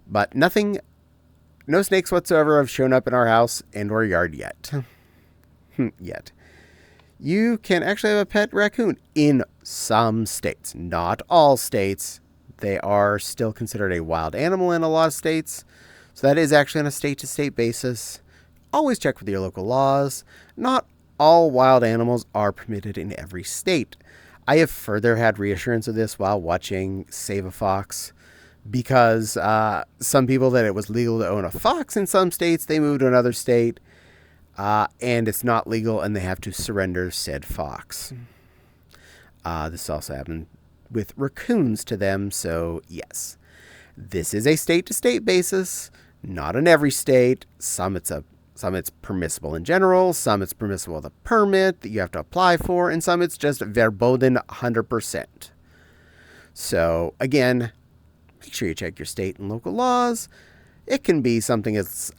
but no snakes whatsoever have shown up in our house and or yard yet. Yet. You can actually have a pet raccoon in some states, not all states. They are still considered a wild animal in a lot of states, so that is actually on a state-to-state basis. Always check with your local laws. Not all wild animals are permitted in every state. I have further had reassurance of this while watching Save a Fox, because some people that it was legal to own a fox in some states, they moved to another state, and it's not legal, and they have to surrender said fox. This also happened with raccoons to them, so yes. This is a state-to-state basis, not in every state. Some it's permissible in general, some it's permissible with a permit that you have to apply for, and some it's just verboten 100%. So, again, make sure you check your state and local laws. It can be something as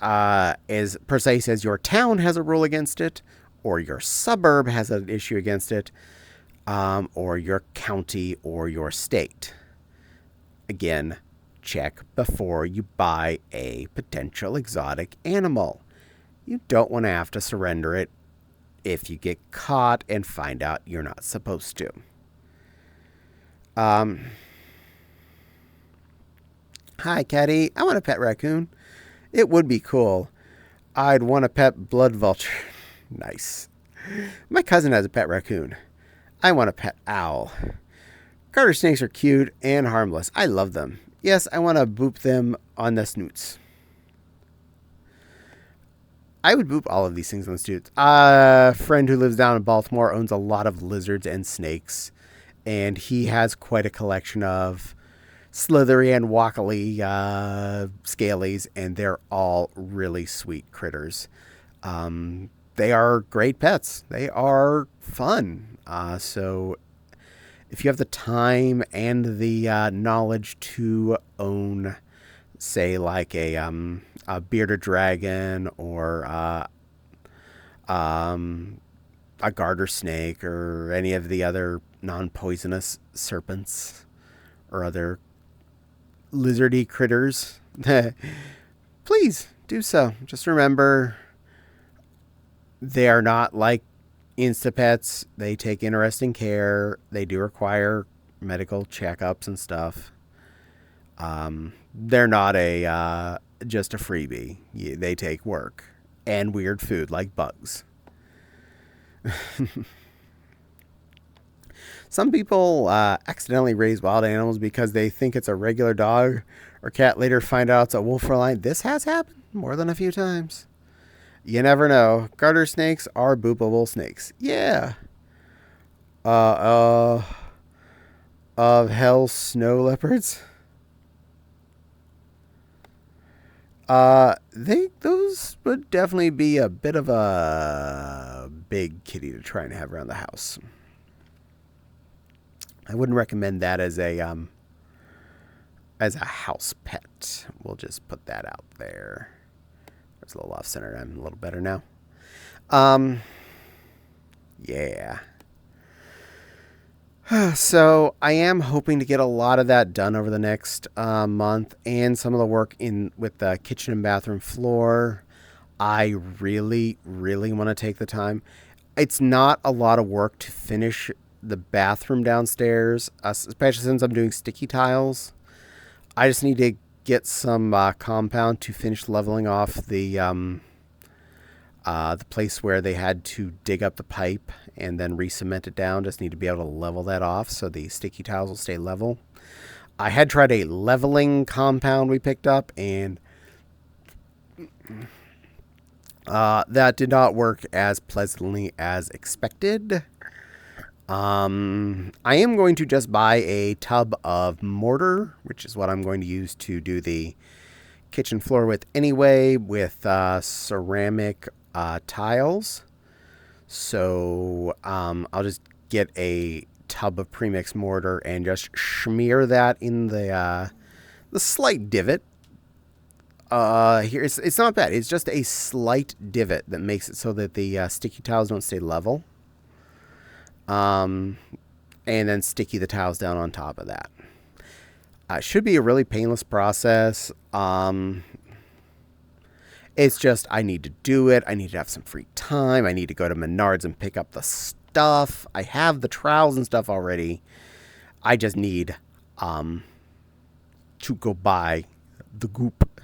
precise as your town has a rule against it, or your suburb has an issue against it, or your county or your state. Again, check before you buy a potential exotic animal. You don't want to have to surrender it if you get caught and find out you're not supposed to. Hi, Caddie. I want a pet raccoon. It would be cool. I'd want a pet blood vulture. Nice. My cousin has a pet raccoon. I want a pet owl. Garter snakes are cute and harmless. I love them. Yes, I want to boop them on the snoots. I would boop all of these things on the snoots. A friend who lives down in Baltimore owns a lot of lizards and snakes, and he has quite a collection of slithery and wockily scalies, and they're all really sweet critters. They are great pets. They are fun. So if you have the time and the knowledge to own, say, like a bearded dragon or a garter snake or any of the other non-poisonous serpents or other lizardy critters, please do so. Just remember, they are not like Instapets. They take interesting care. They do require medical checkups and stuff. They're not just a freebie. They take work and weird food like bugs. Some people accidentally raise wild animals because they think it's a regular dog or cat, later find out it's a wolf or lion. This has happened more than a few times. You never know. Garter snakes are boopable snakes. Yeah. Of hell snow leopards. Those would definitely be a bit of a big kitty to try and have around the house. I wouldn't recommend that as a house pet. We'll just put that out there. It's a little off center. I'm a little better now. Yeah. So I am hoping to get a lot of that done over the next month, and some of the work with the kitchen and bathroom floor. I really, really want to take the time. It's not a lot of work to finish the bathroom downstairs, especially since I'm doing sticky tiles. I just need to get some compound to finish leveling off the place where they had to dig up the pipe and then re-cement it down. Just need to be able to level that off so the sticky tiles will stay level. I had tried a leveling compound we picked up, and that did not work as pleasantly as expected. I am going to just buy a tub of mortar, which is what I'm going to use to do the kitchen floor with anyway, with ceramic tiles. So I'll just get a tub of premix mortar and just smear that in the slight divot. Here it's not bad. It's just a slight divot that makes it so that the sticky tiles don't stay level. And then sticky the tiles down on top of that. It should be a really painless process. It's just I need to do it. I need to have some free time. I need to go to Menards and pick up the stuff. I have the trowels and stuff already. I just need to go buy the goop.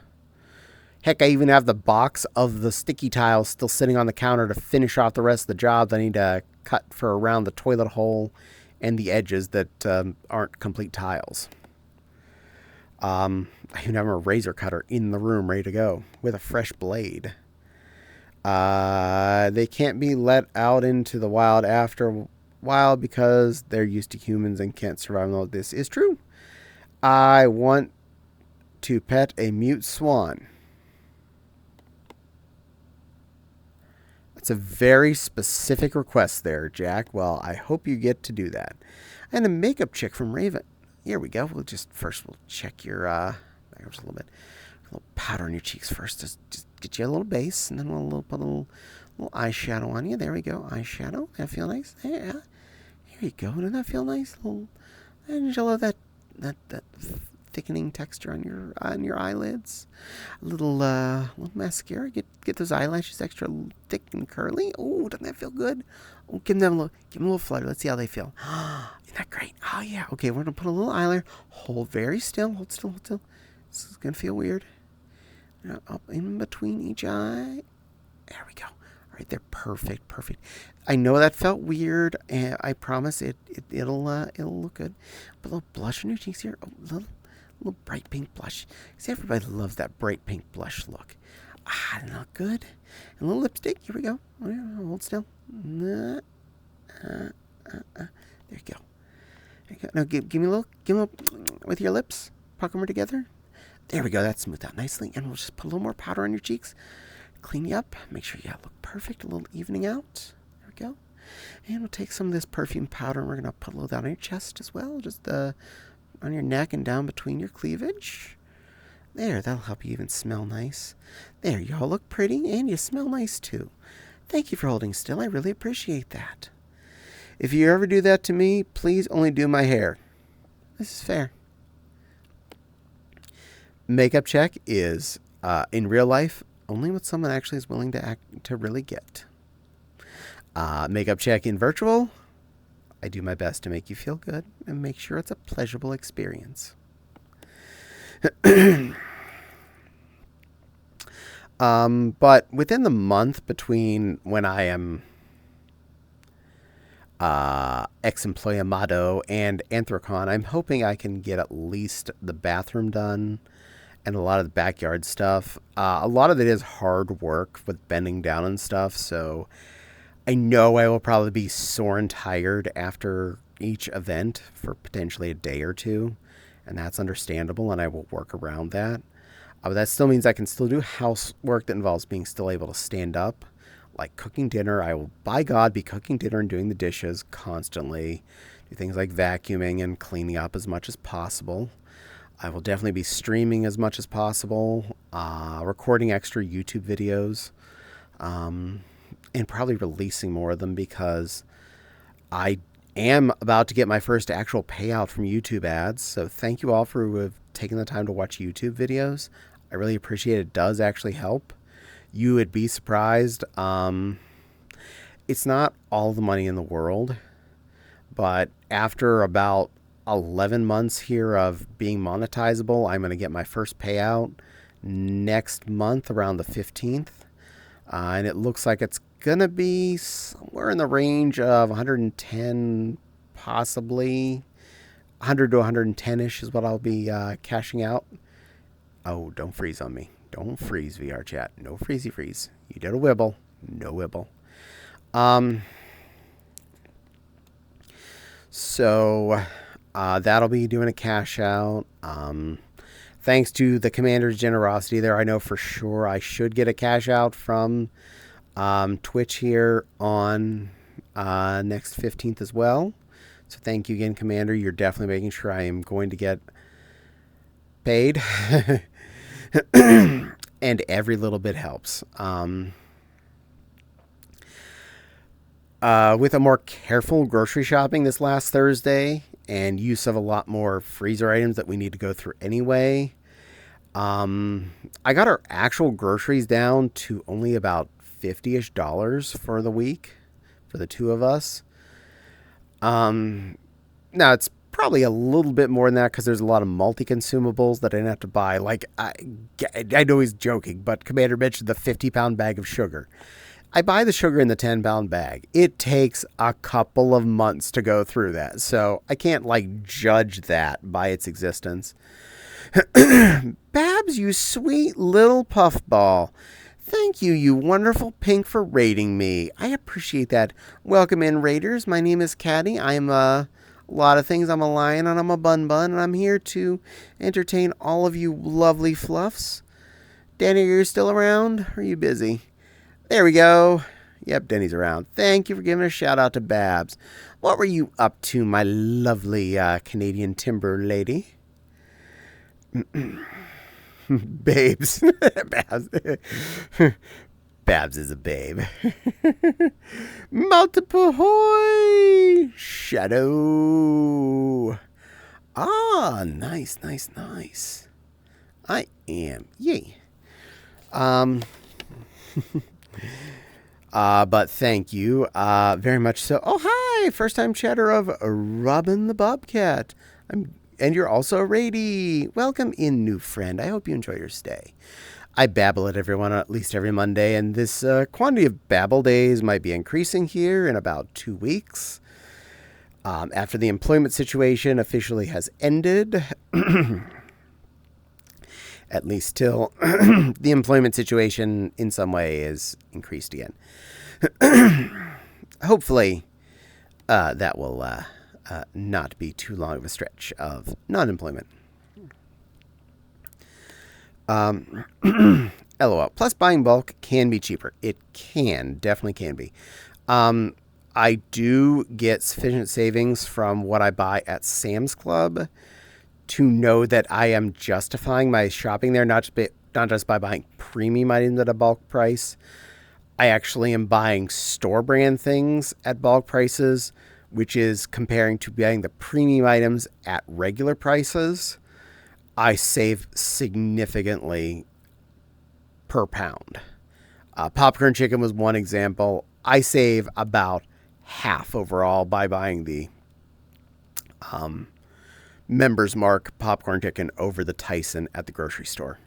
Heck, I even have the box of the sticky tiles still sitting on the counter to finish off the rest of the jobs I need to cut for around the toilet hole and the edges that aren't complete tiles. I even have a razor cutter in the room ready to go with a fresh blade. They can't be let out into the wild after a while because they're used to humans and can't survive. No, this is true. I want to pet a mute swan. That's a very specific request there, Jack. Well, I hope you get to do that. And a makeup chick from Raven. Here we go. We'll check your, there's a little powder on your cheeks first. Just get you a little base, and then we'll put a little eyeshadow on you. There we go. Eyeshadow. That feel nice? Yeah. Here you go. Doesn't that feel nice? And you love that thickening texture on your eyelids. A little mascara. Get those eyelashes extra thick and curly. Oh, doesn't that feel good? Oh, give them a little flutter. Let's see how they feel. Isn't that great? Oh yeah. Okay, we're gonna put a little eyeliner. Hold very still. Hold still. This is gonna feel weird. Up in between each eye. There we go. All right, they're perfect. I know that felt weird. I promise it'll look good. Put a little blush on your cheeks here. A little bright pink blush. See, everybody loves that bright pink blush look. Doesn't that look good? And a little lipstick. Here we go. Hold still. There you go. Now give me a little with your lips. Pucker them together. There we go. That's smoothed out nicely. And we'll just put a little more powder on your cheeks. Clean you up. Make sure you look perfect. A little evening out. There we go. And we'll take some of this perfume powder and we're going to put a little down on your chest as well. Just on your neck and down between your cleavage. There, that'll help you even smell nice. There, you all look pretty and you smell nice too. Thank you for holding still. I really appreciate that. If you ever do that to me, please only do my hair. This is fair. Makeup check is, in real life, only what someone actually is willing to really get. Makeup check in virtual, I do my best to make you feel good and make sure it's a pleasurable experience. But within the month between when I am ex-employamado and Anthrocon, I'm hoping I can get at least the bathroom done and a lot of the backyard stuff. A lot of it is hard work with bending down and stuff, so I know I will probably be sore and tired after each event for potentially a day or two, and that's understandable, and I will work around that. But that still means I can still do housework that involves being still able to stand up, like cooking dinner. I will, by God, be cooking dinner and doing the dishes constantly. Do things like vacuuming and cleaning up as much as possible. I will definitely be streaming as much as possible, recording extra YouTube videos, and probably releasing more of them because I am about to get my first actual payout from YouTube ads. So thank you all for taking the time to watch YouTube videos. I really appreciate it. It does actually help. You would be surprised. it's not all the money in the world, but after about 11 months here of being monetizable, I'm going to get my first payout next month around the 15th. And it looks like it's going to be somewhere in the range of 110, possibly 100 to 110-ish is what I'll be cashing out. Oh, don't freeze on me. Don't freeze, VR chat. No freezy freeze. You did a wibble. No wibble. So that'll be doing a cash out. Thanks to the commander's generosity there, I know for sure I should get a cash out from Twitch here on next 15th as well. So thank you again, Commander. You're definitely making sure I am going to get paid. And every little bit helps. With a more careful grocery shopping this last Thursday and use of a lot more freezer items that we need to go through anyway, I got our actual groceries down to only about $50-ish for the week for the two of us. Now it's probably a little bit more than that because there's a lot of multi-consumables that I didn't have to buy. Like, I know he's joking, but Commander mentioned the 50-pound bag of sugar. I buy the sugar in the 10-pound bag. It takes a couple of months to go through that, so I can't, like, judge that by its existence. Babs, you sweet little puffball. Thank you, you wonderful pink, for rating me. I appreciate that. Welcome in, raiders. My name is Caddie. I'm a lot of things. I'm a lion and I'm a bun, and I'm here to entertain all of you lovely fluffs. Danny, are you still around? Or are you busy? There we go. Yep, Denny's around. Thank you for giving a shout out to Babs. What were you up to, my lovely Canadian timber lady? Babes. Babs. Babs is a babe. Multiple hoy. Shadow. Ah, nice. I am. Yay. But thank you very much so. Oh, hi! First time chatter of Robin the Bobcat. And you're also a raidie. Welcome in, new friend. I hope you enjoy your stay. I babble at everyone at least every Monday, and this quantity of babble days might be increasing here in about 2 weeks. After the employment situation officially has ended, at least till the employment situation in some way is increased again. Hopefully, that will not be too long of a stretch of non-employment. LOL. Plus, buying bulk can be cheaper. It definitely can be. I do get sufficient savings from what I buy at Sam's Club to know that I am justifying my shopping there, not just by buying premium items at a bulk price. I actually am buying store brand things at bulk prices, which is comparing to buying the premium items at regular prices. I save significantly per pound. Popcorn chicken was one example. I save about half overall by buying the Members Mark popcorn chicken over the Tyson at the grocery store.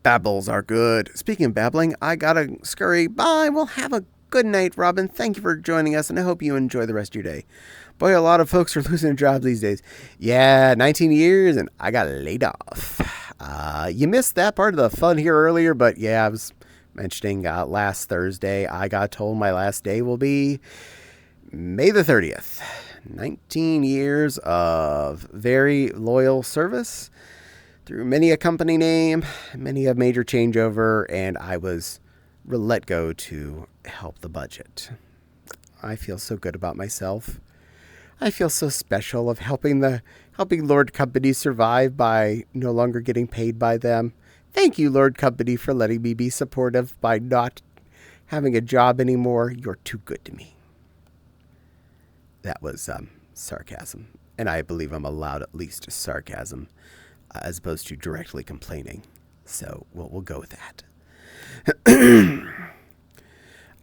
Babbles are good. Speaking of babbling, I gotta scurry. Bye. Well, have a good night, Robin. Thank you for joining us, and I hope you enjoy the rest of your day. Boy, a lot of folks are losing their jobs these days. Yeah, 19 years, and I got laid off. You missed that part of the fun here earlier, but yeah, I was mentioning last Thursday, I got told my last day will be May the 30th. 19 years of very loyal service through many a company name, many a major changeover, and I was let go to help the budget. I feel so good about myself. I feel so special of helping Lord Company survive by no longer getting paid by them. Thank you, Lord Company, for letting me be supportive by not having a job anymore. You're too good to me. That was sarcasm, and I believe I'm allowed at least sarcasm as opposed to directly complaining. So we'll go with that.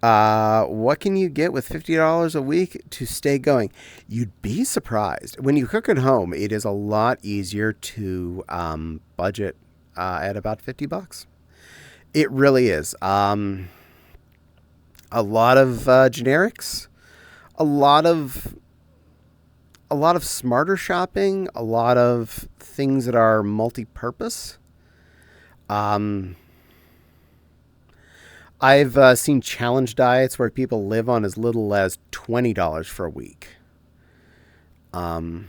What can you get with $50 a week to stay going? You'd be surprised. When you cook at home, it is a lot easier to budget at about $50. It really is. A lot of generics, a lot of smarter shopping, a lot of things that are multi-purpose. Um, I've seen challenge diets where people live on as little as $20 for a week, um,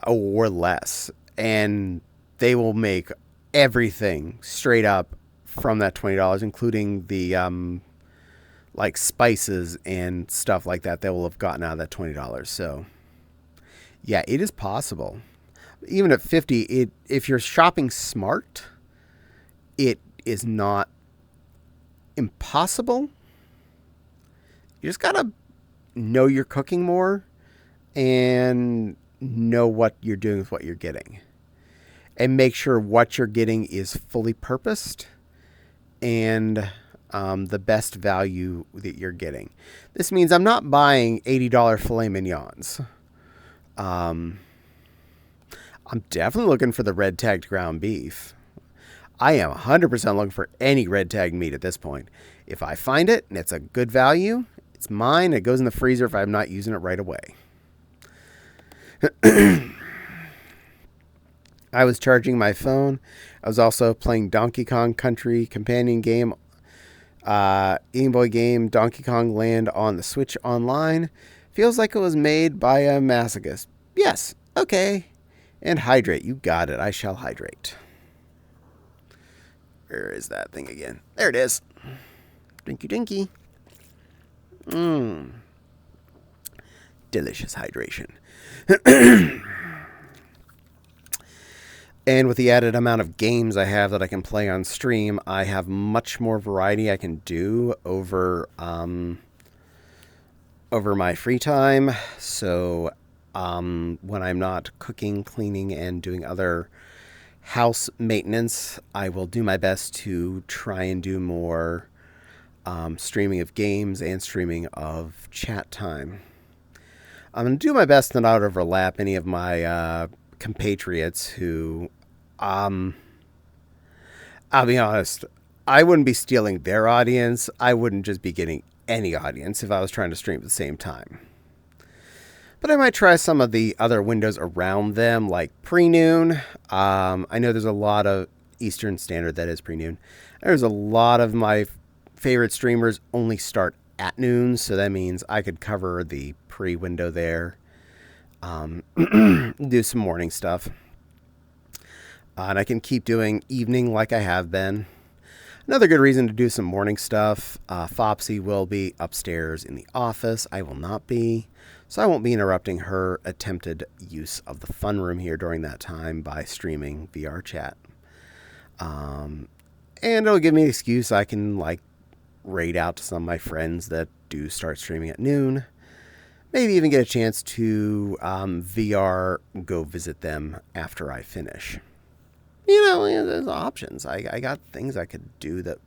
or less, and they will make everything straight up from that $20, including the like spices and stuff like that. They will have gotten out of that $20. So yeah, it is possible. Even at 50, if you're shopping smart, it is not impossible. You just gotta know you're cooking more and know what you're doing with what you're getting, and make sure what you're getting is fully purposed and the best value that you're getting. This means I'm not buying $80 filet mignons. Um, I'm definitely looking for the red tagged ground beef. I am 100% looking for any red tagged meat at this point. If I find it and it's a good value, it's mine. It goes in the freezer if I'm not using it right away. I was charging my phone. I was also playing Donkey Kong Country companion game, Game Boy game, Donkey Kong Land on the Switch Online. Feels like it was made by a masochist. Yes, okay. And hydrate. You got it. I shall hydrate. Where is that thing again? There it is. Drinky dinky. Mmm. Delicious hydration. And with the added amount of games I have that I can play on stream, I have much more variety I can do over my free time. So when I'm not cooking, cleaning, and doing other house maintenance, I will do my best to try and do more streaming of games and streaming of chat time. I'm going to do my best to not overlap any of my compatriots who, I'll be honest, I wouldn't be stealing their audience. I wouldn't just be getting any audience if I was trying to stream at the same time. But I might try some of the other windows around them, like pre-noon. I know there's a lot of Eastern Standard that is pre-noon. There's a lot of my favorite streamers only start at noon, so that means I could cover the pre-window there. Do some morning stuff. And I can keep doing evening like I have been. Another good reason to do some morning stuff, Fopsy will be upstairs in the office. I will not be. So I won't be interrupting her attempted use of the fun room here during that time by streaming VR chat. And it'll give me an excuse. I can raid out to some of my friends that do start streaming at noon. Maybe even get a chance to VR go visit them after I finish. There's options. I got things I could do that...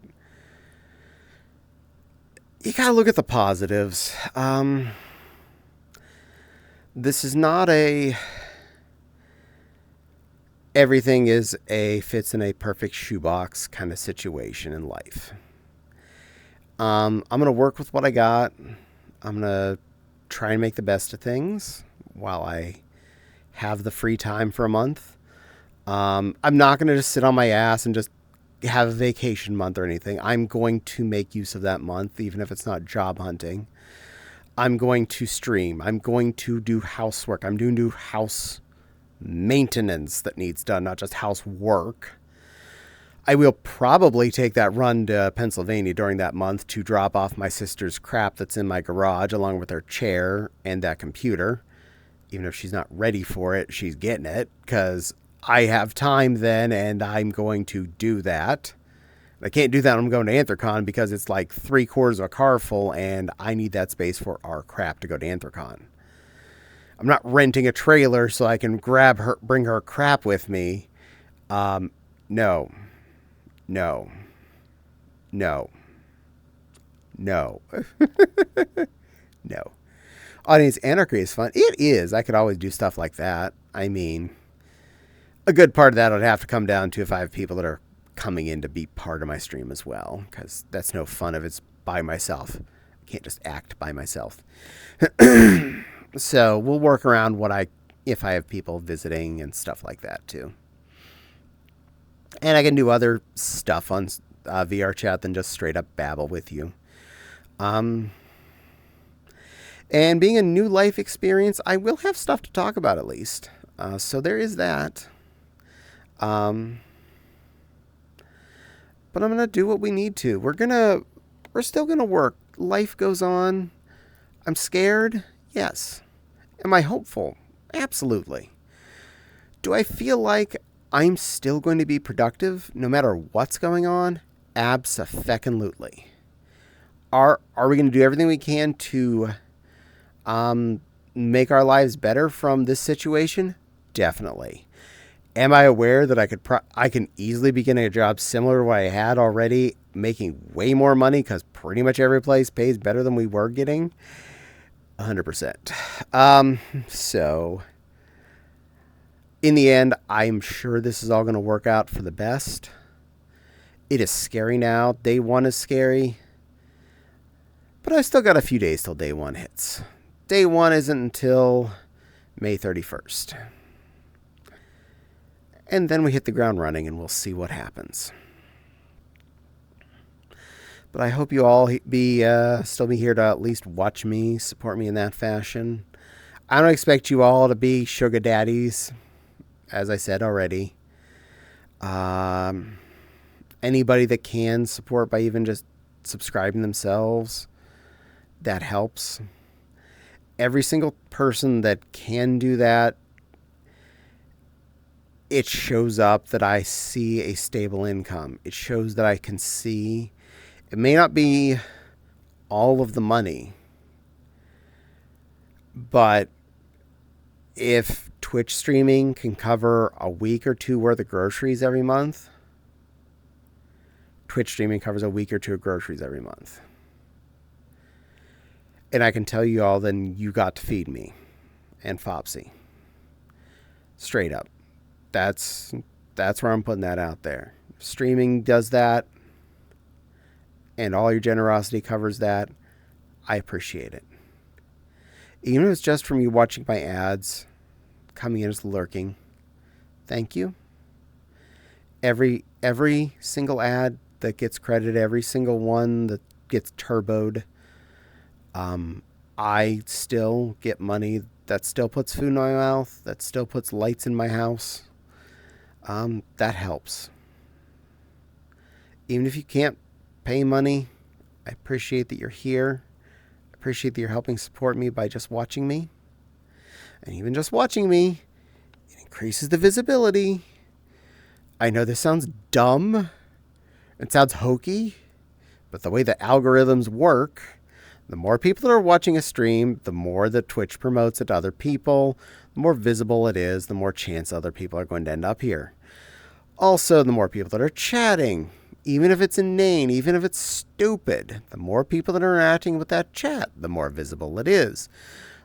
You gotta look at the positives. This is not a... Everything fits in a perfect shoebox kind of situation in life. I'm going to work with what I got. I'm going to try and make the best of things while I have the free time for a month. I'm not going to just sit on my ass and just have a vacation month or anything. I'm going to make use of that month, even if it's not job hunting. I'm going to stream. I'm going to do housework. I'm doing house maintenance that needs done, not just housework. I will probably take that run to Pennsylvania during that month to drop off my sister's crap that's in my garage, along with her chair and that computer. Even if she's not ready for it, she's getting it, because I have time then, and I'm going to do that. I can't do that when I'm going to Anthrocon, because it's like 3/4 of a car full, and I need that space for our crap to go to Anthrocon. I'm not renting a trailer so I can bring her crap with me. No. No. No. No. No. Audience anarchy is fun. It is. I could always do stuff like that. I mean, a good part of that would have to come down to if I have people that are coming in to be part of my stream as well, because that's no fun if it's by myself. I can't just act by myself. So we'll work around if I have people visiting and stuff like that too. And I can do other stuff on VR chat than just straight up babble with you. And being a new life experience, I will have stuff to talk about at least. So there is that. But I'm gonna do what we need to. We're still gonna work. Life goes on. I'm scared. Yes. Am I hopeful? Absolutely. Do I feel like I'm still going to be productive no matter what's going on? Abso-feckin-lutely. Are we going to do everything we can to make our lives better from this situation? Definitely. Am I aware that I can easily be getting a job similar to what I had already, making way more money because pretty much every place pays better than we were getting? 100%. So in the end, I'm sure this is all going to work out for the best. It is scary now. Day one is scary. But I still got a few days till day one hits. Day one isn't until May 31st. And then we hit the ground running and we'll see what happens. But I hope you all still be here to at least watch me, support me in that fashion. I don't expect you all to be sugar daddies, as I said already. Anybody that can support by even just subscribing themselves, that helps. Every single person that can do that, it shows up that I see a stable income. It shows that I can see. It may not be all of the money, but if Twitch streaming can cover a week or two worth of groceries every month, Twitch streaming covers a week or two of groceries every month. And I can tell you all, then you got to feed me and Fopsy. Straight up. That's where I'm putting that out there. Streaming does that, and all your generosity covers that. I appreciate it. Even if it's just from you watching my ads, coming in as lurking, thank you. Every single ad that gets credited, every single one that gets turboed, I still get money. That still puts food in my mouth. That still puts lights in my house. That helps. Even if you can't pay money, I appreciate that you're here. I appreciate that you're helping support me by just watching me. And even just watching me, it increases the visibility. I know this sounds dumb. It sounds hokey. But the way the algorithms work, the more people that are watching a stream, the more that Twitch promotes it to other people, the more visible it is, the more chance other people are going to end up here. Also, the more people that are chatting, even if it's inane, even if it's stupid, the more people that are interacting with that chat, the more visible it is.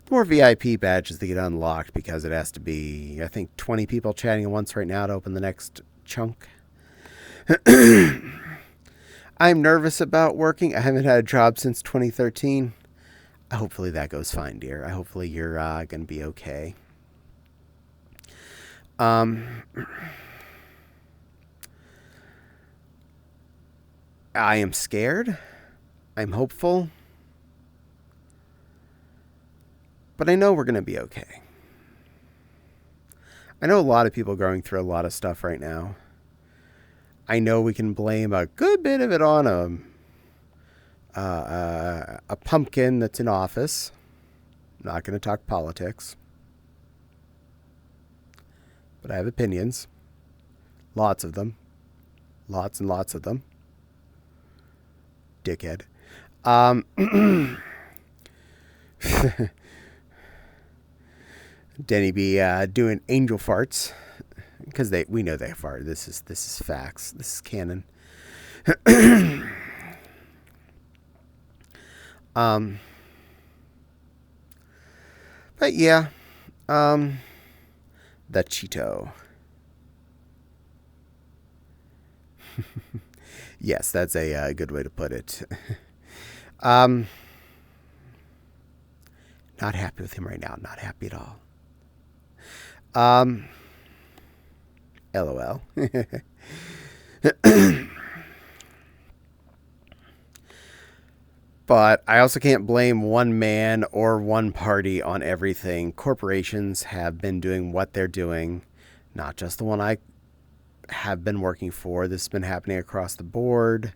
The more VIP badges that get unlocked, because it has to be, I think, 20 people chatting at once right now to open the next chunk. I'm nervous about working. I haven't had a job since 2013. Hopefully that goes fine, dear. Hopefully you're going to be okay. I am scared. I'm hopeful. But I know we're going to be okay. I know a lot of people going through a lot of stuff right now. I know we can blame a good bit of it on a pumpkin that's in office. I'm not going to talk politics. But I have opinions. Lots of them. Lots and lots of them. Dickhead. Denny be doing angel farts because we know they are. This is facts. This is canon. um, but yeah, the Cheeto. Yes, that's a good way to put it. um, not happy with him right now. Not happy at all. LOL. But I also can't blame one man or one party on everything. Corporations have been doing what they're doing, not just the one I have been working for. This has been happening across the board.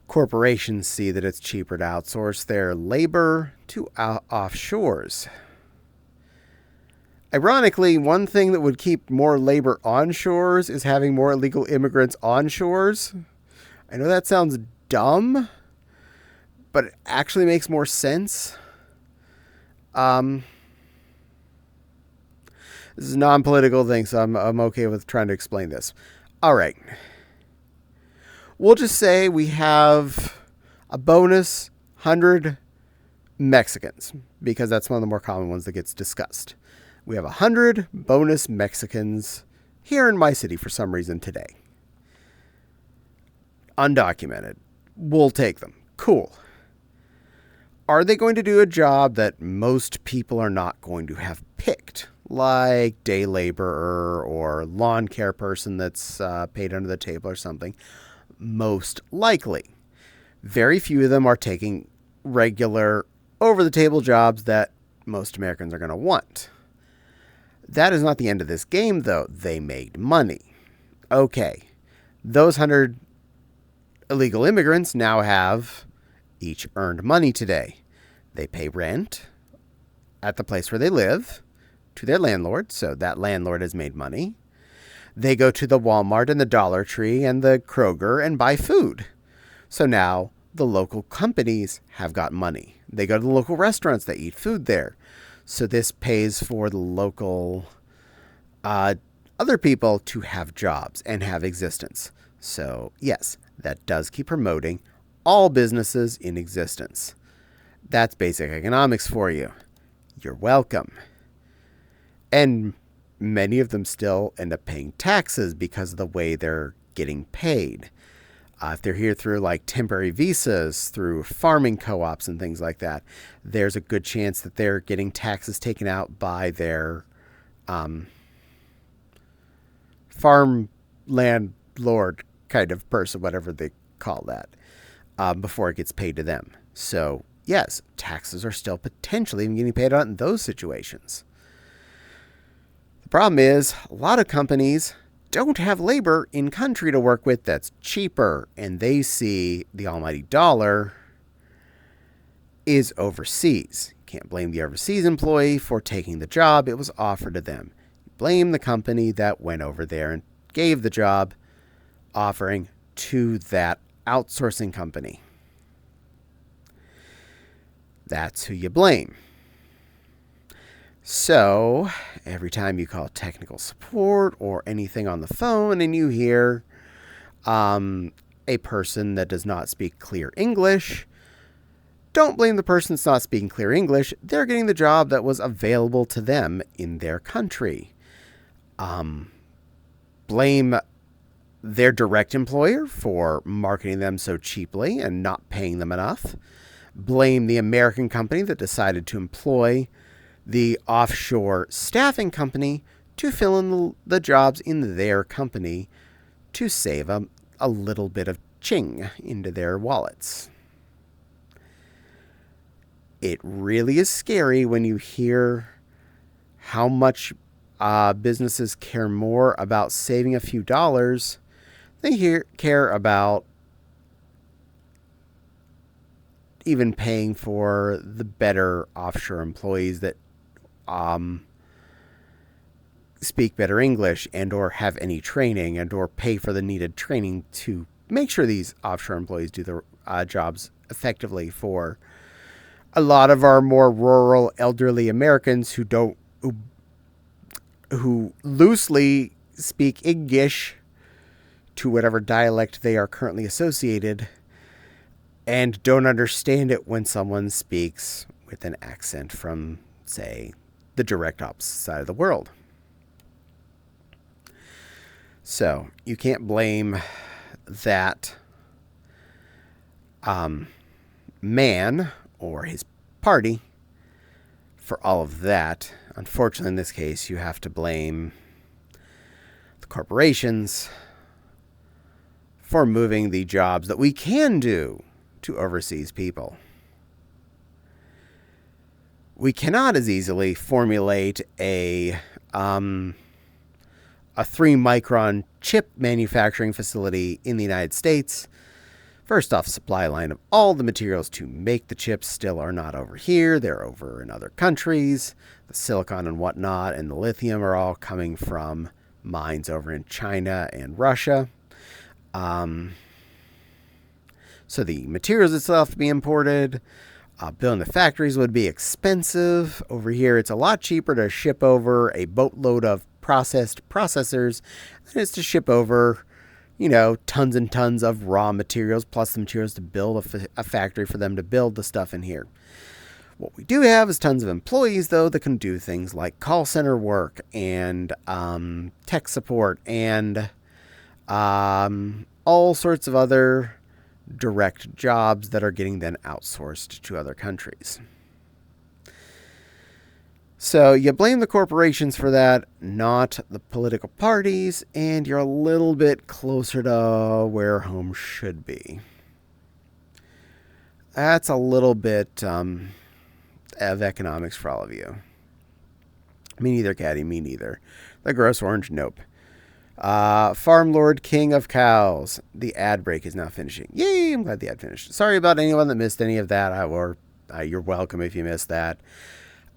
Corporations see that it's cheaper to outsource their labor to offshores. Ironically, one thing that would keep more labor on shores is having more illegal immigrants on shores. I know that sounds dumb, but it actually makes more sense. This is a non-political thing, so I'm okay with trying to explain this. All right. We'll just say we have a bonus 100 Mexicans, because that's one of the more common ones that gets discussed. We have 100 bonus Mexicans here in my city for some reason today. Undocumented. We'll take them. Cool. Are they going to do a job that most people are not going to have picked? Like day laborer or lawn care person that's paid under the table or something? Most likely. Very few of them are taking regular over-the-table jobs that most Americans are going to want. That is not the end of this game, though. They made money. Okay. Those 100 illegal immigrants now have each earned money today. They pay rent at the place where they live to their landlord, so that landlord has made money. They go to the Walmart and the Dollar Tree and the Kroger and buy food. So now the local companies have got money. They go to the local restaurants, they eat food there. So this pays for the local other people to have jobs and have existence. So yes, that does keep promoting all businesses in existence. That's basic economics for you. You're welcome. And many of them still end up paying taxes because of the way they're getting paid. If they're here through like temporary visas, through farming co-ops and things like that, there's a good chance that they're getting taxes taken out by their farm landlord kind of person, whatever they call that, before it gets paid to them. So yes, taxes are still potentially even getting paid out in those situations. The problem is a lot of companies don't have labor in country to work with that's cheaper, and they see the almighty dollar is overseas. You can't blame the overseas employee for taking the job. It was offered to them. You blame the company that went over there and gave the job offering to that outsourcing company. That's who you blame. So, every time you call technical support or anything on the phone and you hear a person that does not speak clear English, don't blame the person that's not speaking clear English. They're getting the job that was available to them in their country. Blame their direct employer for marketing them so cheaply and not paying them enough. Blame the American company that decided to employ the offshore staffing company to fill in the jobs in their company to save a little bit of ching into their wallets. It really is scary when you hear how much businesses care more about saving a few dollars than care about even paying for the better offshore employees that speak better English and or have any training and or pay for the needed training to make sure these offshore employees do their jobs effectively for a lot of our more rural elderly Americans who loosely speak English to whatever dialect they are currently associated and don't understand it when someone speaks with an accent from, say, the direct opposite side of the world. So you can't blame that man or his party for all of that. Unfortunately, in this case, you have to blame the corporations for moving the jobs that we can do to overseas people. We cannot as easily formulate a 3-micron chip manufacturing facility in the United States. First off, supply line of all the materials to make the chips still are not over here. They're over in other countries. The silicon and whatnot and the lithium are all coming from mines over in China and Russia. So the materials itself to be imported. Building the factories would be expensive. Over here, it's a lot cheaper to ship over a boatload of processed processors than it is to ship over, tons and tons of raw materials, plus the materials to build a factory for them to build the stuff in here. What we do have is tons of employees, though, that can do things like call center work and tech support and all sorts of other direct jobs that are getting then outsourced to other countries. So you blame the corporations for that, not the political parties, and you're a little bit closer to where home should be. That's a little bit of economics for all of you. Me neither, Caddie, me neither. The gross orange, nope. Farm Lord King of Cows. The ad break is now finishing. Yay, I'm glad the ad finished. Sorry about anyone that missed any of that, you're welcome if you missed that.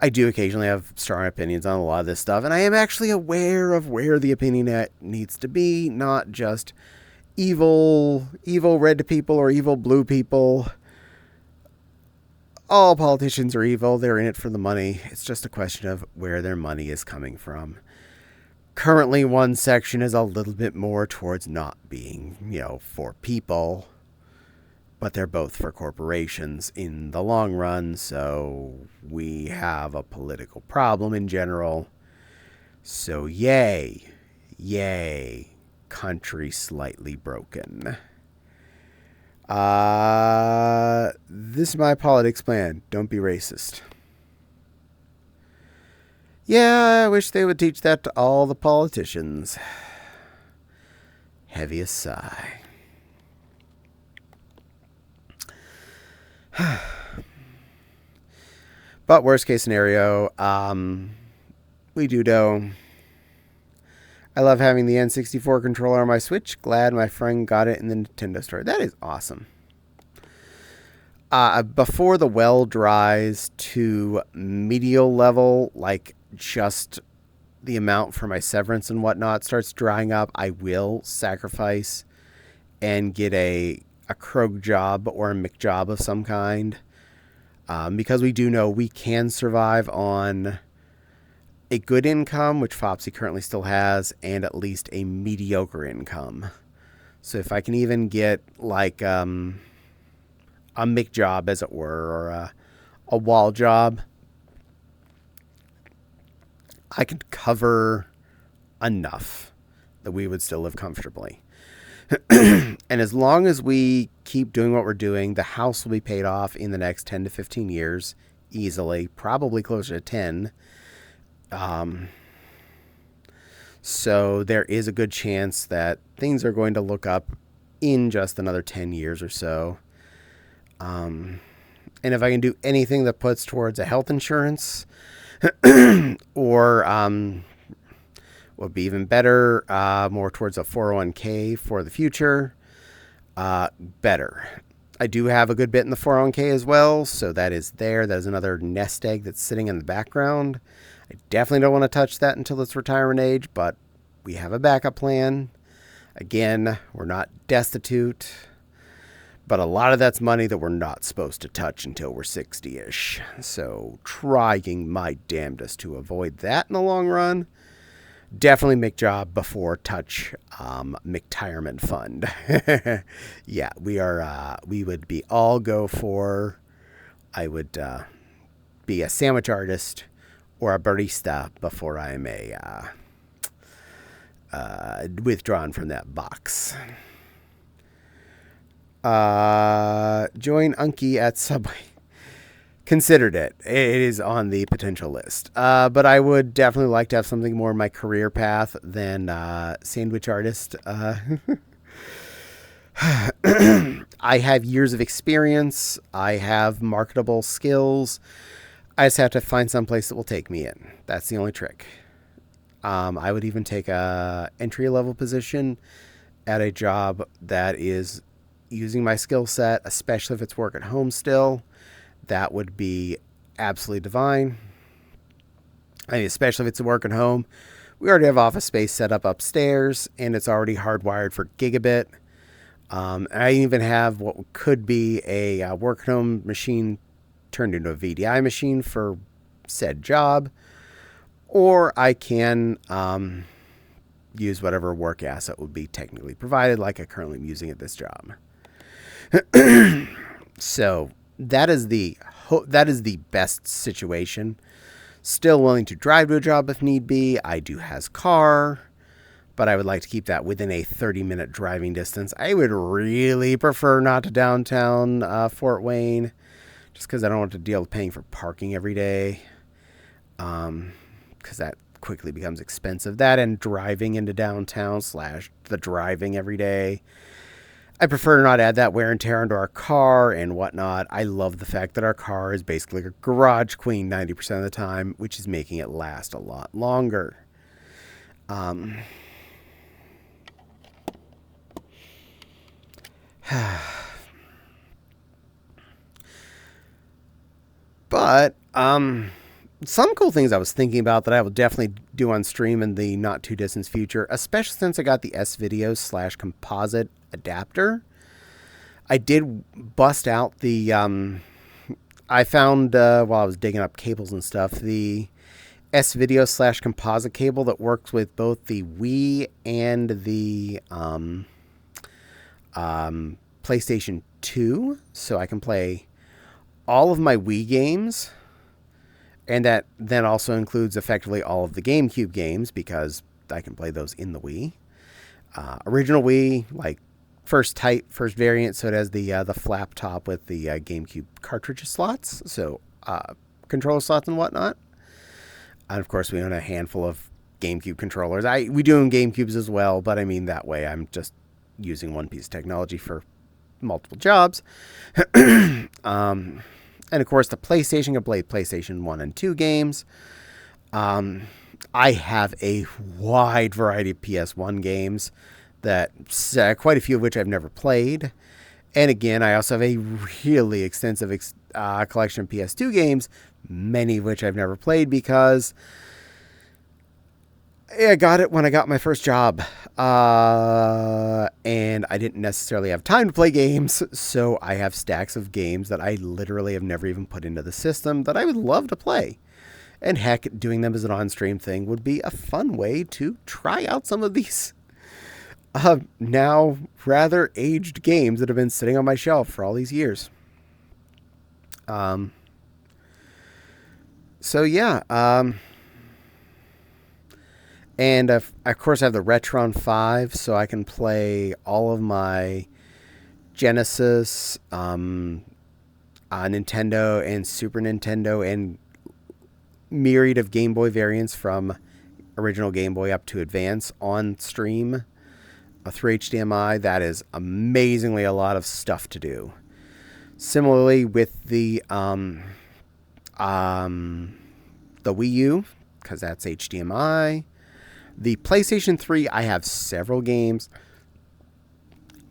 I do occasionally have strong opinions on a lot of this stuff, and I am actually aware of where the opinion needs to be, not just evil red people or evil blue people. All politicians are evil. They're in it for the money. It's just a question of where their money is coming from. Currently, one section is a little bit more towards not being, for people, but they're both for corporations in the long run, so we have a political problem in general. So yay, country slightly broken. This is my politics plan. Don't be racist. Yeah, I wish they would teach that to all the politicians. Heaviest sigh. But worst case scenario, we do know. I love having the N64 controller on my Switch. Glad my friend got it in the Nintendo store. That is awesome. Before the well dries to medial level, like just the amount for my severance and whatnot starts drying up, I will sacrifice and get a Krog job or a Mick job of some kind. Because we do know we can survive on a good income, which Fopsy currently still has, and at least a mediocre income. So if I can even get like a Mick job, as it were, or a wall job, I could cover enough that we would still live comfortably. And as long as we keep doing what we're doing, the house will be paid off in the next 10 to 15 years easily, probably closer to 10. So there is a good chance that things are going to look up in just another 10 years or so. And if I can do anything that puts towards a health insurance or would be even better, more towards a 401k for the future, better. I do have a good bit in the 401k as well, so that is there. That is another nest egg that's sitting in the background. I definitely don't want to touch that until it's retirement age, but we have a backup plan. Again, we're not destitute, but a lot of that's money that we're not supposed to touch until we're 60-ish. So trying my damnedest to avoid that in the long run. Definitely McJob before touch McTirement Fund. Yeah, we are. We would be all go for. I would be a sandwich artist or a barista before I am a withdrawn from that box. Join Unky at Subway. Considered it. It is on the potential list. But I would definitely like to have something more in my career path than sandwich artist. I have years of experience. I have marketable skills. I just have to find some place that will take me in. That's the only trick. I would even take a entry level position at a job that is using my skill set, especially if it's work at home still. That would be absolutely divine. I mean, especially if it's a work at home. We already have office space set up upstairs, and it's already hardwired for gigabit. I even have what could be a work at home machine turned into a VDI machine for said job. Or I can use whatever work asset would be technically provided, like I currently am using at this job. So that is the best situation. Still willing to drive to a job if need be. I do has car, but I would like to keep that within a 30-minute driving distance. I would really prefer not to downtown Fort Wayne, just because I don't want to deal with paying for parking every day, because that quickly becomes expensive. That and driving into downtown / the driving every day. I prefer to not add that wear and tear into our car and whatnot. I love the fact that our car is basically a garage queen 90% of the time, which is making it last a lot longer. But some cool things I was thinking about that I will definitely do on stream in the not too distant future, especially since I got the S-Video / composite adapter. I did bust out the I found while I was digging up cables and stuff, the S-Video / composite cable that works with both the Wii and the PlayStation 2, so I can play all of my Wii games. And that then also includes effectively all of the GameCube games, because I can play those in the Wii. Original Wii, like first variant, so it has the flap top with the GameCube cartridge slots, so controller slots and whatnot. And of course, we own a handful of GameCube controllers. We do own GameCubes as well, but I mean that way I'm just using one piece of technology for multiple jobs. And of course, the PlayStation can play PlayStation 1 and 2 games. I have a wide variety of PS1 games, that quite a few of which I've never played. And again, I also have a really extensive collection of PS2 games, many of which I've never played because I got it when I got my first job. And I didn't necessarily have time to play games, so I have stacks of games that I literally have never even put into the system that I would love to play. And heck, doing them as an on-stream thing would be a fun way to try out some of these now rather aged games that have been sitting on my shelf for all these years. So yeah, and of course I have the Retron 5, so I can play all of my Genesis, Nintendo and Super Nintendo, and myriad of Game Boy variants from original Game Boy up to Advance on stream through HDMI. That is amazingly a lot of stuff to do. Similarly with the Wii U, because that's HDMI. The PlayStation 3, I have several games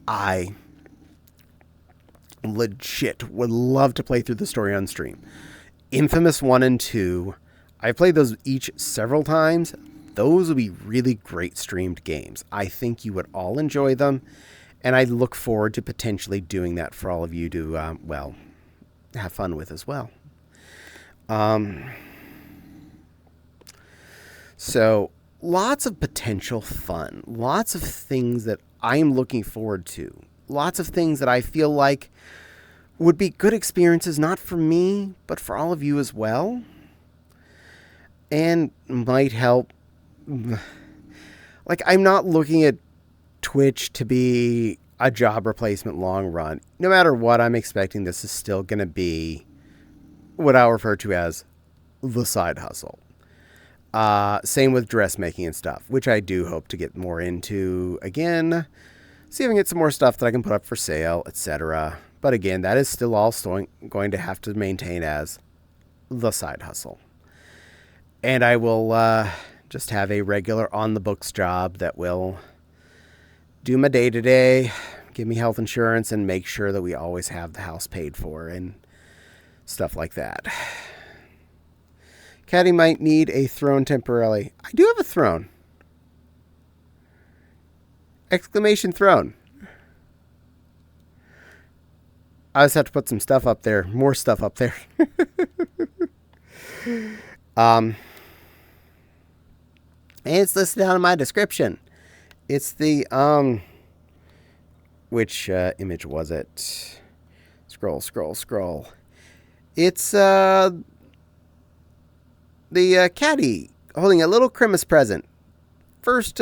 I legit would love to play through the story on stream. Infamous 1 and 2, I played those each several times. Those would be really great streamed games. I think you would all enjoy them, and I look forward to potentially doing that for all of you to, have fun with as well. So lots of potential fun, lots of things that I'm looking forward to, lots of things that I feel like would be good experiences, not for me, but for all of you as well, and might help. Like, I'm not looking at Twitch to be a job replacement long run. No matter what, I'm expecting this is still going to be what I'll refer to as the side hustle. Same with dressmaking and stuff, which I do hope to get more into again. See if I can get some more stuff that I can put up for sale, etc. But again, that is still all going to have to maintain as the side hustle. And I will just have a regular on-the-books job that will do my day-to-day, give me health insurance, and make sure that we always have the house paid for and stuff like that. Caddie might need a throne temporarily. I do have a throne. Exclamation throne. I just have to put some stuff up there. More stuff up there. And it's listed down in my description. It's the, which image was it? Scroll. It's, the Caddie holding a little Christmas present. First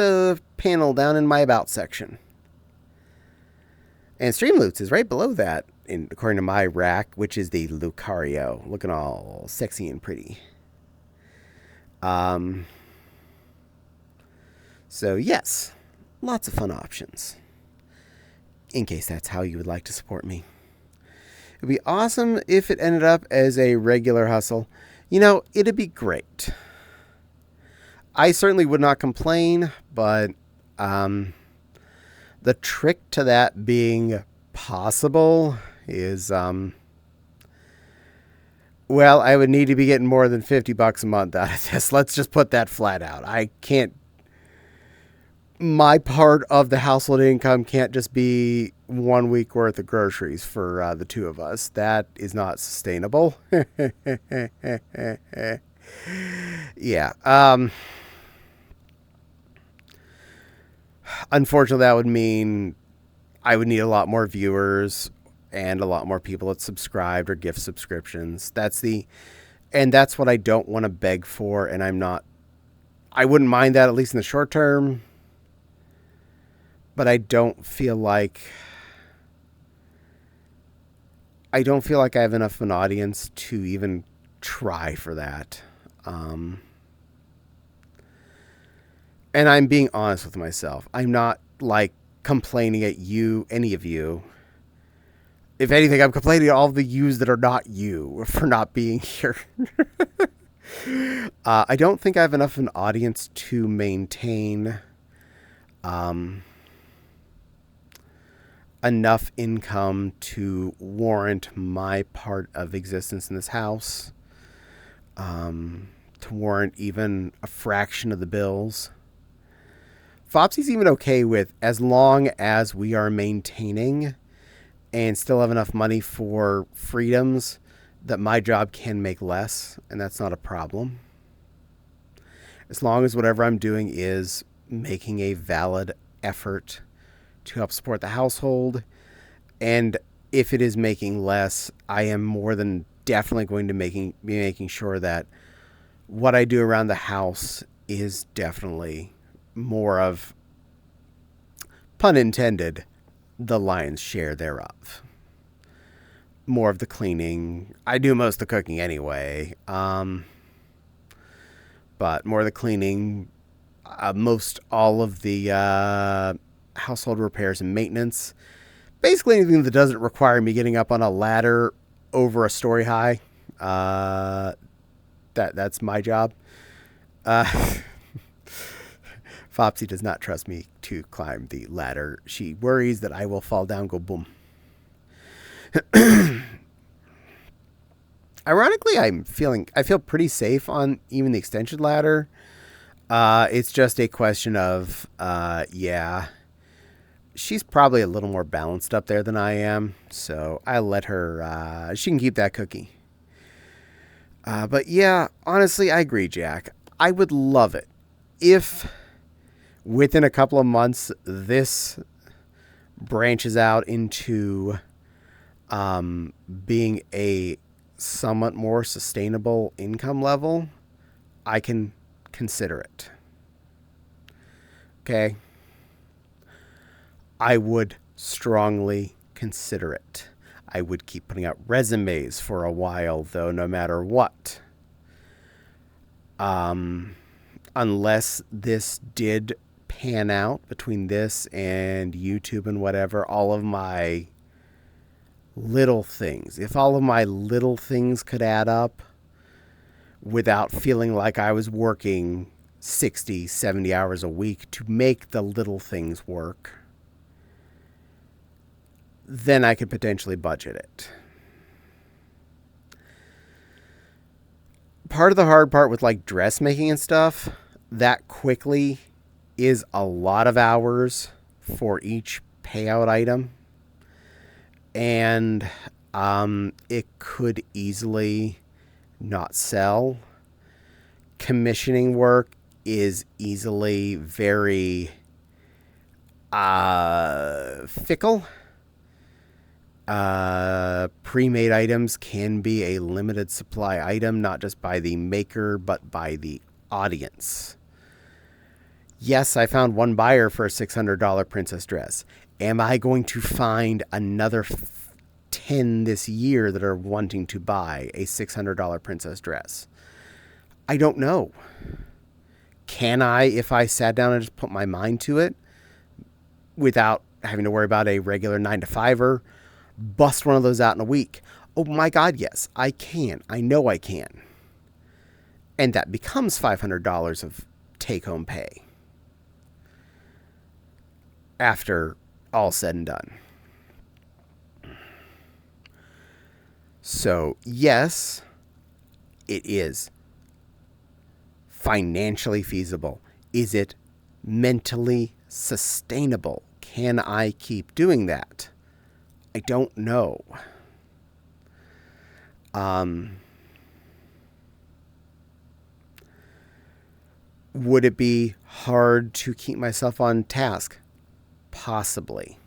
panel down in my About section. And Streamloots is right below that, according to my rack, which is the Lucario. Looking all sexy and pretty. So, yes, lots of fun options. In case that's how you would like to support me. It would be awesome if it ended up as a regular hustle. You know, it'd be great. I certainly would not complain, but the trick to that being possible is, well, I would need to be getting more than $50 a month out of this. Let's just put that flat out. I can't. My part of the household income can't just be 1 week worth of groceries for the two of us. That is not sustainable. Yeah. Unfortunately, that would mean I would need a lot more viewers and a lot more people that subscribed or gift subscriptions. And that's what I don't want to beg for. And I wouldn't mind that, at least in the short term. But I don't feel like I have enough of an audience to even try for that. And I'm being honest with myself. I'm not like complaining at you, any of you. If anything, I'm complaining at all the yous that are not you for not being here. I don't think I have enough of an audience to maintain enough income to warrant my part of existence in this house, to warrant even a fraction of the bills. Fopsy's even okay with, as long as we are maintaining and still have enough money for freedoms that my job can make less, and that's not a problem. As long as whatever I'm doing is making a valid effort to help support the household, and if it is making less, I am more than definitely going to be making sure that what I do around the house is definitely more of, pun intended, the lion's share thereof. More of the cleaning. I do most of the cooking anyway, but more of the cleaning, most all of the household repairs and maintenance. Basically anything that doesn't require me getting up on a ladder over a story high. That's my job. Fopsy does not trust me to climb the ladder. She worries that I will fall down, go boom. Ironically, I feel pretty safe on even the extension ladder. It's just a question of, she's probably a little more balanced up there than I am, so I let her, she can keep that cookie. But yeah, honestly, I agree, Jack. I would love it if within a couple of months this branches out into being a somewhat more sustainable income level, I can consider it. Okay? I would strongly consider it. I would keep putting out resumes for a while, though, no matter what. Unless this did pan out between this and YouTube and whatever, all of my little things, if all of my little things could add up without feeling like I was working 60, 70 hours a week to make the little things work, then I could potentially budget it. Part of the hard part with like dressmaking and stuff, that quickly is a lot of hours for each payout item. And it could easily not sell. Commissioning work is easily very fickle. Pre-made items can be a limited supply item, not just by the maker, but by the audience. Yes, I found one buyer for a $600 princess dress. Am I going to find another 10 this year that are wanting to buy a $600 princess dress? I don't know. Can I, if I sat down and just put my mind to it, without having to worry about a regular 9-to-5er, bust one of those out in a week? Oh my God, yes, I can. I know I can. And that becomes $500 of take-home pay after all said and done. So, yes, it is financially feasible. Is it mentally sustainable? Can I keep doing that? I don't know. Would it be hard to keep myself on task? Possibly.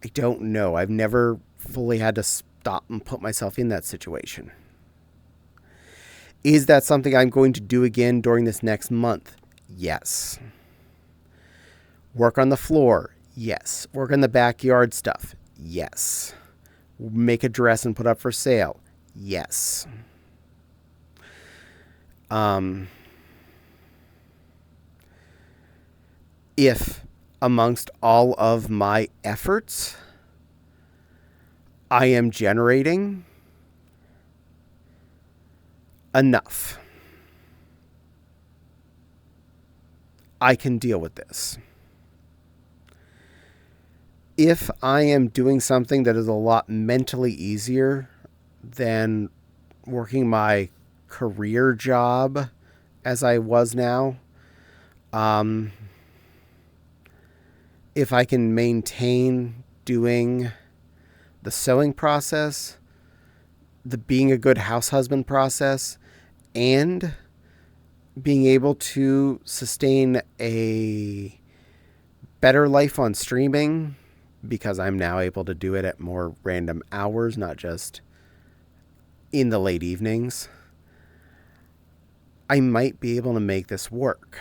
I don't know. I've never fully had to stop and put myself in that situation. Is that something I'm going to do again during this next month? Yes. Work on the floor? Yes. Work on the backyard stuff? Yes. Make a dress and put up for sale? Yes. If amongst all of my efforts, I am generating enough, I can deal with this. If I am doing something that is a lot mentally easier than working my career job as I was now, if I can maintain doing the sewing process, the being a good house husband process, and being able to sustain a better life on streaming, because I'm now able to do it at more random hours, not just in the late evenings, I might be able to make this work.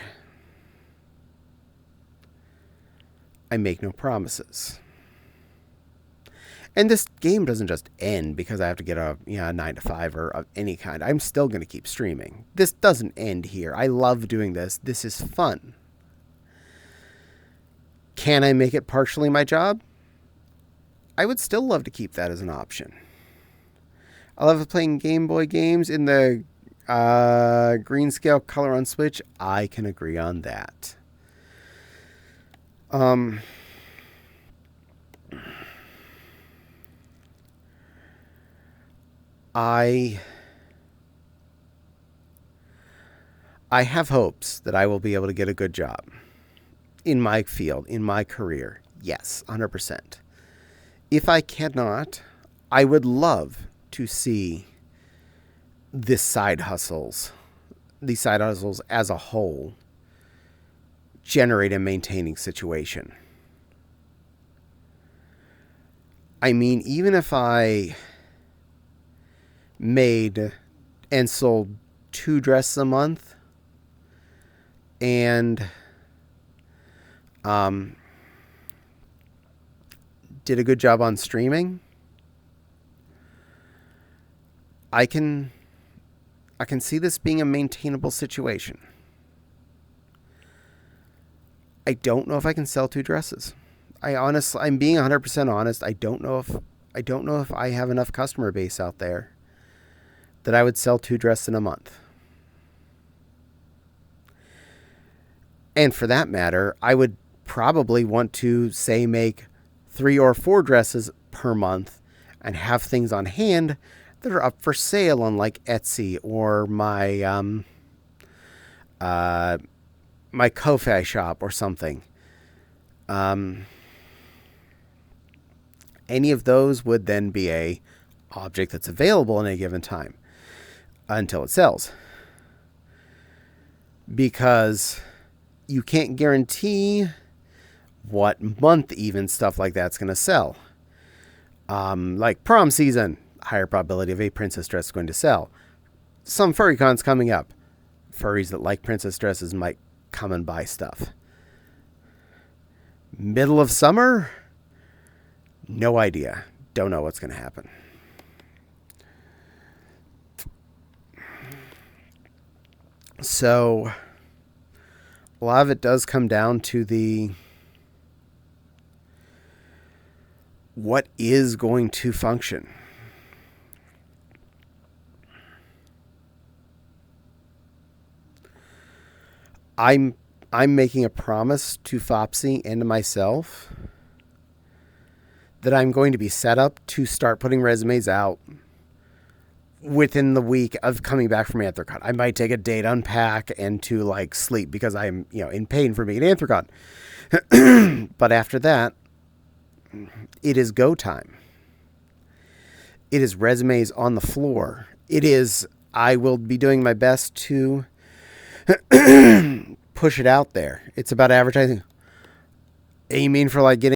I make no promises. And this game doesn't just end because I have to get a 9-to-5 or of any kind. I'm still going to keep streaming. This doesn't end here. I love doing this. This is fun. Can I make it partially my job? I would still love to keep that as an option. I love playing Game Boy games in the green scale color on Switch. I can agree on that. I have hopes that I will be able to get a good job in my field, in my career. Yes, 100%. If I cannot, I would love to see these side hustles as a whole generate a maintaining situation. I mean, even if I made and sold 2 dresses a month and did a good job on streaming, I can see this being a maintainable situation. I don't know if I can sell 2 dresses. I'm being 100% honest. I don't know if I have enough customer base out there that I would sell 2 dresses in a month. And for that matter, I would probably want to, say, make 3 or 4 dresses per month and have things on hand that are up for sale on like Etsy or my Ko-Fi shop or something. Any of those would then be a object that's available in a given time until it sells. Because you can't guarantee what month even stuff like that's going to sell. Like prom season, higher probability of a princess dress going to sell. Some furry cons coming up. Furries that like princess dresses might come and buy stuff. Middle of summer? No idea. Don't know what's going to happen. So, a lot of it does come down to what is going to function. I'm making a promise to Fopsy and to myself that I'm going to be set up to start putting resumes out within the week of coming back from Anthrocon. I might take a day to unpack and to like sleep because I'm, in pain for being at Anthrocon. But after that, it is go time. It is resumes on the floor. I will be doing my best to push it out there. It's about advertising. Aiming for like getting